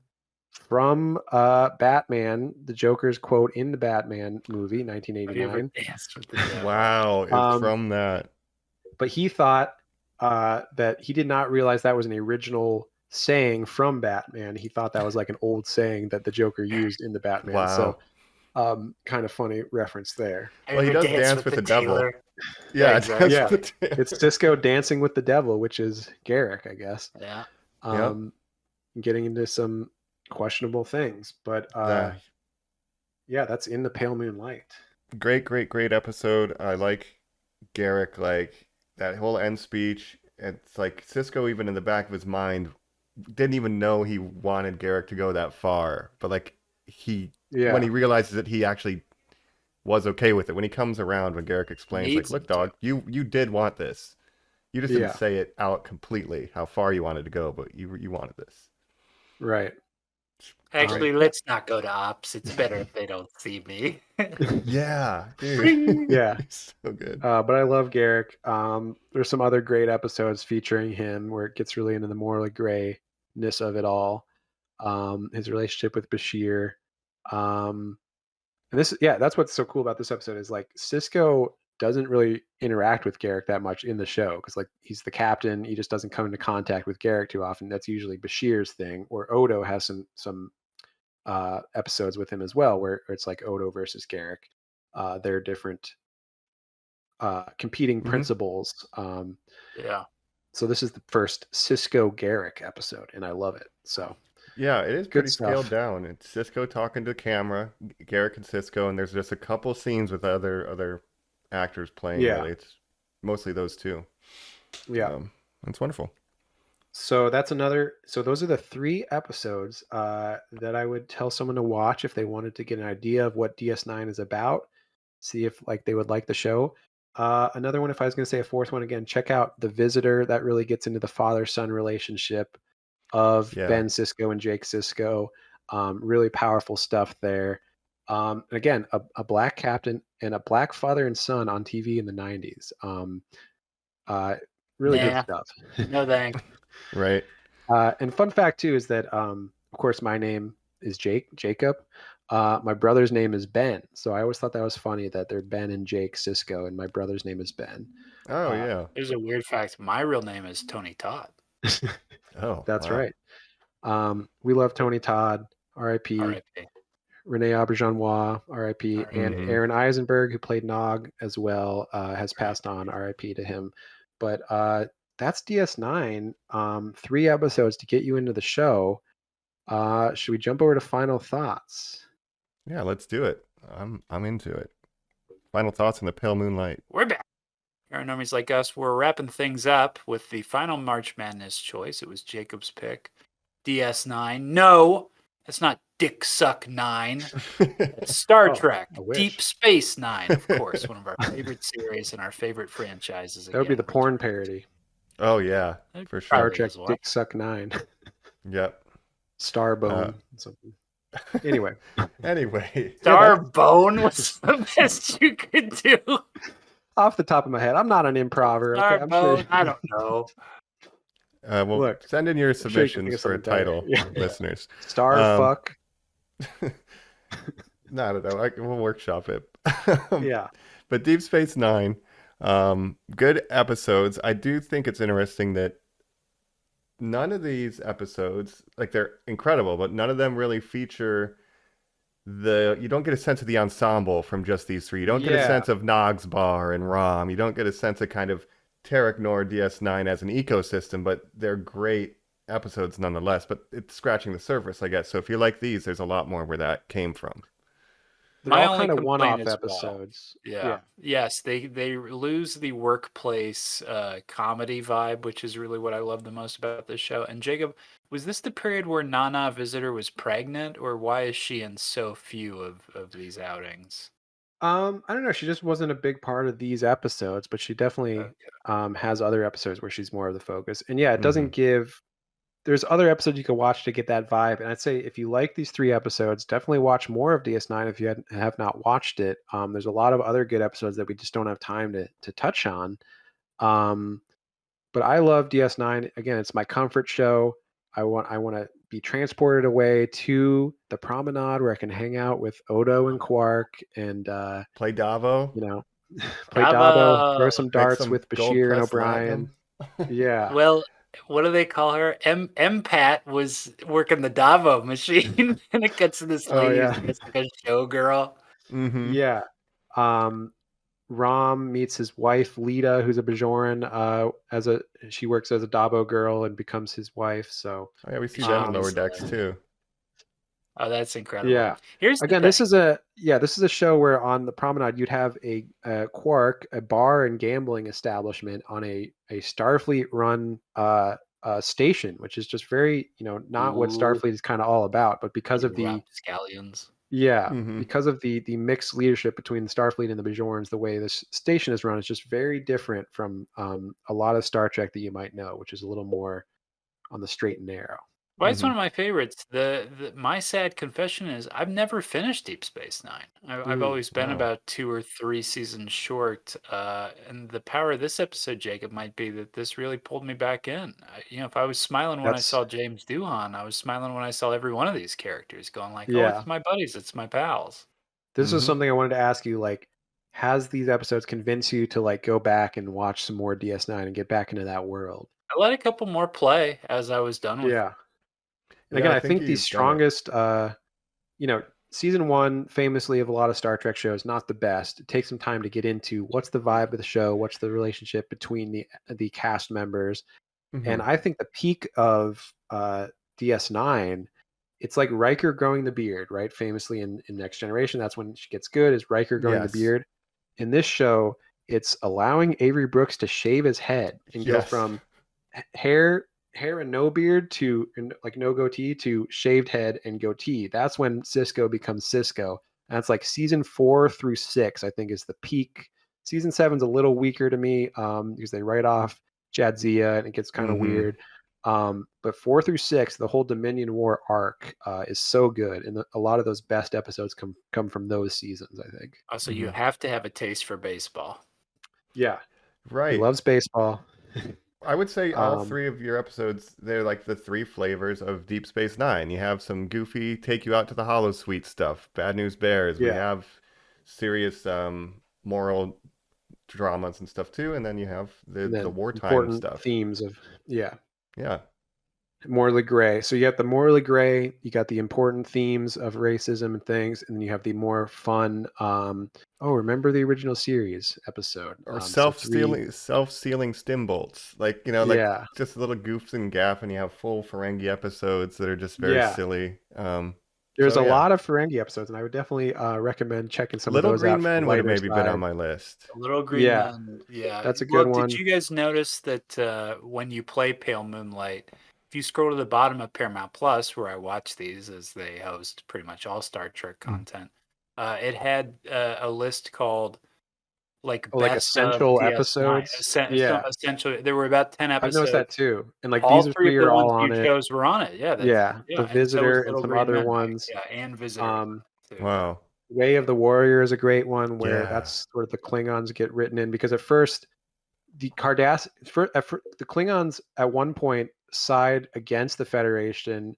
from Batman, the Joker's quote in the Batman movie, Have you ever 1989. danced with the devil? Wow, it's from that. But he thought that he did not realize that was an original saying from Batman. He thought that was like an old saying that the Joker used in the Batman. Wow. So, kind of funny reference there. Have Well, he you ever does danced dance with the devil. tailor? Yeah, exactly. Yeah. it's It's Cisco dancing with the devil, which is Garrick, I guess. Yeah. Getting into some questionable things, but yeah, that's In the Pale Moonlight. great episode. I like Garrick, like that whole end speech. It's like Cisco, even in the back of his mind, didn't even know he wanted Garrick to go that far. But like when he realizes that he actually was okay with it, when he comes around, when Garrick explains, like, look, dog, you did want this. You just didn't say it out completely how far you wanted to go, but you wanted this. Right. Actually, let's not go to ops. It's better if they don't see me. Yeah, dude. Yeah. So good. But I love Garrick. There's some other great episodes featuring him where it gets really into the morally grayness of it all. His relationship with Bashir. And that's what's so cool about this episode is like Cisco doesn't really interact with Garrick that much in the show because like he's the captain. He just doesn't come into contact with Garrick too often. That's usually Bashir's thing. Or Odo has some episodes with him as well where it's like Odo versus Garrick. They're different competing principles. Yeah. So this is the first Cisco Garrick episode, and I love it. So Yeah, it is good pretty scaled stuff. down. It's Cisco talking to the camera, Garrick and Cisco, and there's just a couple scenes with other actors playing. Yeah. Really, it's mostly those two. Yeah. It's wonderful. So that's another. So those are the 3 episodes that I would tell someone to watch if they wanted to get an idea of what DS9 is about. See if like they would like the show. Another one, if I was going to say a 4th one again, check out The Visitor. That really gets into the father-son relationship of Yeah. Ben Sisko and Jake Sisko. Really powerful stuff there. And again, a black captain and a black father and son on TV in the 90s. Really good Nah. stuff. No thanks. Right. And fun fact too is that, of course, my name is Jacob. My brother's name is Ben, so I always thought that was funny that they're Ben and Jake Sisko, and my brother's name is Ben. Oh yeah. There's a weird fact. My real name is Tony Todd. Oh, That's wow. right. We love Tony Todd, R.I.P. R.I.P. Renee Auberjonois, R.I.P. And Mhm. Aaron Eisenberg, who played Nog as well, has passed on, R.I.P. to him. But that's DS9. 3 episodes to get you into the show. Should we jump over to final thoughts? Yeah, let's do it. I'm into it. Final thoughts on the pale moonlight. We're back. Here on Normies Like Us, we're wrapping things up with the final March Madness choice. It was Jacob's pick. DS9. No, that's not Dick Suck 9. It's Star Oh, Trek. I wish. Deep Space 9, of course. One of our favorite series and our favorite franchises. That would be again, the porn returns. parody. Oh yeah, It for Star sure. probably Trek is one. Dick Suck 9. Yep. Starbone. Something. Anyway. Anyway. Starbone was the best you could do. Off the top of my head, I'm not an improver. Okay? I'm Starbone, sure. I don't know. Well, Look, send in your I'm sure you can think submissions of for a something better. title, Yeah. listeners. Starfuck. No, I don't know. We'll workshop it. Yeah. But Deep Space Nine, good episodes. I do think it's interesting that none of these episodes, like they're incredible, but none of them really feature you don't get a sense of the ensemble from just these 3. You don't get a Yeah. sense of Nog's Bar and Rom. You don't get a sense of kind of Tarek Nor DS9 as an ecosystem, but they're great episodes nonetheless. But it's scratching the surface, I guess. So if you like these, there's a lot more where that came from. They're My all only kind of complaint one-off as well. episodes. Yeah. Yes, they lose the workplace comedy vibe, which is really what I love the most about this show. And Jacob, was this the period where Nana Visitor was pregnant, or why is she in so few of these outings? I don't know. She just wasn't a big part of these episodes, but she definitely has other episodes where she's more of the focus. And yeah, it doesn't give. There's other episodes you can watch to get that vibe. And I'd say if you like these 3 episodes, definitely watch more of DS9 if you have not watched it. There's a lot of other good episodes that we just don't have time to touch on. But I love DS9. Again, it's my comfort show. I want to be transported away to the promenade where I can hang out with Odo and Quark and Play Davo. Play Dabo, throw some darts with Bashir and O'Brien. Yeah. Well, what do they call her? Pat was working the Davo machine, and it gets to this lady who's like a showgirl. Mm-hmm. Yeah. Rom meets his wife Lita, who's a Bajoran. She works as a Dabo girl and becomes his wife. So yeah, we see them in Lower Decks too. Oh, that's incredible. Yeah. Here's again, this is a show where on the promenade you'd have a Quark, a bar and gambling establishment on a Starfleet run station, which is just very not what Starfleet is kind of all about, but because of the scallions. Yeah, Mhm. because of the mixed leadership between the Starfleet and the Bajorans, the way this station is run is just very different from a lot of Star Trek that you might know, which is a little more on the straight and narrow. Well, it's one of my favorites. My sad confession is I've never finished Deep Space Nine. I've always been about 2 or 3 seasons short. And the power of this episode, Jacob, might be that this really pulled me back in. If I was smiling when I saw James Doohan, I was smiling when I saw every one of these characters going like, oh, it's my buddies, it's my pals. This is something I wanted to ask you, like, has these episodes convinced you to like go back and watch some more DS9 and get back into that world? I let a couple more play as I was done with it. And again, I think the strongest, season 1, famously of a lot of Star Trek shows, not the best. It takes some time to get into what's the vibe of the show, what's the relationship between the cast members. And Mhm. I think the peak of DS9, it's like Riker growing the beard, right? Famously in Next Generation, that's when she gets good, is Riker growing the Yes. beard. In this show, it's allowing Avery Brooks to shave his head and go Yes. from hair and no beard to like no goatee to shaved head and goatee. That's when Cisco becomes Cisco. And that's like season 4 through 6, I think, is the peak. Season 7's a little weaker to me because they write off Jadzia and it gets kind of Mhm. weird. But 4 through 6, the whole Dominion War arc is so good, and a lot of those best episodes come from those seasons, I think. Also, you have to have a taste for baseball. Yeah, he Right. loves baseball. I would say all Um, 3 of your episodes, they're like the 3 flavors of Deep Space Nine. You have some goofy, take you out to the Holosuite stuff, Bad News Bears. We yeah, have serious moral dramas and stuff too, and then you have and the then wartime important stuff. themes of Yeah. morally gray. So you got the morally gray, you got the important themes of racism and things, and then you have the more fun. Remember the original series episode? Or So 3, self-sealing stim bolts. Like, like yeah, just little goofs and gaff, and you have full Ferengi episodes that are just very yeah. silly. There's So a yeah. lot of Ferengi episodes, and I would definitely recommend checking some of Little those Green out for the Men would have lighter maybe been on side. my list. Little Green Yeah, Men, yeah. that's a Well, good did one. you guys notice that when you play Pale Moonlight, if you scroll to the bottom of Paramount Plus, where I watch these as they host pretty much all Star Trek content, it had a list called like Oh, like Best of essential DS9. episodes. Yeah, Essentially, there were about 10 I've noticed that episodes. too. And like All these are three of 3 the are all ones on you it. chose were on it. Yeah, Yeah, The and so was Visitor and Little some Green other Men. ones. Yeah, and Visitor Um, too. Wow. Way of the Warrior is a great one where Yeah. that's sort of the Klingons get written in because at first the the Klingons at one point side against the Federation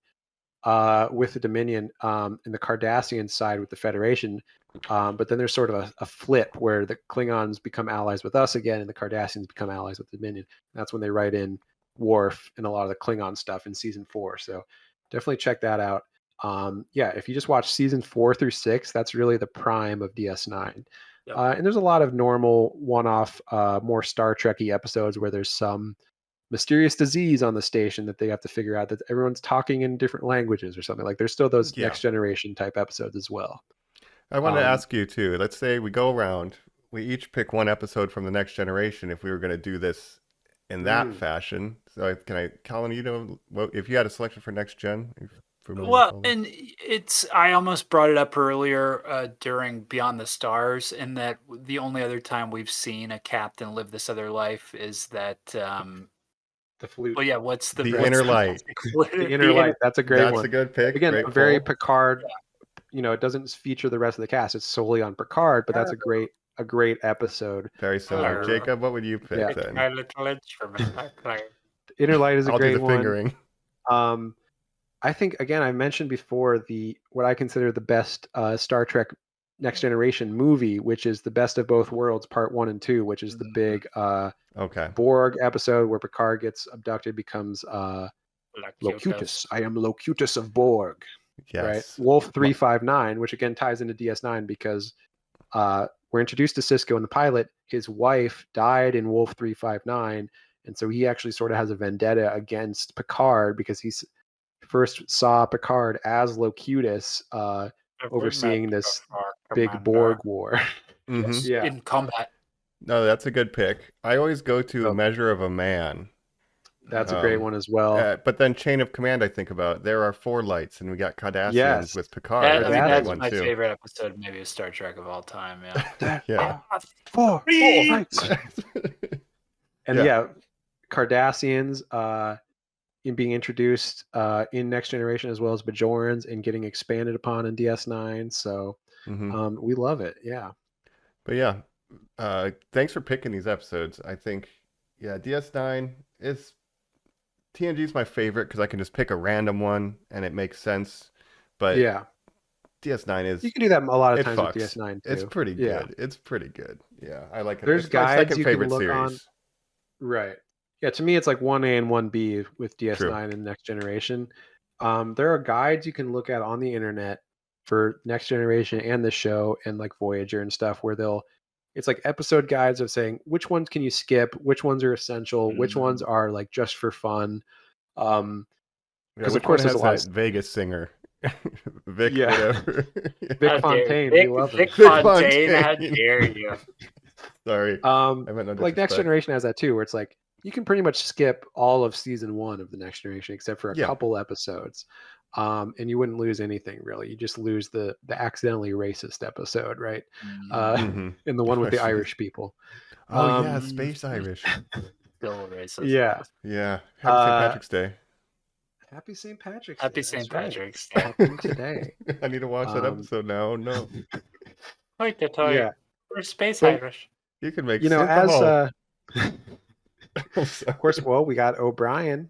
with the Dominion, and the Cardassians side with the Federation. But then there's sort of a flip where the Klingons become allies with us again, and the Cardassians become allies with the Dominion. And that's when they write in Worf and a lot of the Klingon stuff in season 4. So definitely check that out. If you just watch season 4 through 6, that's really the prime of DS9. Yep. And there's a lot of normal one-off, more Star Trekky episodes where there's some mysterious disease on the station that they have to figure out that everyone's talking in different languages or something. Like there's still those Yeah. Next Generation type episodes as well. I want to Um, ask you too. Let's say we go around, we each pick one episode from the Next Generation if we were going to do this in that fashion. So Colin, if you had a selection for Next Gen, are you familiar with Well, all this? and I almost brought it up earlier during Beyond the Stars, in that the only other time we've seen a captain live this other life is that. the flute. Well, yeah. What's the The what's Inner the Light. The Inner Light. That's a great That's one. a good pick. Again, Great a very pull. Picard. It doesn't feature the rest of the cast. It's solely on Picard, but that's a great episode. Very similar. Jacob, what would you pick Yeah. then? Inner Light is a I'll do great the one. fingering. I think again I mentioned before what I consider the best Star Trek Next Generation movie, which is the Best of Both Worlds Part 1 and 2, which is the big Okay. Borg episode where Picard gets abducted, becomes Locutus. I am Locutus of Borg. Yes. Right. Wolf 359, which again ties into DS9 because we're introduced to Cisco in the pilot. His wife died in Wolf 359, and so he actually sort of has a vendetta against Picard because he's first saw Picard as Locutus overseeing this big Borg war. Mhm. Yeah. in combat. No, that's a good pick. I always go to So- Measure of a Man. That's a great one as well. But then Chain of Command, I think about. There are 4 lights, and we got Cardassians Yes. with Picard. I That's mean, a great that's one my too. favorite episode, maybe of Star Trek of all time. Yeah. Yeah. 4 lights. And Yeah. yeah, Cardassians in being introduced in Next Generation, as well as Bajorans, and getting expanded upon in DS9. So Mhm. we love it. Yeah. But yeah, thanks for picking these episodes. I think, yeah, DS9 is TNG is my favorite because I can just pick a random one and it makes sense. But Yeah. DS9 is You can do that a lot of it times fucks. with DS9 too. It's pretty Yeah. good. It's pretty good. Yeah, I like it. There's It's my guides second you can favorite look on. series. Right. Yeah, to me it's like 1A and 1B with True. DS9 and Next Generation. There are guides you can look at on the internet for Next Generation and the show and like Voyager and stuff, where it's like episode guides of saying which ones can you skip, which ones are essential, which ones are like just for fun. Yeah, Because of which one course there's has a lot that of Vegas singer? Vic, Yeah. whatever. Vic How dare Fontaine. Vic, We love him. Vic Vic Fontaine, how Fontaine. dare you? Sorry. I meant no Like Next disrespect. Generation has that too, where it's like you can pretty much skip all of season 1 of the Next Generation except for a Yeah. couple episodes, and you wouldn't lose anything really. You just lose the accidentally racist episode, right? Mhm. And the one with the Especially- Irish people. Oh yeah, Um, Space Irish. Still racist. Yeah. Yeah. Happy St. Patrick's Day. Happy St. Patrick's Happy Day. St. That's right. Patrick's Day. Happened today. I need to watch that episode now. Oh, no. Wait, the toy. Yeah. We're Space But- Irish. You can make You know, Synth as Hall. I'm of sorry. course, well, we got O'Brien,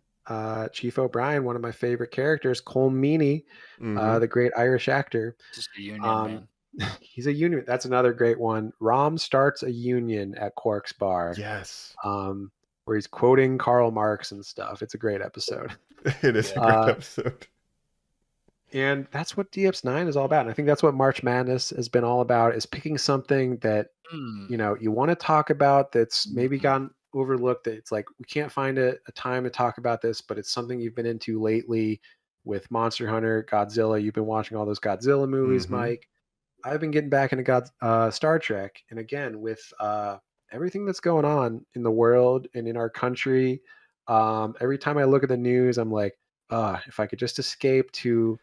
Chief O'Brien, one of my favorite characters, Cole Meany, Mhm. the great Irish actor. Just a union Um, man. He's a union. That's another great one. Rom starts a union at Quark's bar, Yes. where he's quoting Karl Marx and stuff. It's a great episode. It is a great episode. And that's what DX9 is all about. And I think that's what March Madness has been all about, is picking something that, you know, you want to talk about that's maybe gotten overlooked, that it's like, we can't find a time to talk about this, but it's something you've been into lately with Monster Hunter, Godzilla. You've been watching all those Godzilla movies, Mhm. Mike. I've been getting back into Star Trek. And again, with everything that's going on in the world and in our country, every time I look at the news, I'm like, if I could just escape to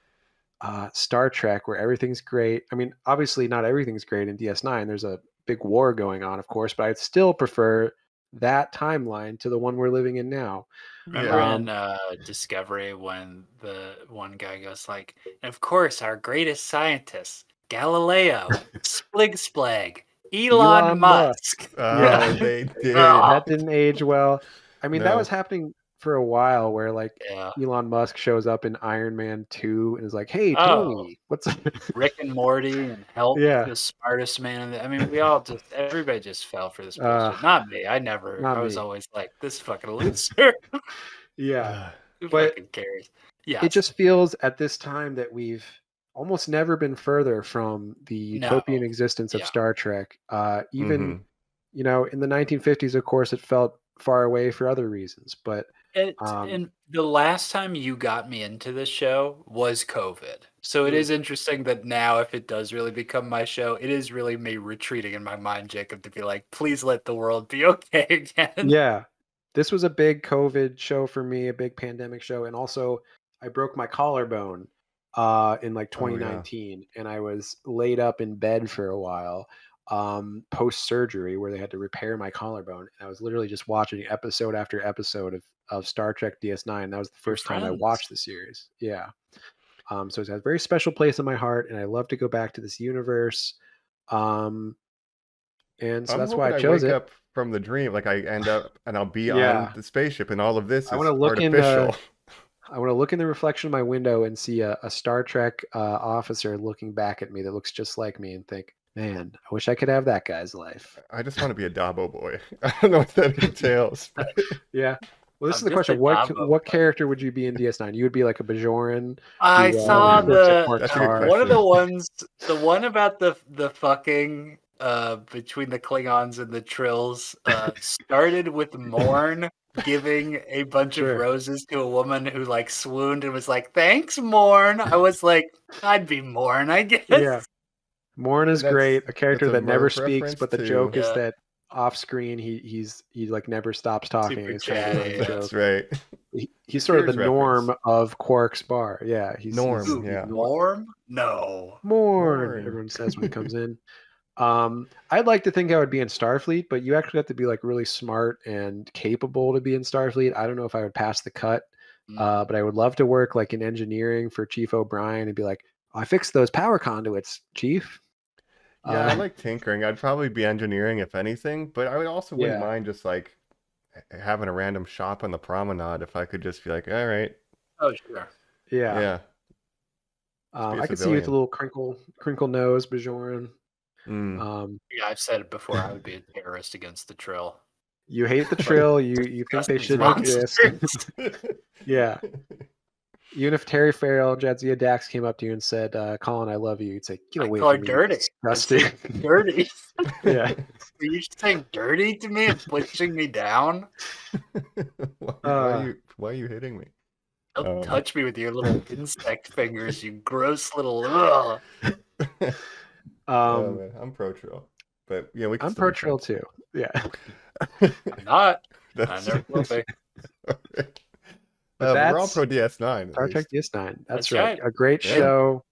Star Trek where everything's great. I mean, obviously not everything's great in DS9. There's a big war going on, of course, but I'd still prefer that timeline to the one we're living in now. Remember Yeah. in Discovery when the one guy goes like, and of course, our greatest scientists, Galileo, Splig Splag, Elon Musk. Yeah. They did. That didn't age well. I mean, that No. was happening for a while where like Yeah. Elon Musk shows up in Iron Man 2 and is like, hey, Oh. Tony, what's up? Rick and Morty and Help, Yeah. the smartest man. I mean, everybody just fell for this Uh, bullshit. Not me. I was me. always like, this fucking loser. Yeah. Who But fucking cares? Yeah. It just feels at this time that we've almost never been further from the utopian No. existence of Yeah. Star Trek. Even, Mhm. you know, in the 1950s, of course, it felt far away for other reasons. But And the last time you got me into this show was COVID. So it is interesting that now, if it does really become my show, it is really me retreating in my mind, Jacob, to be like, please let the world be okay again. yeah, this was a big COVID show for me, a big pandemic show. And also, I broke my collarbone in like Oh, yeah. 2019, and I was laid up in bed for a while post surgery where they had to repair my collarbone. And I was literally just watching episode after episode of Star Trek DS9. That was the first time I friends. watched the series. Yeah. So it's a very special place in my heart, and I love to go back to this universe. And so I'm that's why hoping I chose wake it. up from the dream, like I end up and I'll be Yeah. on the spaceship, and all of this I is wanna look in artificial. I want to look in the reflection of my window and see a Star Trek officer looking back at me that looks just like me and think, man, I wish I could have that guy's life. I just want to be a Dabo boy. I don't know what that entails. But Yeah. Well, this is I'm the just question. a What Dabo character would you be in DS9? You would be like a Bajoran. I You, saw works at the Quark's That's a good bar. question. one of the ones, the one about the fucking between the Klingons and the Trills started with Morn giving a bunch Sure. of roses to a woman who like swooned and was like, "Thanks, Morn." I was like, I'd be Morn, I guess. Yeah. Morn is That's- great. A character that's a that never Murph speaks, reference but the to- joke is Yeah. that off screen he like never stops talking. Super He's trying to chatty, run the yeah. joke. that's right. He's sort of the Cheers norm reference. of Quark's bar. Yeah, he's Norm, he's yeah. Norm? No. Morn, Morn. everyone says when he comes in. I'd like to think I would be in Starfleet, but you actually have to be like really smart and capable to be in Starfleet. I don't know if I would pass the cut, but I would love to work like in engineering for Chief O'Brien and be like, I fixed those power conduits, Chief. Yeah, I like tinkering. I'd probably be engineering if anything, but I would also wouldn't Yeah. mind just like having a random shop on the promenade if I could just be like, all right, Oh sure. Yeah. yeah. be a I could see you with a civilian. little crinkle nose, Bajoran. Mm. Yeah, I've said it before. I would be a terrorist against the Trill. You hate the Trill. You think they These shouldn't exist. monsters. Yeah. Even if Terry Farrell, Jadzia Dax came up to you and said, "Colin, I love you," you'd say, "Get I away call from her me, dirty. disgusting." Dirty. Yeah. Are you saying dirty to me and pushing me down? Why are you hitting me? Don't touch me with your little insect fingers, you gross little. Ugh. Oh man, I'm pro Trill, but yeah, we can I'm still pro be Trill friends. too. Yeah. I'm not. I That's never will be. But but we're all that's pro DS9 at Star Trek least. DS9. That's That's right. right. A great Yeah. show.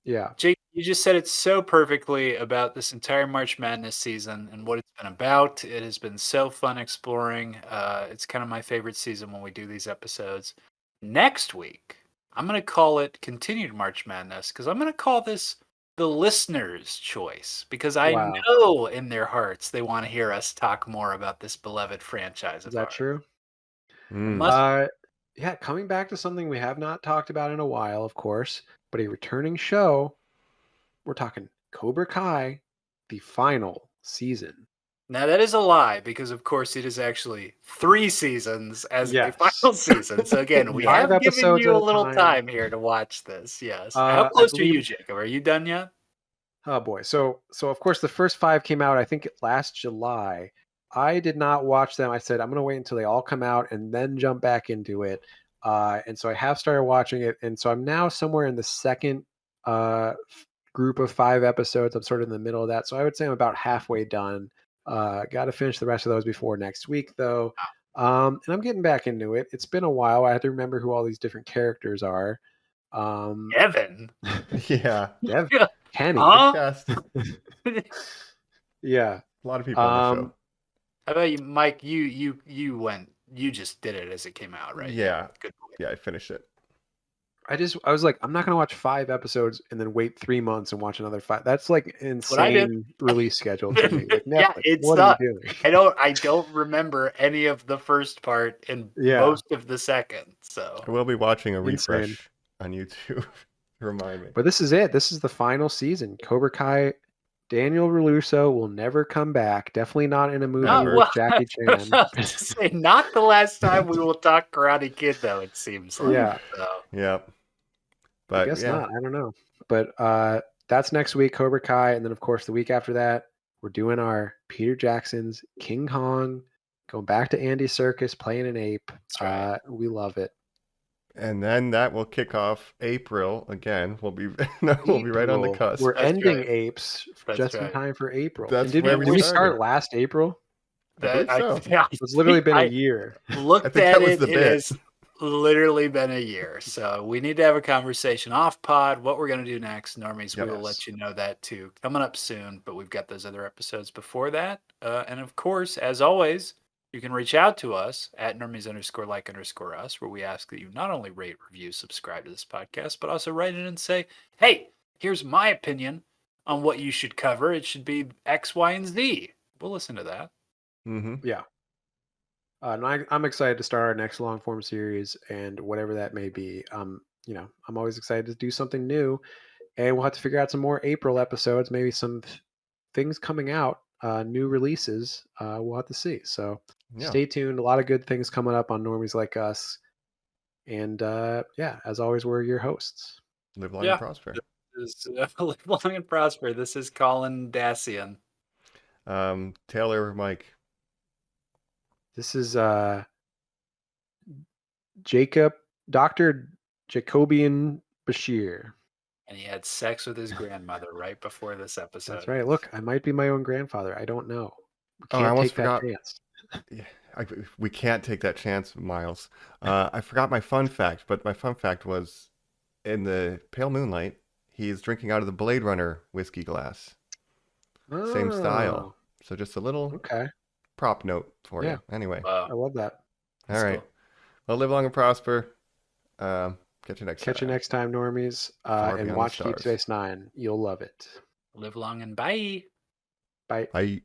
Yeah. Jake, you just said it so perfectly about this entire March Madness season and what it's been about. It has been so fun exploring. It's kind of my favorite season when we do these episodes. Next week, I'm going to call it Continued March Madness because I'm going to call this the listener's choice because I Wow. know in their hearts they want to hear us talk more about this beloved franchise Is of that ours. true? Mm. Yeah, coming back to something we have not talked about in a while, of course, but a returning show. We're talking Cobra Kai, the final season. Now that is a lie because of course it is actually 3 seasons as a Yes. final season. So again, we Five have given episodes you at a a little time. time here to watch this. Yes. How I close are believe. you, Jacob? Are you done yet? Oh boy. So of course the first 5 came out I think last July. I did not watch them. I said I'm going to wait until they all come out and then jump back into it. And so I have started watching it, and so I'm now somewhere in the second group of 5 episodes. I'm sort of in the middle of that. So I would say I'm about halfway done. Got to finish the rest of those before next week, though. And I'm getting back into it. It's been a while. I had to remember who all these different characters are. Evan. Yeah, Dev, Kenny. Huh? cast. Yeah. A lot of people on the show. How about you, Mike? You went. You just did it as it came out, right? Yeah, Good boy. yeah, I finished it. I was like, I'm not gonna watch 5 episodes and then wait 3 months and watch another 5. That's like an what I did. insane release schedule to me. Like Yeah, Netflix, it's what not. are you doing? I don't remember any of the first part and Yeah. most of the second. So I will be watching a Insane. refresh on YouTube. Remind me. But this is it. This is the final season. Cobra Kai. Daniel Russo will never come back. Definitely not in a movie Never. with Jackie Chan. to say, not the last time we will talk Karate Kid, though. It seems like. Yeah. So. Yep. I But guess yeah, not. I don't know. But that's next week, Cobra Kai, and then of course the week after that, we're doing our Peter Jackson's King Kong, going back to Andy Serkis playing an ape. That's right. We love it. and then that will kick off April again. We'll be right on the April. cusp. We're That's ending right. apes That's just in right. time for April. That's And where did we we started. start last April? I believe so. It's literally been a a year. Looked I think at that was it. the It bit. has literally been a year. So we need to have a conversation off pod. What we're going to do next, Normies, we will Yes. let you know that too. Coming up soon, but we've got those other episodes before that. And of course, as always, you can reach out to us at Normies_like_us, where we ask that you not only rate, review, subscribe to this podcast, but also write in and say, hey, here's my opinion on what you should cover. It should be X, Y, and Z. We'll listen to that. Mm-hmm. Yeah. And I'm excited to start our next long form series and whatever that may be. I'm always excited to do something new, and we'll have to figure out some more April episodes, maybe some things coming out, new releases. We'll have to see. So Yeah. stay tuned. A lot of good things coming up on Normies Like Us. And as always, we're your hosts. Live long Yeah. and prosper. This is Live Long and Prosper. This is Colin Dacian. Taylor, Mike. This is Dr. Jacobian Bashir. And he had sex with his grandmother right before this episode. That's right. Look, I might be my own grandfather. I don't know. We Oh, I can't almost take that forgot. chance. Yeah, we can't take that chance, Miles. I forgot my fun fact, but my fun fact was in the pale moonlight, he's drinking out of the Blade Runner whiskey glass. Same style. So just a little Okay. prop note for Yeah. you. Anyway, Wow. I love that. all right. Well, live long and prosper. Catch you next time. Catch you next time, Normies. Far And beyond the watch Deep stars. Space Nine. You'll love it. Live long and bye. Bye. Bye.